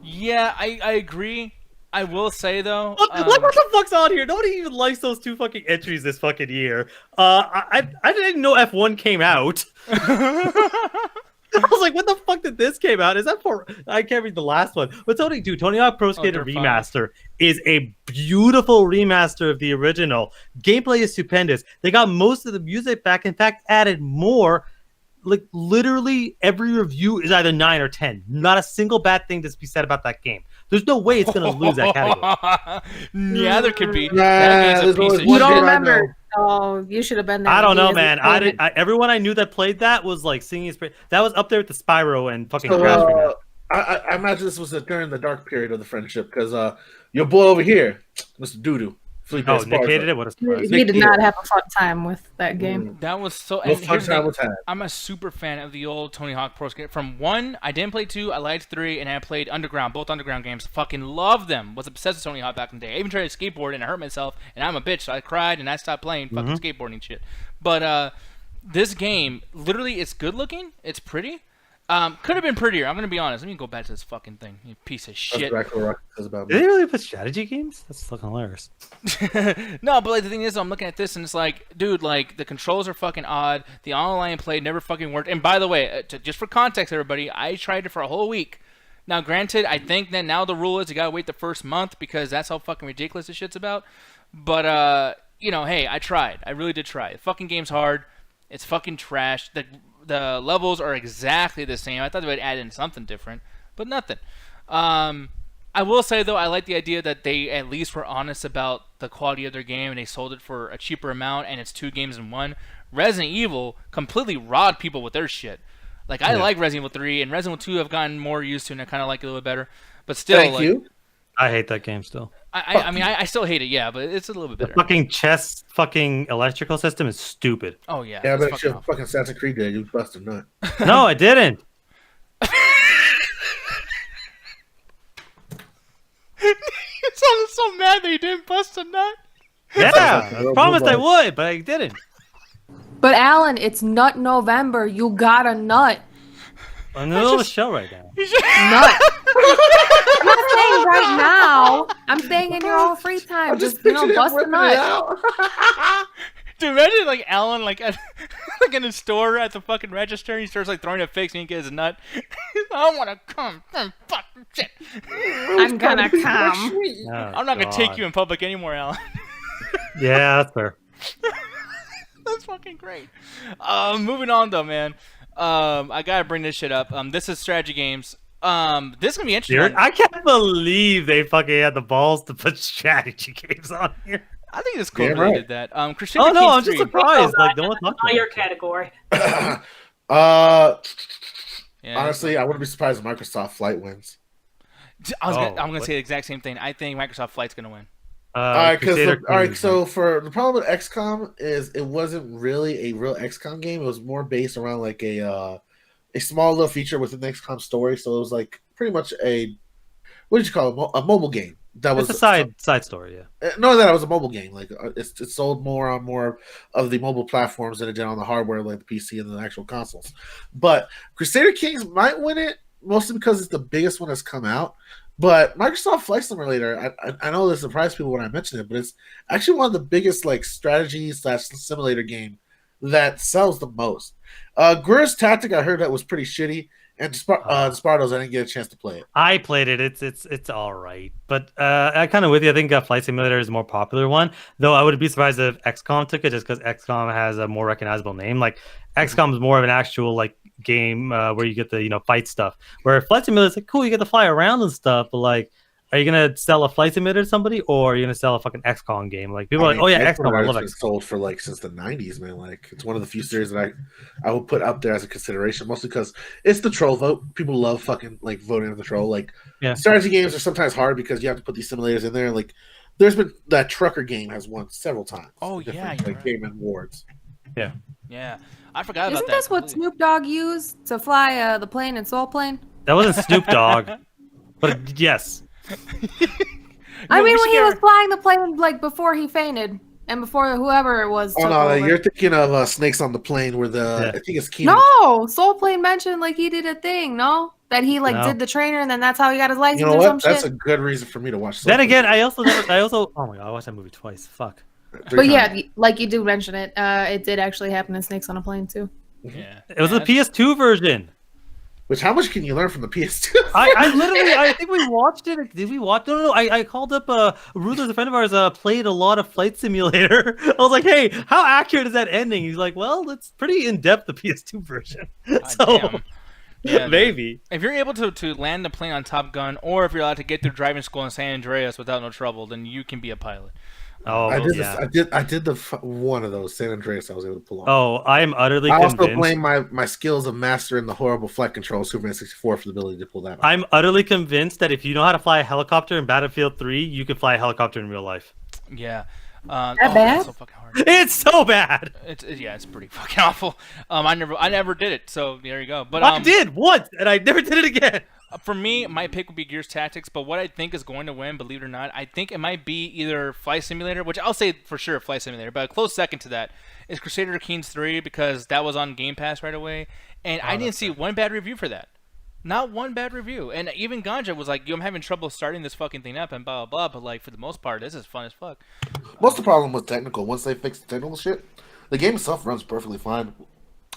[SPEAKER 1] yeah, I agree. I will say though,
[SPEAKER 3] Look what the fuck's on here. Nobody even likes those two fucking entries this fucking year. I didn't know F1 came out. I was like, when the fuck did this came out? Is that for? I can't read the last one. But Tony Hawk Pro Skater
[SPEAKER 1] they're fine.
[SPEAKER 3] Remaster is a beautiful remaster of the original. Gameplay is stupendous. They got most of the music back. In fact, added more. Like literally every review is either 9 or 10. Not a single bad thing to be said about that game. There's no way it's gonna lose that category.
[SPEAKER 1] yeah, there could be.
[SPEAKER 4] Nah,
[SPEAKER 1] That game's a
[SPEAKER 4] there's
[SPEAKER 1] piece
[SPEAKER 4] always
[SPEAKER 1] of
[SPEAKER 6] You
[SPEAKER 4] one
[SPEAKER 6] don't
[SPEAKER 1] shit.
[SPEAKER 4] game I
[SPEAKER 6] remember? Oh, you should have been there.
[SPEAKER 3] I don't
[SPEAKER 6] He
[SPEAKER 3] know,
[SPEAKER 6] is
[SPEAKER 3] man.
[SPEAKER 6] excited.
[SPEAKER 3] Everyone I knew that played that was like singing his praise. That was up there with the Spyro and fucking
[SPEAKER 4] So,
[SPEAKER 3] Crash Remaster.
[SPEAKER 4] I imagine this was during the dark period of the friendship because your boy over here, Mr. Doodoo, Felipe
[SPEAKER 3] Oh, Nick
[SPEAKER 4] Esparza.
[SPEAKER 3] hated it. What a surprise!
[SPEAKER 6] He did
[SPEAKER 4] Nick
[SPEAKER 6] not
[SPEAKER 4] Deal.
[SPEAKER 6] have a fun time with that game.
[SPEAKER 1] That was so.
[SPEAKER 4] No
[SPEAKER 1] And
[SPEAKER 4] fun
[SPEAKER 1] here's the
[SPEAKER 4] time
[SPEAKER 1] thing,
[SPEAKER 4] was had.
[SPEAKER 1] I'm a super fan of the old Tony Hawk Pro Skater. From 1, I didn't play 2, I liked 3, and I played Underground, both Underground games. Fucking loved them. Was obsessed with Tony Hawk back in the day. I even tried to skateboard and I hurt myself, and I'm a bitch, so I cried and I stopped playing fucking skateboarding shit. But this game, literally, it's good looking, it's pretty. Could have been prettier. I'm gonna be honest. Let me go back to this fucking thing. You piece of
[SPEAKER 4] That's
[SPEAKER 1] shit.
[SPEAKER 4] exactly what Rocky says about
[SPEAKER 3] Did
[SPEAKER 4] me.
[SPEAKER 3] they really put strategy games? That's fucking hilarious.
[SPEAKER 1] No, but like the thing is, I'm looking at this and it's like, dude, like the controls are fucking odd. The online play never fucking worked. And by the way, just for context, everybody, I tried it for a whole week. Now, granted, I think that now the rule is you gotta wait the first month because that's how fucking ridiculous this shit's about. But you know, hey, I tried. I really did try. The fucking game's hard. It's fucking trash. The levels are exactly the same. I thought they would add in something different, but nothing. I I will say though, I like the idea that they at least were honest about the quality of their game and they sold it for a cheaper amount and it's 2 games in one. Resident Evil completely robbed people with their shit. Like I like Resident Evil 3 and Resident Evil 2 I've gotten more used to and I kind of like it a little bit better. But still,
[SPEAKER 4] Thank you.
[SPEAKER 3] I hate that game still.
[SPEAKER 1] I mean, I still hate it, yeah, but it's a little bit better.
[SPEAKER 3] The fucking chess fucking electrical system is stupid.
[SPEAKER 1] Oh yeah.
[SPEAKER 4] Yeah,
[SPEAKER 1] it's
[SPEAKER 4] but you fucking Assassin's Creed did. You busted nut.
[SPEAKER 3] No, I didn't.
[SPEAKER 1] You sounded so mad that you didn't bust a nut.
[SPEAKER 3] Yeah, I promised I would, but I didn't.
[SPEAKER 6] But Alan, it's Nut November. You got a nut.
[SPEAKER 3] I'm in the middle of the show right now.
[SPEAKER 6] Nut. I'm not saying right now. I'm saying in your own free time. Just bust a nut.
[SPEAKER 1] Dude, imagine like Alan like at, like in a store at the fucking register and he starts like throwing a fix and he gets a nut. I wanna come. Fucking shit.
[SPEAKER 6] I'm gonna come.
[SPEAKER 3] Oh,
[SPEAKER 1] I'm not gonna take you in public anymore, Alan.
[SPEAKER 3] Yeah, that's fair.
[SPEAKER 1] That's fucking great. Moving on though, man. I gotta bring this shit up. This is strategy games. This is gonna be interesting.
[SPEAKER 3] I can't believe they fucking had the balls to put strategy games on here.
[SPEAKER 1] I think it's cool
[SPEAKER 4] Yeah,
[SPEAKER 1] that
[SPEAKER 4] right.
[SPEAKER 1] they did that. Crusader
[SPEAKER 3] Oh no,
[SPEAKER 1] Kings
[SPEAKER 3] I'm just
[SPEAKER 1] 3.
[SPEAKER 3] surprised. Like no one talked
[SPEAKER 2] Not
[SPEAKER 3] about
[SPEAKER 2] your
[SPEAKER 3] it.
[SPEAKER 2] category.
[SPEAKER 1] Yeah.
[SPEAKER 4] Honestly, I wouldn't be surprised if Microsoft Flight wins.
[SPEAKER 1] I'm
[SPEAKER 3] Oh,
[SPEAKER 1] gonna
[SPEAKER 3] what?
[SPEAKER 1] say the exact same thing. I think Microsoft Flight's gonna win.
[SPEAKER 4] All right,
[SPEAKER 3] Crusader Kings.
[SPEAKER 4] so for the problem with XCOM is it wasn't really a real XCOM game. It was more based around like a small little feature within the XCOM story. So it was like pretty much what did you call it? A mobile game. That was
[SPEAKER 3] It's a side story, yeah.
[SPEAKER 4] No, that was a mobile game. Like it sold more on more of the mobile platforms than it did on the hardware, like the PC and the actual consoles. But Crusader Kings might win it mostly because it's the biggest one that's come out. But Microsoft Flight Simulator, I know this surprised people when I mentioned it, but it's actually one of the biggest like strategy / simulator game that sells the most. Guerrilla's Tactic, I heard that was pretty shitty. And Despardos, I didn't get a chance to play it.
[SPEAKER 3] I played it. It's all right, but I kind of with you. I think Flight Simulator is a more popular one. Though I would be surprised if XCOM took it, just because XCOM has a more recognizable name. Like XCOM is more of an actual like game where you get the fight stuff. Where Flight Simulator is like cool, you get to fly around and stuff. But like, are you gonna sell a Flight Simulator to somebody, or are you gonna sell a fucking XCOM game? Like people are like, oh yeah, XCOM. I love
[SPEAKER 4] XCOM. Sold for like since the '90s, man. Like it's one of the few series that I would put up there as a consideration, mostly because it's the troll vote. People love fucking like voting on the troll. Like strategy games are sometimes hard because you have to put these simulators in there. Like there's been that trucker game has won several times.
[SPEAKER 1] Oh yeah,
[SPEAKER 4] like game awards.
[SPEAKER 1] Yeah, I forgot about
[SPEAKER 6] Isn't
[SPEAKER 1] that.
[SPEAKER 6] this what Snoop Dogg used to fly the plane in Soul Plane?
[SPEAKER 3] That wasn't Snoop Dogg, but yes.
[SPEAKER 6] I mean,
[SPEAKER 1] we
[SPEAKER 6] when
[SPEAKER 1] should
[SPEAKER 6] he
[SPEAKER 1] get
[SPEAKER 6] was flying the plane, like before he fainted, and before whoever it was.
[SPEAKER 4] Oh
[SPEAKER 6] took
[SPEAKER 4] no,
[SPEAKER 6] over.
[SPEAKER 4] you're thinking of Snakes on the Plane, where I think it's Keenan.
[SPEAKER 6] No, Soul Plane mentioned like he did a thing. No, that he like did the trainer, and then that's how he got his license.
[SPEAKER 4] You know
[SPEAKER 6] or
[SPEAKER 4] what?
[SPEAKER 6] some
[SPEAKER 4] That's
[SPEAKER 6] shit.
[SPEAKER 4] a good reason for me to watch.
[SPEAKER 3] Then again, I also oh my god, I watched that movie twice. Fuck.
[SPEAKER 6] But yeah, like you do mention it. It did actually happen in Snakes on a Plane too.
[SPEAKER 1] Yeah,
[SPEAKER 3] It was the PS2 version.
[SPEAKER 4] Which how much can you learn from the PS2?
[SPEAKER 3] I literally, I think we watched it. Did we watch? No. I called up Ruthless, a friend of ours, played a lot of Flight Simulator. I was like, hey, how accurate is that ending? He's like, well, it's pretty in depth, the PS2 version. So
[SPEAKER 1] damn. Yeah,
[SPEAKER 3] maybe
[SPEAKER 1] if you're able to land the plane on Top Gun, or if you're allowed to get through driving school in San Andreas without no trouble, then you can be a pilot.
[SPEAKER 3] Oh,
[SPEAKER 4] I did.
[SPEAKER 3] yeah.
[SPEAKER 4] I did one of those San Andreas. I was able to pull off.
[SPEAKER 3] Oh, I am utterly
[SPEAKER 4] I
[SPEAKER 3] convinced.
[SPEAKER 4] also blame my skills of mastering the horrible flight control of Superman 64 for the ability to pull that off.
[SPEAKER 3] I'm utterly convinced that if you know how to fly a helicopter in Battlefield 3, you can fly a helicopter in real life.
[SPEAKER 1] Yeah.
[SPEAKER 6] That
[SPEAKER 1] That's
[SPEAKER 6] bad?
[SPEAKER 1] so fucking hard.
[SPEAKER 3] It's so bad.
[SPEAKER 1] It's pretty fucking awful. I never did it, so there you go. But
[SPEAKER 3] I did once, and I never did it again.
[SPEAKER 1] For me, my pick would be Gears Tactics, but what I think is going to win, believe it or not, I think it might be either Flight Simulator, which I'll say for sure Flight Simulator, but a close second to that is Crusader Kings 3 because that was on Game Pass right away, and I didn't see one bad review for that. Not one bad review. And even Ganja was like, I'm having trouble starting this fucking thing up and blah, blah, blah, but like for the most part, this is fun as fuck.
[SPEAKER 4] Most of the problem was technical. Once they fixed the technical shit, the game itself runs perfectly fine.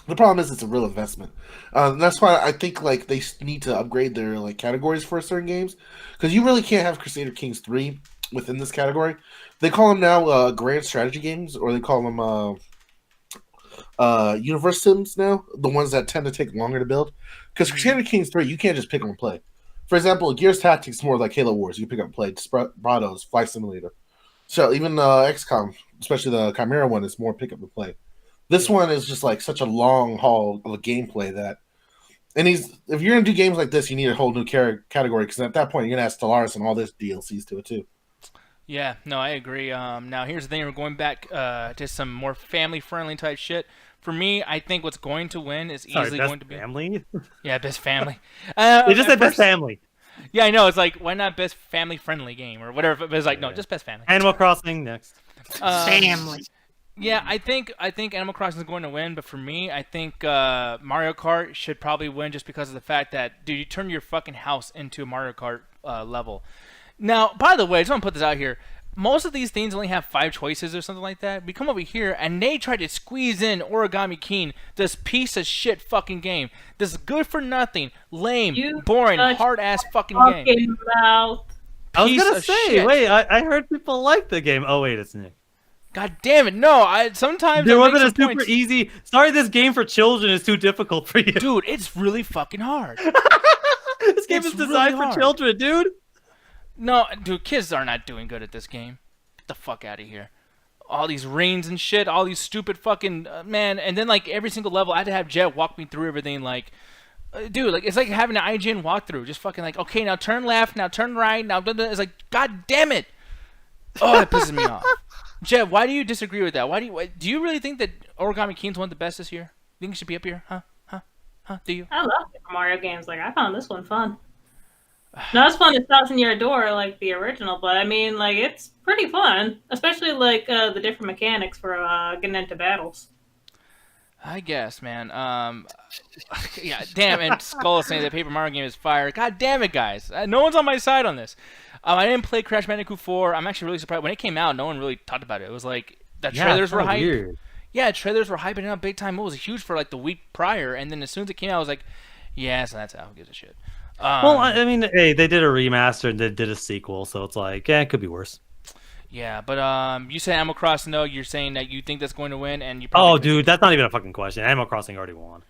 [SPEAKER 4] The problem is it's a real investment. And that's why I think like they need to upgrade their like categories for certain games, because you really can't have Crusader Kings 3 within this category. They call them now grand strategy games, or they call them universe sims now, the ones that tend to take longer to build. Because Crusader Kings 3, you can't just pick them and play. for example, Gears Tactics is more like Halo Wars. You pick up and play. Desperados, Flight Simulator. So even XCOM, especially the Chimera one, is more pick up and play. This one is just like such a long haul of a gameplay that, and if you're gonna do games like this, you need a whole new category because at that point you're gonna add Stellaris and all this DLCs to it too.
[SPEAKER 1] Yeah, no, I agree. Now here's the thing: we're going back to some more family-friendly type shit. For me, I think what's going to win is easily
[SPEAKER 3] best
[SPEAKER 1] going to be
[SPEAKER 3] family.
[SPEAKER 1] yeah, best family.
[SPEAKER 3] They just
[SPEAKER 1] at
[SPEAKER 3] said best
[SPEAKER 1] first-
[SPEAKER 3] family.
[SPEAKER 1] Yeah, I know. It's like why not best family-friendly game or whatever? But it's like no, just best family.
[SPEAKER 3] Animal Crossing next.
[SPEAKER 2] Family.
[SPEAKER 1] Yeah, I think Animal Crossing is going to win, but for me, I think Mario Kart should probably win just because of the fact that, dude, you turn your fucking house into a Mario Kart level. Now, by the way, I just want to put this out here. Most of these things only have 5 choices or something like that. We come over here, and they try to squeeze in Origami King, this piece of shit fucking game. This good-for-nothing, lame,
[SPEAKER 2] You
[SPEAKER 1] boring,
[SPEAKER 2] touched
[SPEAKER 1] hard-ass fucking game.
[SPEAKER 2] Fucking mouth.
[SPEAKER 3] I was
[SPEAKER 1] Piece
[SPEAKER 3] gonna
[SPEAKER 1] of
[SPEAKER 3] say,
[SPEAKER 1] shit.
[SPEAKER 3] wait, I heard people like the game. Oh wait, it's Nick.
[SPEAKER 1] God damn it, no. Sometimes
[SPEAKER 3] There
[SPEAKER 1] I make
[SPEAKER 3] wasn't a
[SPEAKER 1] some
[SPEAKER 3] super
[SPEAKER 1] points.
[SPEAKER 3] easy. Sorry, this game for children is too difficult for you.
[SPEAKER 1] Dude, it's really fucking hard.
[SPEAKER 3] This game
[SPEAKER 1] it's
[SPEAKER 3] is designed
[SPEAKER 1] really
[SPEAKER 3] for
[SPEAKER 1] hard.
[SPEAKER 3] children, dude.
[SPEAKER 1] No, dude, kids are not doing good at this game. Get the fuck out of here. All these rings and shit, all these stupid fucking man, and then like every single level, I had to have Jet walk me through everything. Like, dude, like it's like having an IGN walkthrough. Just fucking like, okay, now turn left, now turn right, now it's like, god damn it. Oh, that pisses me off. Jet, why do you disagree with that? Do you really think that Origami King's one of the best this year? You think it should be up here? Huh? Do you?
[SPEAKER 2] I love Super Mario games. Like, I found this one fun. Not as fun as Thousand Year Door, like the original, but I mean, like, it's pretty fun. Especially, like, the different mechanics for getting into battles.
[SPEAKER 1] I guess, man. Yeah, damn. And Skull is saying that Paper Mario game is fire. God damn it, guys. No one's on my side on this. I didn't play Crash Bandicoot 4. I'm actually really surprised. When it came out, no one really talked about it. It was like, the trailers were hyped.
[SPEAKER 3] Weird.
[SPEAKER 1] Yeah, trailers were hyping it up big time. It was huge for like the week prior. And then as soon as it came out, I was like, yeah, so that's how who gives a shit.
[SPEAKER 3] Well, I mean, hey, they did a remaster and they did a sequel, so it's like, yeah, it could be worse.
[SPEAKER 1] Yeah, but you said Animal Crossing, though. You're saying that you think that's going to win, and you
[SPEAKER 3] Oh,
[SPEAKER 1] probably
[SPEAKER 3] dude, that's not even a fucking question. Animal Crossing already won.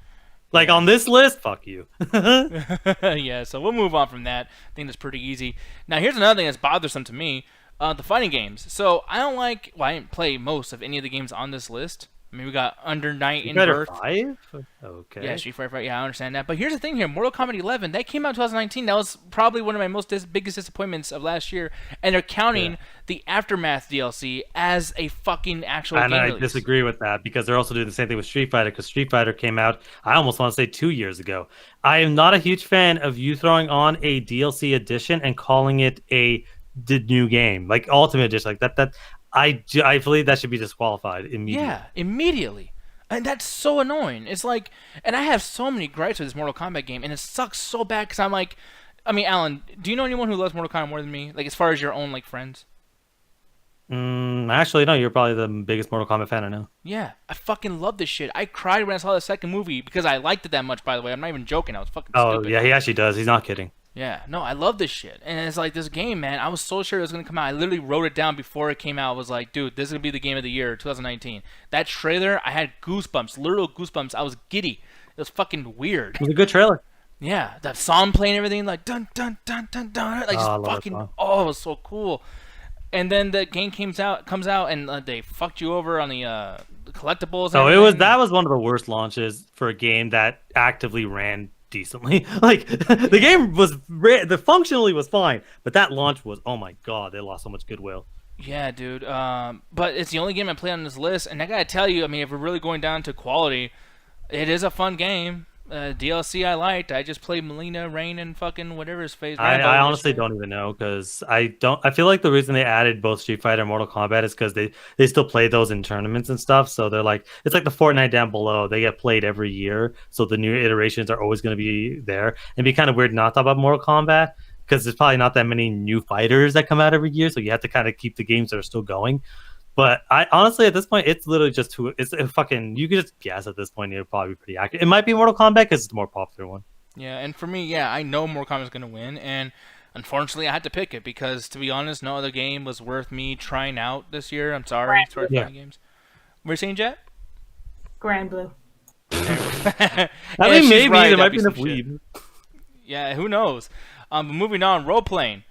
[SPEAKER 3] Like, on this list, fuck you.
[SPEAKER 1] yeah, so we'll move on from that. I think that's pretty easy. Now, here's another thing that's bothersome to me. The fighting games. So, I didn't play most of any of the games on this list. I mean, we got Under Night in
[SPEAKER 3] Better
[SPEAKER 1] Birth.
[SPEAKER 3] 5? Okay.
[SPEAKER 1] Yeah, Street Fighter 5. Yeah, I understand that. But here's the thing here. Mortal Kombat 11, that came out in 2019. That was probably one of my biggest disappointments of last year. And they're counting the Aftermath DLC as a fucking actual
[SPEAKER 3] And
[SPEAKER 1] game
[SPEAKER 3] I
[SPEAKER 1] release.
[SPEAKER 3] disagree with that because they're also doing the same thing with Street Fighter because Street Fighter came out, I almost want to say 2 years ago. I am not a huge fan of you throwing on a DLC edition and calling it the new game, like Ultimate Edition, like that. I believe that should be disqualified immediately.
[SPEAKER 1] Yeah, immediately. And that's so annoying. It's like, and I have so many gripes with this Mortal Kombat game, and it sucks so bad because I'm like, I mean, Alan, do you know anyone who loves Mortal Kombat more than me? Like, as far as your own, like, friends?
[SPEAKER 3] Actually, no, you're probably the biggest Mortal Kombat fan I know.
[SPEAKER 1] Yeah, I fucking love this shit. I cried when I saw the second movie because I liked it that much, by the way. I'm not even joking. I was fucking stupid.
[SPEAKER 3] Yeah, he actually does. He's not kidding.
[SPEAKER 1] Yeah, no, I love this shit. And it's like this game, man, I was so sure it was going to come out. I literally wrote it down before it came out. I was like, dude, this is going to be the game of the year, 2019. That trailer, I had goosebumps, literal goosebumps. I was giddy. It was fucking weird.
[SPEAKER 3] It was a good trailer.
[SPEAKER 1] Yeah, that song playing and everything, like, dun, dun, dun, dun, dun. Like,
[SPEAKER 3] I
[SPEAKER 1] just
[SPEAKER 3] love that
[SPEAKER 1] fucking,
[SPEAKER 3] song.
[SPEAKER 1] it was so cool. And then the game comes out, and they fucked you over on the collectibles. And
[SPEAKER 3] So
[SPEAKER 1] everything.
[SPEAKER 3] that was one of the worst launches for a game that actively ran decently. Like the game functionally was fine, but that launch was, oh my god, they lost so much goodwill.
[SPEAKER 1] Yeah, dude. But it's the only game I play on this list, and I gotta tell you, I mean, if we're really going down to quality, it is a fun game. DLC I liked. I just played Melina, Rain, and fucking whatever his face.
[SPEAKER 3] I honestly don't even know because I feel like the reason they added both Street Fighter and Mortal Kombat is because they still play those in tournaments and stuff. So they're like, it's like the Fortnite down below. They get played every year, so the new iterations are always going to be there. It'd be kind of weird not to talk about Mortal Kombat because there's probably not that many new fighters that come out every year. So you have to kind of keep the games that are still going. But I honestly, at this point, it's literally just it's a fucking. You could just guess at this point. It'll probably be pretty accurate. It might be Mortal Kombat because it's the more popular one.
[SPEAKER 1] Yeah, and for me, yeah, I know Mortal Kombat's gonna win, and unfortunately, I had to pick it because, to be honest, no other game was worth me trying out this year. I'm sorry, sorry for my games. We're saying, Jet?
[SPEAKER 2] Grand Blue.
[SPEAKER 3] I mean, maybe there might be enough weed.
[SPEAKER 1] Yeah, who knows? But moving on, role playing.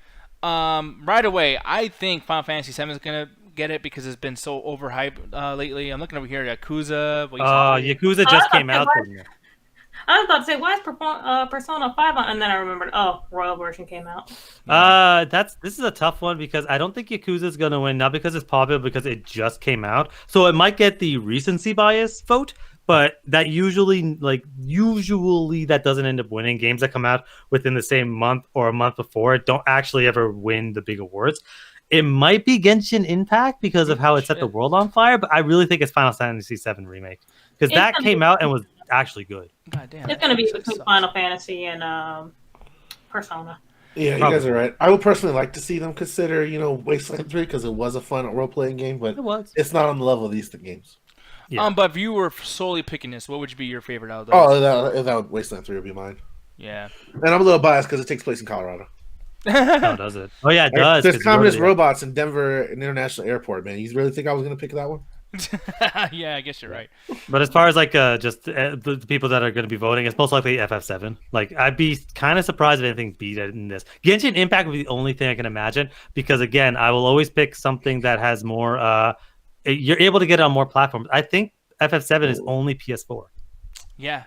[SPEAKER 1] Right away, I think Final Fantasy VII is gonna get it because it's been so overhyped lately. I'm looking over here, Yakuza.
[SPEAKER 3] Yakuza just came out.
[SPEAKER 2] I was about to say, why is Persona 5 on? And then I remembered, Royal version came out.
[SPEAKER 3] This is a tough one because I don't think Yakuza is gonna win, not because it's popular, because it just came out. So it might get the recency bias vote, but that usually that doesn't end up winning. Games that come out within the same month or a month before it don't actually ever win the big awards. It might be Genshin Impact because of how it set the world on fire, but I really think it's Final Fantasy VII Remake because that came out and was actually good.
[SPEAKER 1] God damn,
[SPEAKER 2] it's going to be between Final Fantasy and Persona.
[SPEAKER 4] Yeah, you guys are right. I would personally like to see them consider, Wasteland 3 because it was a fun role-playing game, but it's not on the level of these games.
[SPEAKER 3] Yeah.
[SPEAKER 1] But if you were solely picking this, what would be your favorite out of those?
[SPEAKER 4] That Wasteland 3 would be mine.
[SPEAKER 1] Yeah.
[SPEAKER 4] And I'm a little biased because it takes place in Colorado.
[SPEAKER 3] Oh, does it? Oh, yeah, it does.
[SPEAKER 4] There's communist robots in Denver International Airport, man. You really think I was going to pick that one?
[SPEAKER 1] Yeah, I guess you're right.
[SPEAKER 3] But as far as the people that are going to be voting, it's most likely FF7. I'd be kind of surprised if anything beat it in this. Genshin Impact would be the only thing I can imagine because, again, I will always pick something that has more. You're able to get it on more platforms. I think FF7 is only PS4.
[SPEAKER 1] Yeah,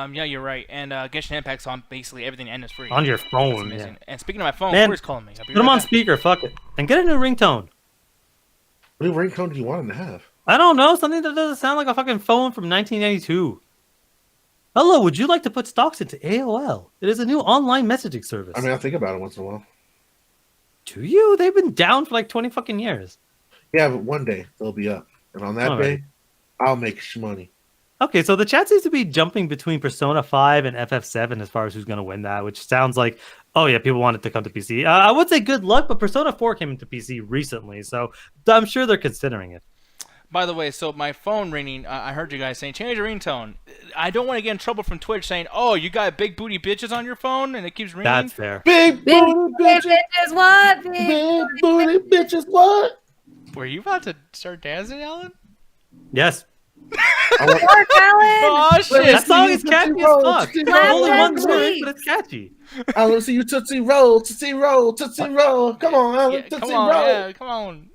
[SPEAKER 1] you're right. And Genshin Impact's on basically everything and it's free.
[SPEAKER 3] On your phone, yeah.
[SPEAKER 1] And speaking of my phone,
[SPEAKER 3] Man,
[SPEAKER 1] Corey's calling me.
[SPEAKER 3] Put them on speaker, fuck it. And get a new ringtone.
[SPEAKER 4] What new ringtone do you want him to have?
[SPEAKER 3] I don't know, something that doesn't sound like a fucking phone from 1992. Hello, would you like to put stocks into AOL? It is a new online messaging service.
[SPEAKER 4] I mean, I think about it once in a while.
[SPEAKER 3] Do you? They've been down for 20 fucking years.
[SPEAKER 4] Yeah, but one day they'll be up. And on that day, I'll make money.
[SPEAKER 3] Okay, so the chat seems to be jumping between Persona 5 and FF7 as far as who's going to win that, which sounds like, people want it to come to PC. I would say good luck, but Persona 4 came into PC recently, so I'm sure they're considering it.
[SPEAKER 1] By the way, so my phone ringing, I heard you guys saying, change your ringtone. I don't want to get in trouble from Twitch saying, you got big booty bitches on your phone, and it keeps ringing.
[SPEAKER 3] That's fair.
[SPEAKER 4] Big booty bitches.
[SPEAKER 6] What?
[SPEAKER 4] Big booty bitches, what?
[SPEAKER 1] Were you about to start dancing, Alan?
[SPEAKER 3] Yes.
[SPEAKER 1] Oh, shit.
[SPEAKER 3] That song is catchy as fuck. Only one word, but it's catchy.
[SPEAKER 4] I want to see you Tootsie Roll, Tootsie Roll, Tootsie Roll. Come on, Alan, Tootsie Roll.
[SPEAKER 1] Yeah, come on.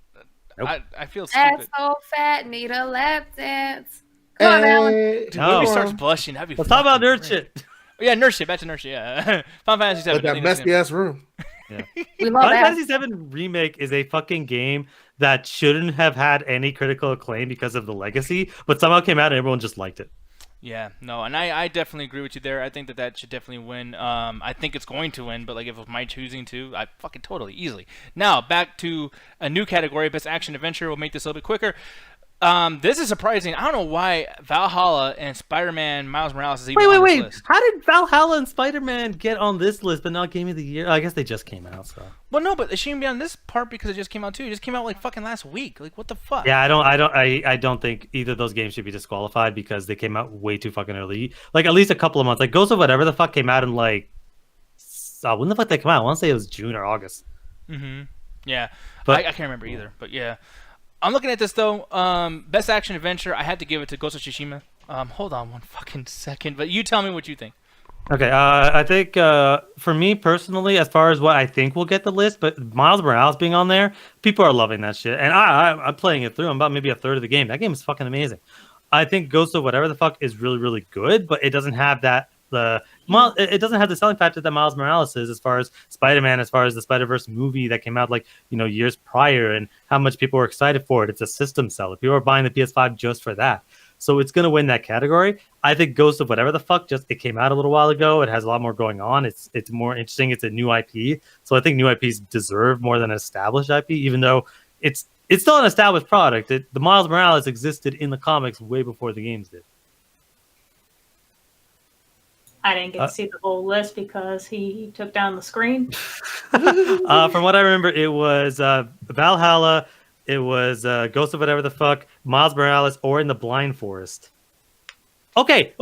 [SPEAKER 3] Nope.
[SPEAKER 1] I feel stupid.
[SPEAKER 6] That's so fat, need a lap dance. Come on, Alan.
[SPEAKER 1] Dude, when he starts blushing, that'd be
[SPEAKER 3] Let's talk about nerd
[SPEAKER 1] great.
[SPEAKER 3] shit.
[SPEAKER 1] Yeah, nerd shit. Back to nerd shit, yeah. Final Fantasy VII.
[SPEAKER 4] But that messy ass room.
[SPEAKER 3] Yeah.
[SPEAKER 6] We love
[SPEAKER 3] Final
[SPEAKER 6] that.
[SPEAKER 3] Fantasy VII Remake is a fucking game that shouldn't have had any critical acclaim because of the legacy, but somehow came out and everyone just liked it.
[SPEAKER 1] Yeah, no, and I definitely agree with you there. I think that should definitely win. I think it's going to win, but if it was my choosing to, I fucking totally, easily. Now, back to a new category, Best Action Adventure. We'll make this a little bit quicker. This is surprising. I don't know why Valhalla and Spider-Man Miles Morales is even on this list.
[SPEAKER 3] How did Valhalla and Spider-Man get on this list but not Game of the Year? I guess they just came out, so.
[SPEAKER 1] Well, no, but it shouldn't be on this part because it just came out too. It just came out fucking last week. What the fuck?
[SPEAKER 3] Yeah, I don't think either of those games should be disqualified because they came out way too fucking early. At least a couple of months. Ghost of whatever the fuck came out in when the fuck they come out? I want to say it was June or August.
[SPEAKER 1] Mm-hmm. Yeah,
[SPEAKER 3] but
[SPEAKER 1] I can't remember either. But yeah. I'm looking at this though. Best Action Adventure. I had to give it to Ghost of Tsushima. Hold on one fucking second. But you tell me what you think.
[SPEAKER 3] Okay. I think for me personally, as far as what I think will get the list, but Miles Morales being on there, people are loving that shit, and I'm playing it through. I'm about maybe a third of the game. That game is fucking amazing. I think Ghost of whatever the fuck is really really good, but it doesn't have that. It doesn't have the selling factor that Miles Morales is as far as Spider-Man, as far as the Spider-Verse movie that came out years prior, and how much people were excited for it. It's a system seller. People are buying the PS5 just for that. So it's going to win that category. I think Ghost of whatever the fuck it came out a little while ago. It has a lot more going on. It's more interesting. It's a new IP. So I think new IPs deserve more than an established IP, even though it's still an established product. The Miles Morales existed in the comics way before the games did.
[SPEAKER 2] I didn't get to see the whole list because he took down the screen.
[SPEAKER 3] From what I remember, it was Valhalla, it was Ghost of whatever the fuck, Miles Morales, or In the Blind Forest. Okay.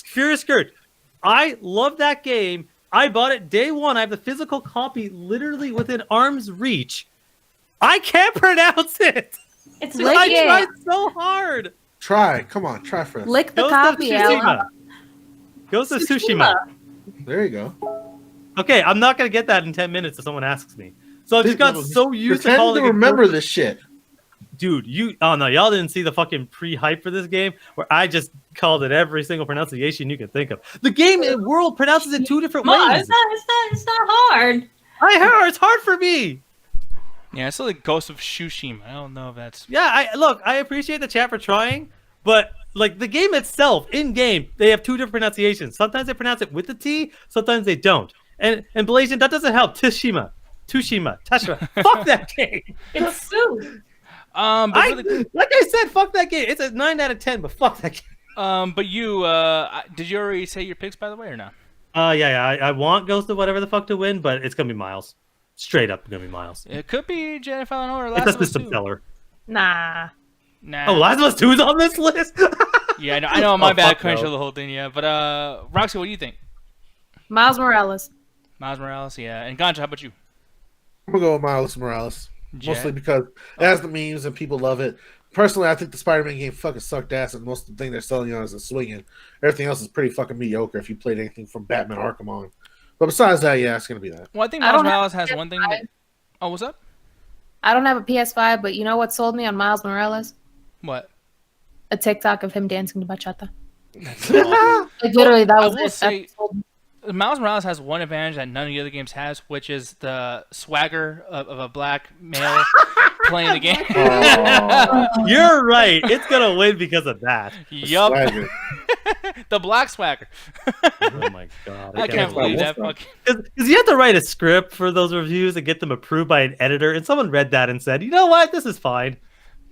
[SPEAKER 3] Furious Skirt. I love that game. I bought it day one. I have the physical copy literally within arm's reach. I can't pronounce it.
[SPEAKER 2] It's
[SPEAKER 3] I tried so hard.
[SPEAKER 4] Come on, try for us.
[SPEAKER 6] Lick the
[SPEAKER 3] Ghost
[SPEAKER 6] copy,
[SPEAKER 3] of
[SPEAKER 6] Alan.
[SPEAKER 3] Tsushima. Ghost of Tsushima.
[SPEAKER 4] There you go.
[SPEAKER 3] Okay, I'm not gonna get that in 10 minutes if someone asks me. So I just got so used to
[SPEAKER 4] Pretend
[SPEAKER 3] calling
[SPEAKER 4] to
[SPEAKER 3] it
[SPEAKER 4] remember this shit.
[SPEAKER 3] Dude, oh no, y'all didn't see the fucking pre-hype for this game where I just called it every single pronunciation you can think of. The game world pronounces it 2 different
[SPEAKER 2] Come on,
[SPEAKER 3] ways.
[SPEAKER 2] it's not hard.
[SPEAKER 3] I heard it's hard for me.
[SPEAKER 1] Yeah, it's like Ghost of Tsushima. I don't know if that's.
[SPEAKER 3] Yeah, I appreciate the chat for trying, but like the game itself, in game, they have 2 different pronunciations. Sometimes they pronounce it with the T, sometimes they don't. And Blasian, that doesn't help. Tsushima, Tashima. Fuck that game.
[SPEAKER 2] It's Sue.
[SPEAKER 1] But
[SPEAKER 3] like I said, fuck that game. It's a 9 out of 10, but fuck that game.
[SPEAKER 1] but you, did you already say your picks by the way or not?
[SPEAKER 3] Yeah. I want Ghost of whatever the fuck to win, but it's gonna be Miles. Straight up, gonna be Miles.
[SPEAKER 1] It could be Jedi Fallen Order.
[SPEAKER 3] It's
[SPEAKER 1] Last
[SPEAKER 3] a
[SPEAKER 1] of Us
[SPEAKER 3] system
[SPEAKER 1] 2.
[SPEAKER 3] seller.
[SPEAKER 2] Nah.
[SPEAKER 1] Nah.
[SPEAKER 3] Oh, Last of Us 2 is on this list.
[SPEAKER 1] Yeah, I know. My bad. I
[SPEAKER 3] fuck
[SPEAKER 1] couldn't
[SPEAKER 3] no.
[SPEAKER 1] show the whole thing. Yeah, but Roxy, what do you think?
[SPEAKER 6] Miles Morales.
[SPEAKER 1] Miles Morales. Yeah, and Ganja, how about you?
[SPEAKER 4] I'm gonna go with Miles Morales.
[SPEAKER 1] Jet?
[SPEAKER 4] Mostly because it has the memes and people love it. Personally, I think the Spider-Man game fucking sucked ass, and most of the thing they're selling you on is the swinging. Everything else is pretty fucking mediocre if you played anything from Batman Arkham on. But besides that, yeah, it's gonna be that.
[SPEAKER 1] Well, I think
[SPEAKER 6] I
[SPEAKER 1] Miles
[SPEAKER 6] don't have
[SPEAKER 1] Morales
[SPEAKER 6] a
[SPEAKER 1] has one thing.
[SPEAKER 6] PS5.
[SPEAKER 1] That... Oh, what's up?
[SPEAKER 6] I don't have a PS5, but you know what sold me on Miles Morales?
[SPEAKER 1] What?
[SPEAKER 6] A TikTok of him dancing to bachata.
[SPEAKER 1] That's awful.
[SPEAKER 6] Like literally, that
[SPEAKER 1] I
[SPEAKER 6] was
[SPEAKER 1] will
[SPEAKER 6] it.
[SPEAKER 1] say-
[SPEAKER 6] That sold me.
[SPEAKER 1] Miles Morales has one advantage that none of the other games has, which is the swagger of a black male playing the game.
[SPEAKER 3] You're right. It's gonna win because of that.
[SPEAKER 1] Yup.
[SPEAKER 4] Swagger.
[SPEAKER 1] The black swagger.
[SPEAKER 3] Oh my god.
[SPEAKER 1] I can't believe that fucking.
[SPEAKER 3] Because you have to write a script for those reviews and get them approved by an editor, and someone read that and said, "You know what? This is fine."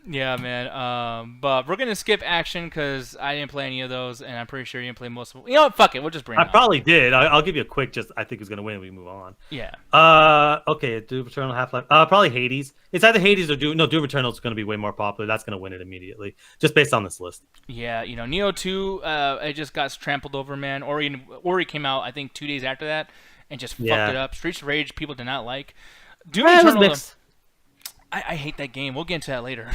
[SPEAKER 1] Yeah, man. But we're gonna skip action because I didn't play any of those, and I'm pretty sure you didn't play most of them. You know what? Fuck it. We'll just bring it
[SPEAKER 3] I
[SPEAKER 1] up.
[SPEAKER 3] probably did. I'll give you a quick. Just I think who's gonna win. We can move on.
[SPEAKER 1] Yeah.
[SPEAKER 3] Okay. Doom Eternal, Half-Life. Probably Hades. It's either Hades or Doom. No, Doom Eternal is gonna be way more popular. That's gonna win it immediately, just based on this list.
[SPEAKER 1] Yeah, you know, Neo 2, it just got trampled over, man. Ori came out, I think, 2 days after that, and just fucked
[SPEAKER 3] Yeah.
[SPEAKER 1] it up. Streets of Rage, people did not like. Doom
[SPEAKER 3] It was
[SPEAKER 1] Eternal,
[SPEAKER 3] mixed.
[SPEAKER 1] I hate that game. We'll get into that later,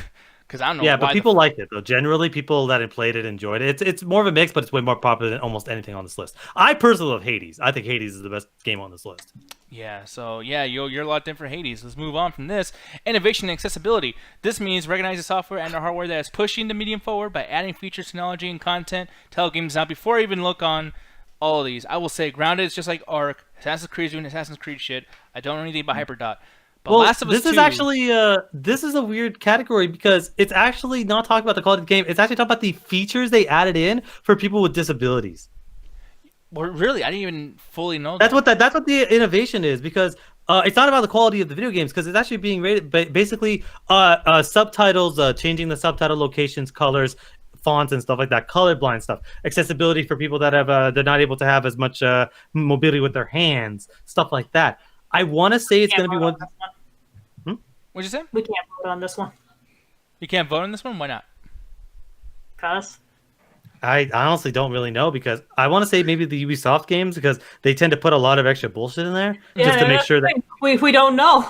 [SPEAKER 1] because I don't know.
[SPEAKER 3] Yeah,
[SPEAKER 1] why
[SPEAKER 3] but people liked it though. Generally, people that had played it enjoyed it. It's more of a mix, but it's way more popular than almost anything on this list. I personally love Hades. I think Hades is the best game on this list.
[SPEAKER 1] Yeah, so yeah, you're locked in for Hades. Let's move on from this. Innovation and accessibility. This means recognizing software and the hardware that is pushing the medium forward by adding features, technology, and content to help games out. Before I even look on all of these, I will say Grounded is just like Ark. Assassin's Creed is doing Assassin's Creed shit. I don't know anything about Hyperdot. But
[SPEAKER 3] Well,
[SPEAKER 1] Last of Us
[SPEAKER 3] this
[SPEAKER 1] 2,
[SPEAKER 3] is actually this is a weird category because it's actually not talking about the quality of the game. It's actually talking about the features they added in for people with disabilities.
[SPEAKER 1] Well, really, I didn't even fully know
[SPEAKER 3] That's
[SPEAKER 1] that.
[SPEAKER 3] what the innovation is because it's not about the quality of the video games because it's actually being rated basically subtitles, changing the subtitle locations, colors, fonts, and stuff like that, colorblind stuff, accessibility for people that have they're not able to have as much mobility with their hands, stuff like that. I want to say it's going to be one.
[SPEAKER 1] What'd you say?
[SPEAKER 2] We can't vote on this one.
[SPEAKER 1] You can't vote on this one? Why not?
[SPEAKER 2] Cause
[SPEAKER 3] I honestly don't really know because I want to say maybe the Ubisoft games because they tend to put a lot of extra bullshit in there just to make sure that
[SPEAKER 2] we don't know.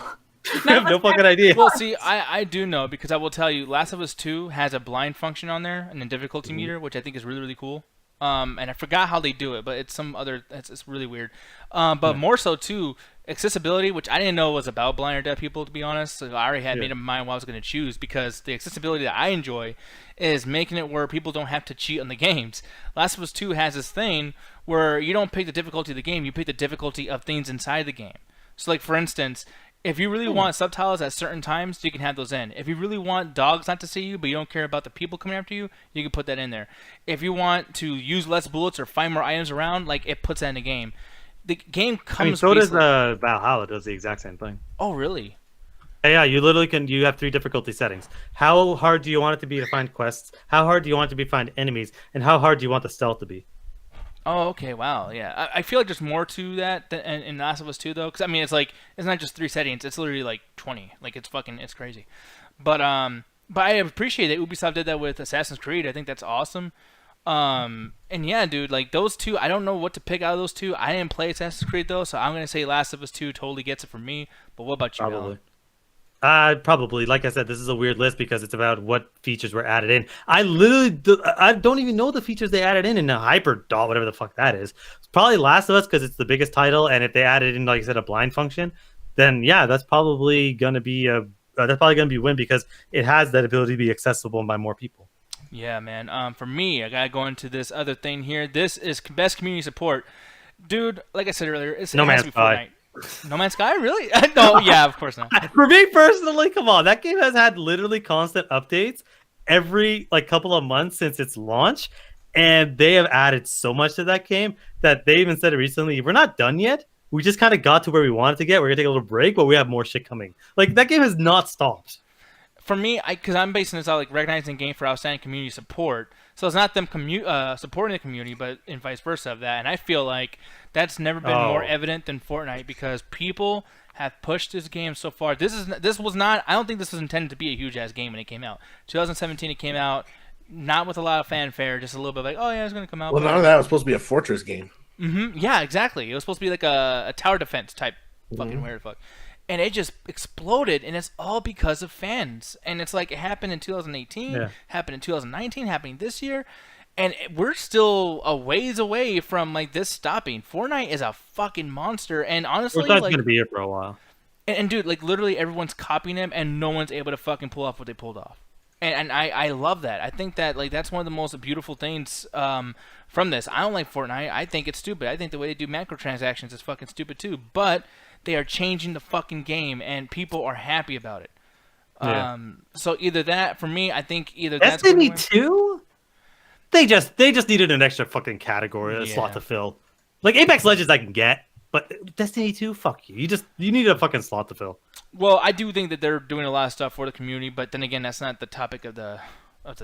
[SPEAKER 3] I have no fucking idea.
[SPEAKER 1] Well, see, I do know because I will tell you, Last of Us 2 has a blind function on there and a difficulty meter, which I think is really, really cool. And I forgot how they do it, but it's some other. It's really weird. But more so too, accessibility, which I didn't know was about blind or deaf people, to be honest. So I already had made up my mind what I was going to choose because the accessibility that I enjoy is making it where people don't have to cheat on the games. Last of Us 2 has this thing where you don't pick the difficulty of the game, you pick the difficulty of things inside the game. So, like for instance, if you really want subtitles at certain times, you can have those in. If you really want dogs not to see you, but you don't care about the people coming after you, you can put that in there. If you want to use less bullets or find more items around, like it puts that in the game. The game comes.
[SPEAKER 3] so does
[SPEAKER 1] basically-
[SPEAKER 3] Valhalla does the exact same thing.
[SPEAKER 1] Oh, really?
[SPEAKER 3] Yeah, you literally can. You have 3 difficulty settings. How hard do you want it to be to find quests? How hard do you want it to be to find enemies? And how hard do you want the stealth to be?
[SPEAKER 1] Oh, okay. Wow. Yeah. I feel like there's more to that than in Last of Us 2, though. Because, I mean, it's like, it's not just 3 settings. It's literally like 20. Like, it's crazy. But I appreciate that Ubisoft did that with Assassin's Creed. I think that's awesome. And yeah, dude, like those two, I don't know what to pick out of those two. I didn't play Assassin's Creed, though, so I'm going to say Last of Us 2 totally gets it for me. But what about you,
[SPEAKER 3] Probably.
[SPEAKER 1] Alan?
[SPEAKER 3] Probably. Like I said, this is a weird list because it's about what features were added in. I don't even know the features they added in a Hyper Dot, whatever the fuck that is. It's probably Last of Us because it's the biggest title, and if they added in, like I said, a blind function, then yeah, that's probably gonna be a win because it has that ability to be accessible by more people.
[SPEAKER 1] Yeah, man. For me, I gotta go into this other thing here. This is best community support, dude. Like I said earlier, it
[SPEAKER 3] No
[SPEAKER 1] has
[SPEAKER 3] Man's
[SPEAKER 1] to be
[SPEAKER 3] Sky.
[SPEAKER 1] Fortnite. No Man's Sky, really? No, yeah, of course not.
[SPEAKER 3] For me personally, come on, that game has had literally constant updates every like couple of months since its launch, and they have added so much to that game that they even said it recently. We're not done yet. We just kind of got to where we wanted to get. We're gonna take a little break, but we have more shit coming. Like that game has not stopped.
[SPEAKER 1] For me, because I'm basing this out like recognizing game for outstanding community support. So it's not them supporting the community, but in vice versa of that. And I feel like that's never been more evident than Fortnite because people have pushed this game so far. This was not. I don't think this was intended to be a huge ass game when it came out. 2017, it came out not with a lot of fanfare, just a little bit like, oh yeah, it's gonna come out.
[SPEAKER 4] Well, none of that was supposed to be a Fortress game.
[SPEAKER 1] Yeah, exactly. It was supposed to be like a tower defense type fucking weird fuck. And it just exploded, and it's all because of fans. And it's like it happened in 2018, happened in 2019, happening this year, and we're still a ways away from like this stopping. Fortnite is a fucking monster, and honestly,
[SPEAKER 3] Fortnite's
[SPEAKER 1] like,
[SPEAKER 3] gonna be here for a while.
[SPEAKER 1] and dude, like literally everyone's copying him, and no one's able to fucking pull off what they pulled off. And I love that. I think that like that's one of the most beautiful things from this. I don't like Fortnite. I think it's stupid. I think the way they do microtransactions is fucking stupid too. But they are changing the fucking game, and people are happy about it.
[SPEAKER 3] Yeah.
[SPEAKER 1] So either that for me, I think either
[SPEAKER 3] Destiny
[SPEAKER 1] that's
[SPEAKER 3] 2? They just needed an extra fucking category, a slot to fill. Like Apex Legends I can get, but Destiny 2, fuck you. You need a fucking slot to fill.
[SPEAKER 1] Well, I do think that they're doing a lot of stuff for the community, but then again, that's not the topic of the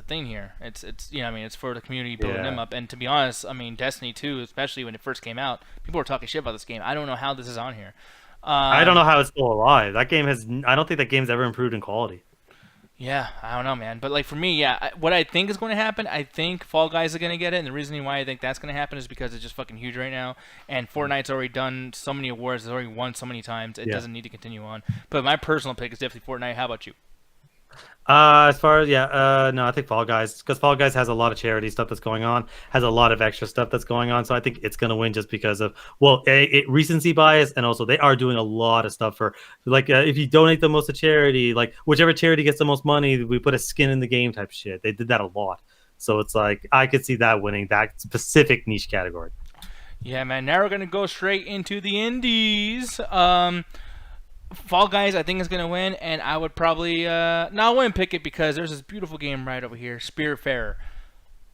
[SPEAKER 1] thing here. It's you know, I mean, it's for the community, building them up. And to be honest, I mean, Destiny 2, especially when it first came out, people were talking shit about this game. I don't know how this is on here.
[SPEAKER 3] I don't know how it's still alive. That game has. I don't think that game's ever improved in quality.
[SPEAKER 1] Yeah, I don't know, man. But like for me, yeah, what I think is going to happen, I think Fall Guys are going to get it, and the reason why I think that's going to happen is because it's just fucking huge right now, and Fortnite's already done so many awards, it's already won so many times, it doesn't need to continue on. But my personal pick is definitely Fortnite. How about you?
[SPEAKER 3] As far as no, I think Fall Guys, because Fall Guys has a lot of charity stuff that's going on, has a lot of extra stuff that's going on, so I think it's gonna win just because of recency bias, and also they are doing a lot of stuff for like if you donate the most to charity, like whichever charity gets the most money, we put a skin in the game type shit. They did that a lot, so it's like I could see that winning that specific niche category.
[SPEAKER 1] Yeah, man. Now we're gonna go straight into the indies. Fall Guys, I think, is going to win, and I would probably... no, I wouldn't pick it because there's this beautiful game right over here, Spiritfarer.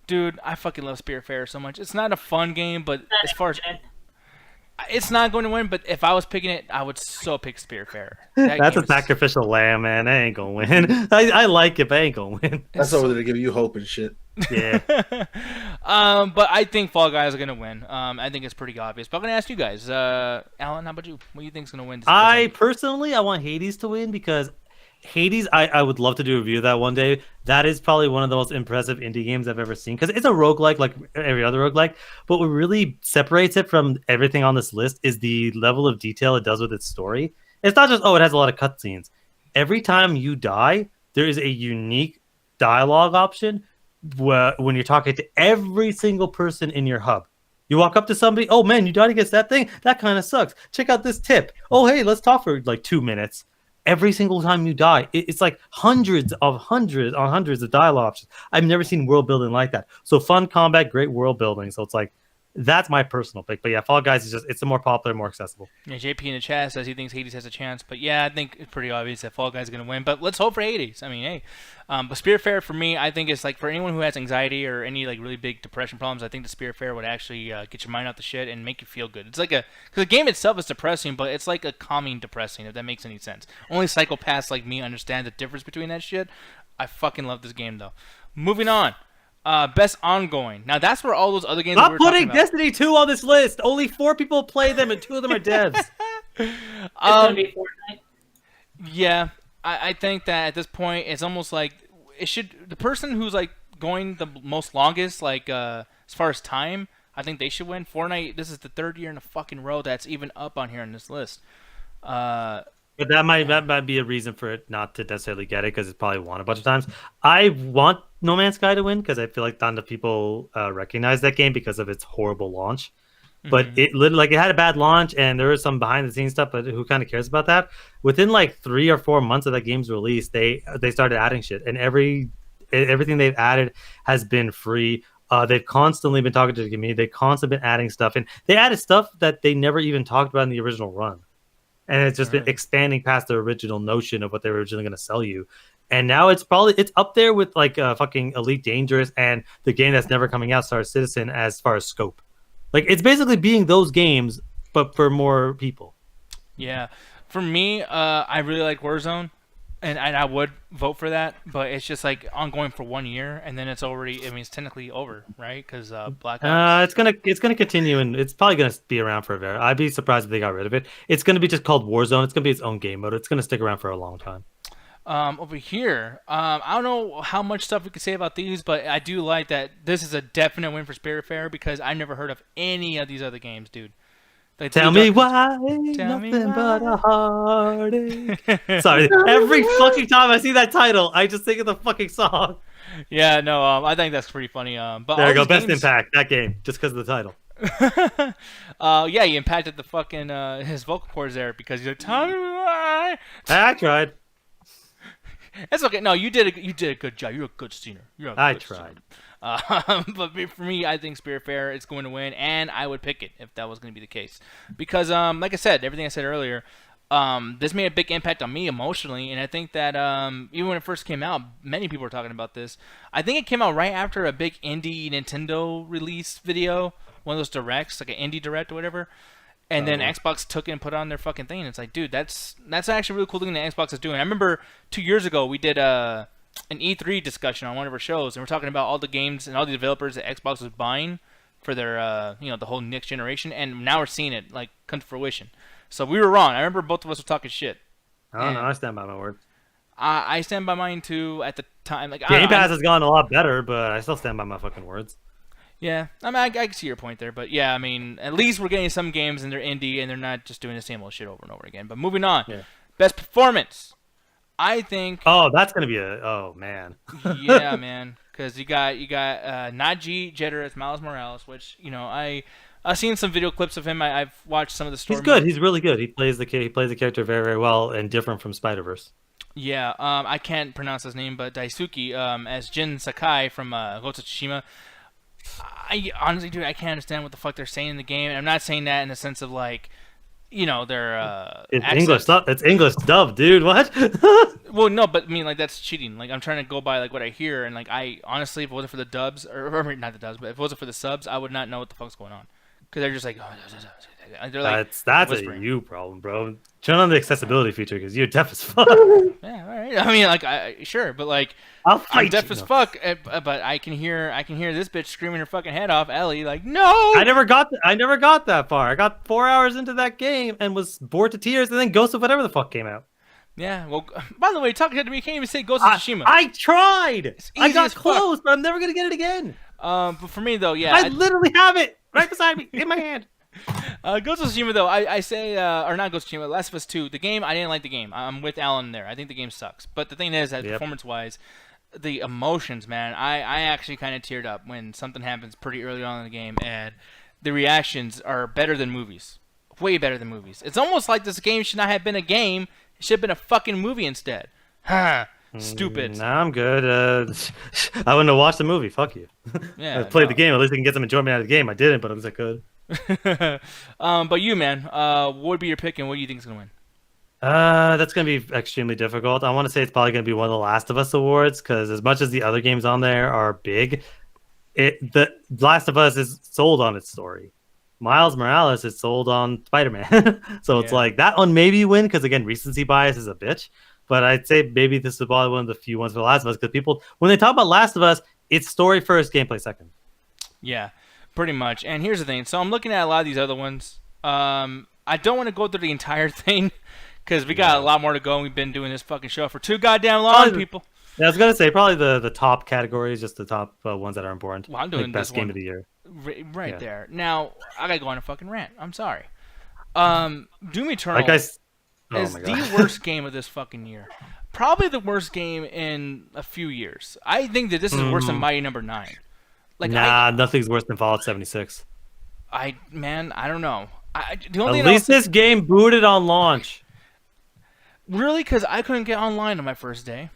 [SPEAKER 1] Dude, I fucking love Spiritfarer so much. It's not a fun game, but as far as... It's not going to win, but if I was picking it, I would so pick Spiritfarer.
[SPEAKER 3] That's a sacrificial lamb, man. That ain't going to win. I like it, but I ain't going to win.
[SPEAKER 4] That's over there to give you hope and shit.
[SPEAKER 3] Yeah.
[SPEAKER 1] But I think Fall Guys are going to win. I think it's pretty obvious. But I'm going to ask you guys. Alan, how about you? What do you think is going to win?
[SPEAKER 3] I want Hades to win because Hades, I would love to do a review of that one day. That is probably one of the most impressive indie games I've ever seen because it's a roguelike like every other roguelike. But what really separates it from everything on this list is the level of detail it does with its story. It's not just, it has a lot of cutscenes. Every time you die, there is a unique dialogue option when you're talking to every single person in your hub. You walk up to somebody, oh man, you died against that thing? That kind of sucks. Check out this tip. Oh, hey, let's talk for like 2 minutes. Every single time you die, it's like hundreds of dialogue options. I've never seen world building like that. So fun combat, great world building. So it's like, that's my personal pick. But yeah, Fall Guys it's a more popular, more accessible.
[SPEAKER 1] Yeah, JP in the chat says he thinks Hades has a chance. But yeah, I think it's pretty obvious that Fall Guys is going to win. But let's hope for Hades. I mean, hey. But Spiritfarer for me, I think it's like for anyone who has anxiety or any like really big depression problems, I think the Spiritfarer would actually get your mind out the shit and make you feel good. It's like because the game itself is depressing, but it's like a calming depressing, if that makes any sense. Only psychopaths like me understand the difference between that shit. I fucking love this game though. Moving on. Best ongoing. Now that's where all those other games.
[SPEAKER 3] Stop putting Destiny 2 on this list. Only 4 people play them, and 2 of them are devs.
[SPEAKER 2] It's gonna be Fortnite.
[SPEAKER 1] Yeah, I think that at this point it's almost like it should. The person who's like going the most longest, like as far as time, I think they should win. Fortnite. This is the 3rd year in a fucking row that's even up on here on this list.
[SPEAKER 3] But that might be a reason for it not to necessarily get it, because it's probably won a bunch of times. I want No Man's Sky to win because I feel like not enough people recognize that game because of its horrible launch. But it literally, like, it had a bad launch and there was some behind the scenes stuff, but who kind of cares about that? Within like 3 or 4 months of that game's release, they started adding shit, and everything they've added has been free. They've constantly been talking to the community. They've constantly been adding stuff, and they added stuff that they never even talked about in the original run. And it's just been expanding past the original notion of what they were originally going to sell you. And now it's up there with like fucking Elite Dangerous and the game that's never coming out, Star Citizen, as far as scope. Like, it's basically being those games, but for more people.
[SPEAKER 1] Yeah. For me, I really like Warzone, and I would vote for that, but it's just like ongoing for 1 year, and then it's already, I mean, it's technically over, right? Because Black Ops.
[SPEAKER 3] It's gonna continue, and it's probably gonna be around for a very. I'd be surprised if they got rid of it. It's gonna be just called Warzone. It's gonna be its own game mode. It's gonna stick around for a long time.
[SPEAKER 1] Over here, I don't know how much stuff we could say about these, but I do like that this is a definite win for Spiritfarer because I never heard of any of these other games, dude. Like,
[SPEAKER 3] Tell me why, nothing but a heartache. Sorry, every fucking time I see that title, I just think of the fucking song.
[SPEAKER 1] Yeah, no, I think that's pretty funny. But
[SPEAKER 3] there
[SPEAKER 1] all
[SPEAKER 3] you go,
[SPEAKER 1] these
[SPEAKER 3] best
[SPEAKER 1] games...
[SPEAKER 3] impact, that game, just because of the title.
[SPEAKER 1] Yeah, he impacted the fucking his vocal cords there because he's like, tell me why.
[SPEAKER 3] I tried.
[SPEAKER 1] It's okay. No, you did a good job. You're a good singer.
[SPEAKER 3] I tried.
[SPEAKER 1] But for me, I think Spiritfarer is going to win, and I would pick it if that was going to be the case. Because, like I said, everything I said earlier, this made a big impact on me emotionally, and I think that even when it first came out, many people were talking about this. I think it came out right after a big indie Nintendo release video, one of those directs, like an indie direct or whatever. And then Xbox took it and put it on their fucking thing. And it's like, dude, that's actually a really cool thing that Xbox is doing. I remember 2 years ago we did an E3 discussion on one of our shows, and we're talking about all the games and all the developers that Xbox was buying for their, the whole next generation. And now we're seeing it like come to fruition. So we were wrong. I remember both of us were talking shit.
[SPEAKER 3] I don't know. I stand by my word.
[SPEAKER 1] I stand by mine too. At the time, like
[SPEAKER 3] Game Pass has gone a lot better, but I still stand by my fucking words.
[SPEAKER 1] Yeah, I mean, I can see your point there, but yeah, I mean, at least we're getting some games and they're indie and they're not just doing the same old shit over and over again. But moving on, best performance, I think.
[SPEAKER 3] Oh, that's gonna be oh man.
[SPEAKER 1] Yeah, man, because you got Najee Jeter as Miles Morales, which I've seen some video clips of him. I've watched some of the story.
[SPEAKER 3] He's good. He's really good. He plays the character very, very well and different from Spider-Verse.
[SPEAKER 1] Yeah, I can't pronounce his name, but Daisuke as Jin Sakai from Ghost of Tsushima. I honestly, dude, I can't understand what the fuck they're saying in the game. And I'm not saying that in the sense of like, their
[SPEAKER 3] it's English stuff. It's English dub, dude. What?
[SPEAKER 1] Well, no, but I mean, like, that's cheating. Like, I'm trying to go by like what I hear, and like, I honestly, if it wasn't for the dubs, or not the dubs, but if it wasn't for the subs, I would not know what the fuck's going on, because they're just like, they're like,
[SPEAKER 3] that's
[SPEAKER 1] whispering.
[SPEAKER 3] a you problem, bro. Turn on the accessibility feature because you're deaf as fuck.
[SPEAKER 1] Yeah, all right. I mean, like, sure, but like, I'm deaf as fuck, but I can hear this bitch screaming her fucking head off, Ellie. Like, no.
[SPEAKER 3] I never got that far. I got 4 hours into that game and was bored to tears, and then Ghost of whatever the fuck came out.
[SPEAKER 1] Yeah. Well, by the way, talking to me, you can't even say Ghost of Tsushima.
[SPEAKER 3] I tried. I got close, but I'm never gonna get it again.
[SPEAKER 1] But for me though, yeah,
[SPEAKER 3] I literally have it right beside me in my hand.
[SPEAKER 1] Ghost of Tsushima though, I say, or not Ghost of Tsushima, Last of Us 2. The game, I didn't like the game. I'm with Alan there. I think the game sucks. But the thing is, that performance-wise, the emotions, man, I actually kind of teared up when something happens pretty early on in the game, and the reactions are better than movies. Way better than movies. It's almost like this game should not have been a game. It should have been a fucking movie instead. Stupid.
[SPEAKER 3] Nah, I'm good. I wouldn't have watched the movie. Fuck you.
[SPEAKER 1] Yeah,
[SPEAKER 3] I played the game. At least I can get some enjoyment out of the game. I didn't, but at least I could.
[SPEAKER 1] But you, man, what would be your pick, and what do you think is gonna win?
[SPEAKER 3] That's gonna be extremely difficult. I want to say it's probably gonna be one of the Last of Us awards, because as much as the other games on there are big, the Last of Us is sold on its story. Miles Morales is sold on Spider-Man. So it's like that one maybe win, because again, recency bias is a bitch. But I'd say maybe this is probably one of the few ones for The Last of Us, because people, when they talk about Last of Us, it's story first, gameplay second.
[SPEAKER 1] Yeah, pretty much. And here's the thing. So I'm looking at a lot of these other ones. I don't want to go through the entire thing, because we got a lot more to go, and we've been doing this fucking show for too goddamn long, people.
[SPEAKER 3] Yeah, I was going to say, probably the top categories, just the top ones that are important.
[SPEAKER 1] Well, I'm doing
[SPEAKER 3] like best game of the year.
[SPEAKER 1] Right there. Now, I got to go on a fucking rant. I'm sorry. Doom Eternal.
[SPEAKER 3] Oh
[SPEAKER 1] is
[SPEAKER 3] my
[SPEAKER 1] the
[SPEAKER 3] God.
[SPEAKER 1] worst game of this fucking year. Probably the worst game in a few years. I think that this is worse than Mighty Number 9. Like,
[SPEAKER 3] Nah, nothing's worse than Fallout 76.
[SPEAKER 1] I don't know. The only
[SPEAKER 3] At
[SPEAKER 1] thing
[SPEAKER 3] least this game booted on launch.
[SPEAKER 1] really, because I couldn't get online on my first day.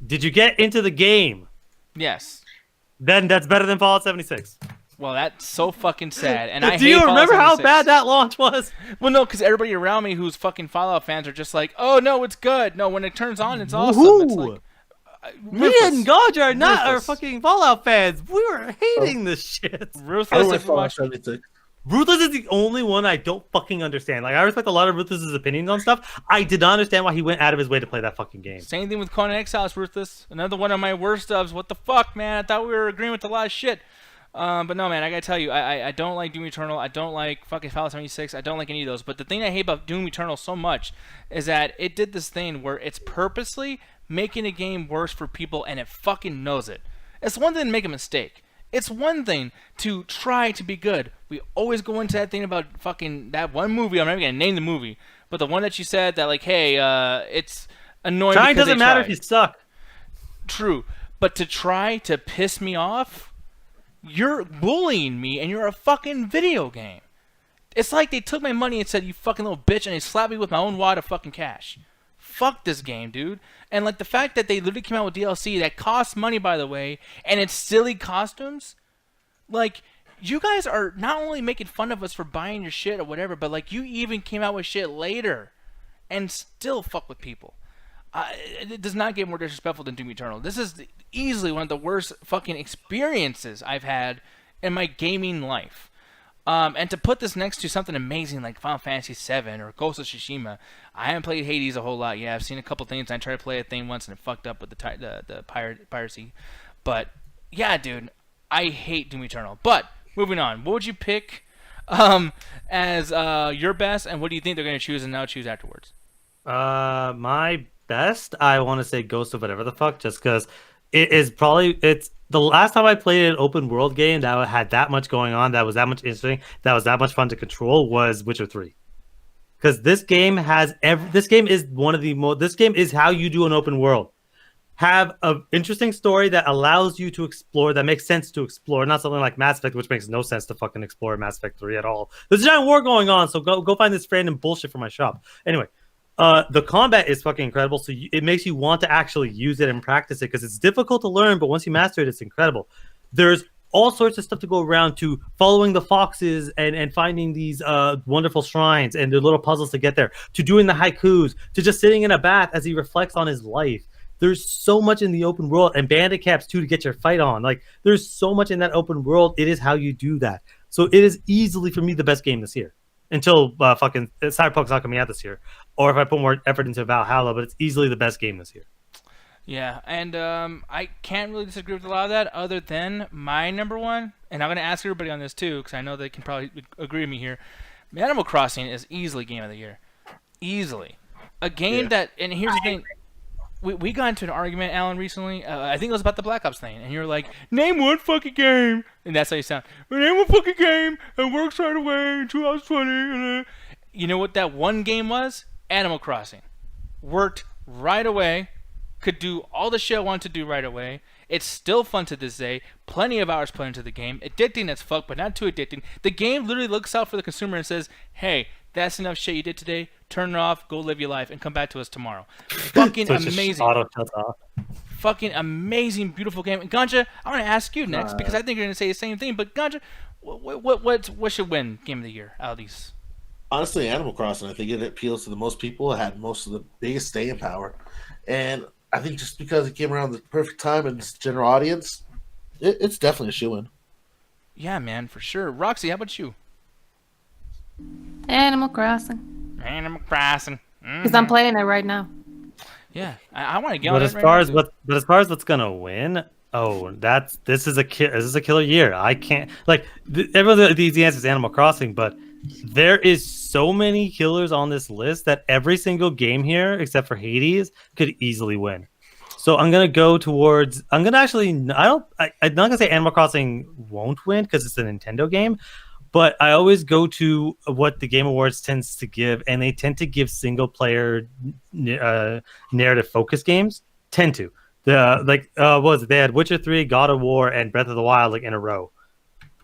[SPEAKER 3] Did you get into the game?
[SPEAKER 1] Yes.
[SPEAKER 3] Then that's better than Fallout 76.
[SPEAKER 1] Well, that's so fucking sad. And I
[SPEAKER 3] Do
[SPEAKER 1] hate
[SPEAKER 3] you
[SPEAKER 1] Fallout
[SPEAKER 3] remember how
[SPEAKER 1] 76.
[SPEAKER 3] bad that launch was?
[SPEAKER 1] Well, no, because everybody around me who's fucking Fallout fans are just like, oh no, it's good. No, when it turns on, it's awesome. It's like
[SPEAKER 3] Me and Gauge are not our fucking Fallout fans. We were hating this shit.
[SPEAKER 4] I
[SPEAKER 1] Ruthless.
[SPEAKER 4] went
[SPEAKER 1] If you
[SPEAKER 4] Fallout
[SPEAKER 1] watch,
[SPEAKER 4] 76.
[SPEAKER 3] Ruthless is the only one I don't fucking understand. Like, I respect a lot of Ruthless's opinions on stuff. I did not understand why he went out of his way to play that fucking game.
[SPEAKER 1] same thing with Conan Exiles, Ruthless. Another one of my worst ofs. What the fuck, man? I thought we were agreeing with a lot of shit. But no, man, I gotta tell you, I don't like Doom Eternal. I don't like fucking Fallout 76. I don't like any of those. But the thing I hate about Doom Eternal so much is that it did this thing where it's purposely making a game worse for people, and it fucking knows it. It's one thing to make a mistake. It's one thing to try to be good. We always go into that thing about fucking that one movie. I'm not even gonna name the movie, but the one that you said that like, hey, it's annoying.
[SPEAKER 3] Trying
[SPEAKER 1] because
[SPEAKER 3] doesn't
[SPEAKER 1] they
[SPEAKER 3] matter
[SPEAKER 1] tried.
[SPEAKER 3] if you suck.
[SPEAKER 1] True, but to try to piss me off, you're bullying me, and you're a fucking video game. It's like they took my money and said, "You fucking little bitch," and they slapped me with my own wad of fucking cash. Fuck this game, dude. And like the fact that they literally came out with DLC that costs money, by the way, and it's silly costumes. Like, you guys are not only making fun of us for buying your shit or whatever, but like you even came out with shit later, and still fuck with people. It does not get more disrespectful than Doom Eternal. This is easily one of the worst fucking experiences I've had in my gaming life. And to put this next to something amazing like Final Fantasy VII or Ghost of Tsushima, I haven't played Hades a whole lot. Yeah, I've seen a couple things. I tried to play a thing once and it fucked up with the piracy. But yeah, dude, I hate Doom Eternal. But moving on, what would you pick as your best, and what do you think they're going to choose and now choose afterwards?
[SPEAKER 3] My best, I want to say Ghost of whatever the fuck, just because it's the last time I played an open world game that had that much going on, that was that much interesting, that was that much fun to control, was Witcher 3. Because this game has this game is one of the most. This game is how you do an open world. Have an interesting story that allows you to explore, that makes sense to explore, not something like Mass Effect, which makes no sense to fucking explore Mass Effect 3 at all. There's a giant war going on, so go find this random bullshit for my shop. Anyway, the combat is fucking incredible, so it makes you want to actually use it and practice it, because it's difficult to learn, but once you master it, it's incredible. There's all sorts of stuff to go around, to following the foxes and finding these wonderful shrines and the little puzzles to get there, to doing the haikus, to just sitting in a bath as he reflects on his life. There's so much in the open world, and bandit caps too to get your fight on. Like, there's so much in that open world. It is how you do that. So it is easily, for me, the best game this year. Until fucking Cyberpunk's not coming out this year, or if I put more effort into Valhalla, but it's easily the best game this year.
[SPEAKER 1] Yeah, and I can't really disagree with a lot of that, other than my number one, and I'm going to ask everybody on this too, because I know they can probably agree with me here. Animal Crossing is easily Game of the Year. Easily. A game that, and here's the thing, we got into an argument, Alan, recently. I think it was about the Black Ops thing, and you were like, name one fucking game, and that's how you sound. Name one fucking game that works right away in 2020. You know what that one game was? Animal Crossing. Worked right away. Could do all the shit I wanted to do right away. It's still fun to this day. Plenty of hours put into the game. Addicting as fuck, but not too addicting. The game literally looks out for the consumer and says, hey, that's enough shit you did today. Turn it off, go live your life, and come back to us tomorrow. Fucking
[SPEAKER 3] So
[SPEAKER 1] amazing.
[SPEAKER 3] Auto shuts off.
[SPEAKER 1] Fucking amazing, beautiful game. And Ganja, I want to ask you next, because I think you're going to say the same thing. But Ganja, what should win Game of the Year out of these?
[SPEAKER 4] Honestly, Animal Crossing, I think it appeals to the most people. It had most of the biggest staying power. And I think just because it came around the perfect time and it's general audience, it's definitely a shoo-in.
[SPEAKER 1] Yeah, man, for sure. Roxy, how about you?
[SPEAKER 6] Animal Crossing.
[SPEAKER 1] Animal Crossing.
[SPEAKER 6] Because I'm playing it right now.
[SPEAKER 1] Yeah, I want to get on
[SPEAKER 3] But
[SPEAKER 1] it
[SPEAKER 3] as
[SPEAKER 1] right
[SPEAKER 3] far
[SPEAKER 1] now,
[SPEAKER 3] as
[SPEAKER 1] too.
[SPEAKER 3] as far as what's gonna win, this is a killer year. I can't everyone the easy answer is Animal Crossing, but there is so many killers on this list that every single game here, except for Hades, could easily win. So I'm gonna go towards. I'm not gonna say Animal Crossing won't win because it's a Nintendo game, but I always go to what the Game Awards tends to give, and they tend to give single player narrative focused games. Tend to what was it? They had Witcher 3, God of War, and Breath of the Wild in a row,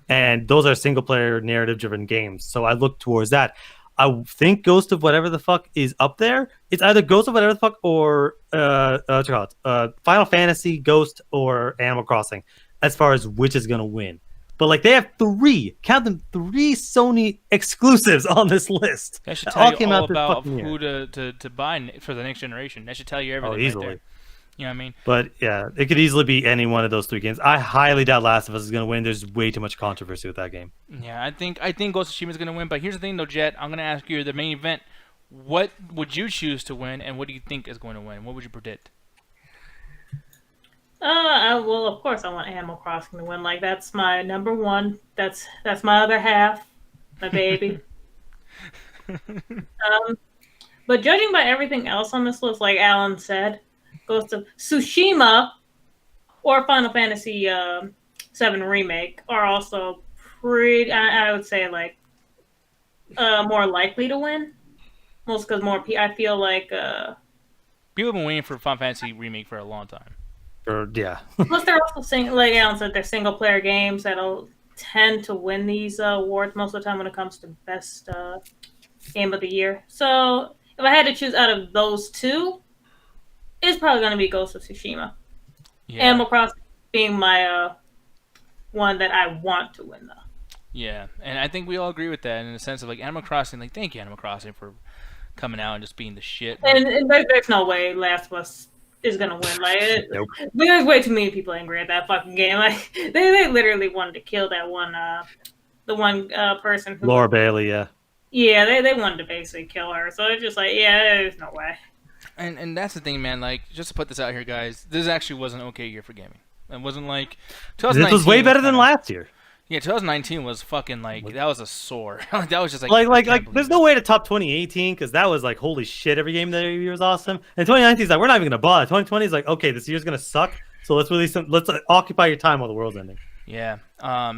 [SPEAKER 3] and those are single player narrative driven games. So I look towards that. I think Ghost of whatever the fuck is up there. It's either Ghost of whatever the fuck or Final Fantasy, Ghost, or Animal Crossing, as far as which is gonna win. But like they have three Sony exclusives on this list.
[SPEAKER 1] That should tell you all
[SPEAKER 3] this
[SPEAKER 1] about
[SPEAKER 3] fucking
[SPEAKER 1] who
[SPEAKER 3] year.
[SPEAKER 1] to buy for the next generation. That should tell you everything.
[SPEAKER 3] Easily.
[SPEAKER 1] Right there. You know what I mean?
[SPEAKER 3] But yeah, it could easily be any one of those 3 games. I highly doubt Last of Us is going to win. There's way too much controversy with that game.
[SPEAKER 1] Yeah, I think Ghost of Tsushima is going to win. But here's the thing, though, Jet. I'm going to ask you the main event. What would you choose to win, and what do you think is going to win? What would you predict?
[SPEAKER 2] Well, of course, I want Animal Crossing to win. Like, that's my number one. That's my other half, my baby. But judging by everything else on this list, like Alan said, Ghost of Tsushima or Final Fantasy VII Remake are also pretty. I would say like more likely to win. Most because I feel like
[SPEAKER 1] people have been waiting for Final Fantasy Remake for a long time.
[SPEAKER 3] Yeah.
[SPEAKER 2] Plus, they're also like Alan said, they're single player games that'll tend to win these awards most of the time when it comes to best game of the year. So if I had to choose out of those two, it's probably going to be Ghost of Tsushima. Yeah. Animal Crossing being my one that I want to win, though.
[SPEAKER 1] Yeah, and I think we all agree with that in the sense of like Animal Crossing. Like, thank you, Animal Crossing, for coming out and just being the shit.
[SPEAKER 2] And there's no way Last of Us is gonna win. Like,
[SPEAKER 3] Nope.
[SPEAKER 2] There's way too many people angry at that fucking game. Like, they literally wanted to kill that one, the one person who.
[SPEAKER 3] Laura Bailey, yeah.
[SPEAKER 2] Yeah, they wanted to basically kill her. So it's just like, yeah, there's no way.
[SPEAKER 1] And that's the thing, man. Like, just to put this out here, guys, this actually was an okay year for gaming. It wasn't like 2019.
[SPEAKER 3] This was way better than last year.
[SPEAKER 1] Yeah, 2019 was fucking like that was a sore. That was just
[SPEAKER 3] like there's no way to top 2018 because that was like holy shit. Every game that year was awesome. And 2019 is like we're not even gonna bother. 2020 is like okay, this year's gonna suck. So let's release some. Let's occupy your time while the world's ending.
[SPEAKER 1] Yeah.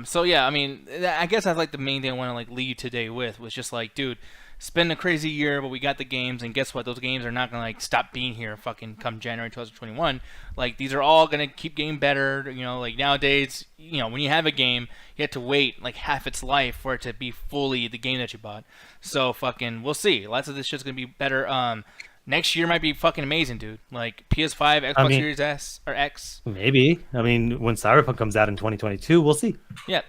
[SPEAKER 1] So yeah, I mean, I guess that's like the main thing I want to like leave today with was just like, dude, it's been a crazy year, but we got the games, and guess what? Those games are not gonna like stop being here fucking come January 2021. Like these are all gonna keep getting better. You know, like nowadays, you know, when you have a game, you have to wait like half its life for it to be fully the game that you bought. So fucking, we'll see. Lots of this shit's gonna be better. Next year might be fucking amazing, dude. Like PS5, Xbox Series S or X.
[SPEAKER 3] Maybe. I mean, when Cyberpunk comes out in 2022, we'll see.
[SPEAKER 1] Yeah.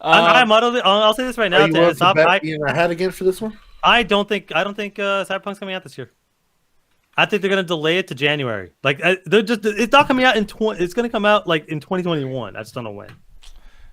[SPEAKER 3] I'll say this right now.
[SPEAKER 4] Are you willing to bet in our head again for this one?
[SPEAKER 3] I don't think Cyberpunk's coming out this year. I think they're gonna delay it to January. Like it's not coming out it's gonna come out like in 2021. I just don't know when.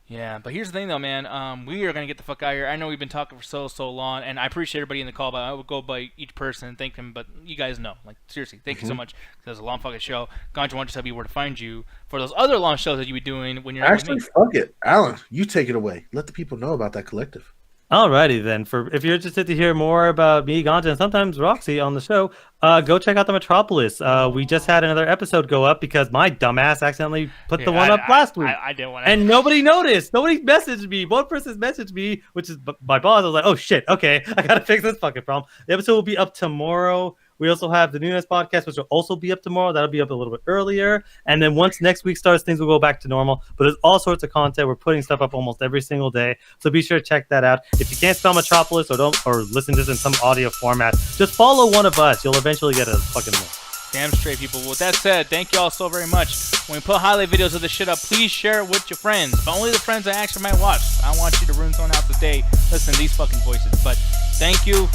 [SPEAKER 1] Yeah, but here's the thing, though, man. We are going to get the fuck out of here. I know we've been talking for so long, and I appreciate everybody in the call, but I would go by each person and thank them, but you guys know. Like, seriously, thank you so much. It was a long fucking show. Ganja wanted to tell you where to find you for those other long shows that you be doing when you're not
[SPEAKER 4] actually, fuck it. Alan, you take it away. Let the people know about that collective.
[SPEAKER 3] Alrighty then. If you're interested to hear more about me, Ganja, and sometimes Roxy on the show, go check out the Metropolis. We just had another episode go up because my dumbass accidentally put the one up last week.
[SPEAKER 1] I didn't want to.
[SPEAKER 3] And nobody noticed. Nobody messaged me. One person messaged me, which is my boss. I was like, oh shit, okay, I gotta fix this fucking problem. The episode will be up tomorrow. We also have the Nunes podcast, which will also be up tomorrow. That'll be up a little bit earlier. And then once next week starts, things will go back to normal. But there's all sorts of content. We're putting stuff up almost every single day. So be sure to check that out. If you can't spell Metropolis or listen to this in some audio format, just follow one of us. You'll eventually get a fucking link.
[SPEAKER 1] Damn straight, people. With that said, thank you all so very much. When we put highlight videos of this shit up, please share it with your friends. But only the friends that actually might watch. I don't want you to ruin someone else's day. Listen to these fucking voices. But thank you.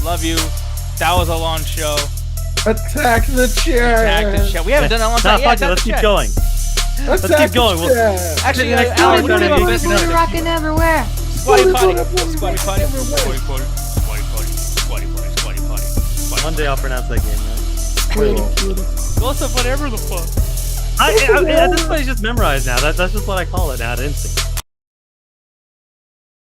[SPEAKER 1] Love you. That was a long show.
[SPEAKER 4] Attack the chat.
[SPEAKER 1] Attack the chat. We haven't done that a long time.
[SPEAKER 3] No, fuck it. Let's keep going. Let's keep going.
[SPEAKER 1] Actually,
[SPEAKER 3] Alan, we're gonna do this.
[SPEAKER 6] Rocking everywhere.
[SPEAKER 1] Squatty potty. Squatty potty. Squatty potty. Squatty potty. Squatty potty. Squatty potty.
[SPEAKER 3] One day I'll pronounce that game, man.
[SPEAKER 1] Ghost of whatever the fuck.
[SPEAKER 3] At this point, it's just memorized now. That's just what I call it now. At instinct.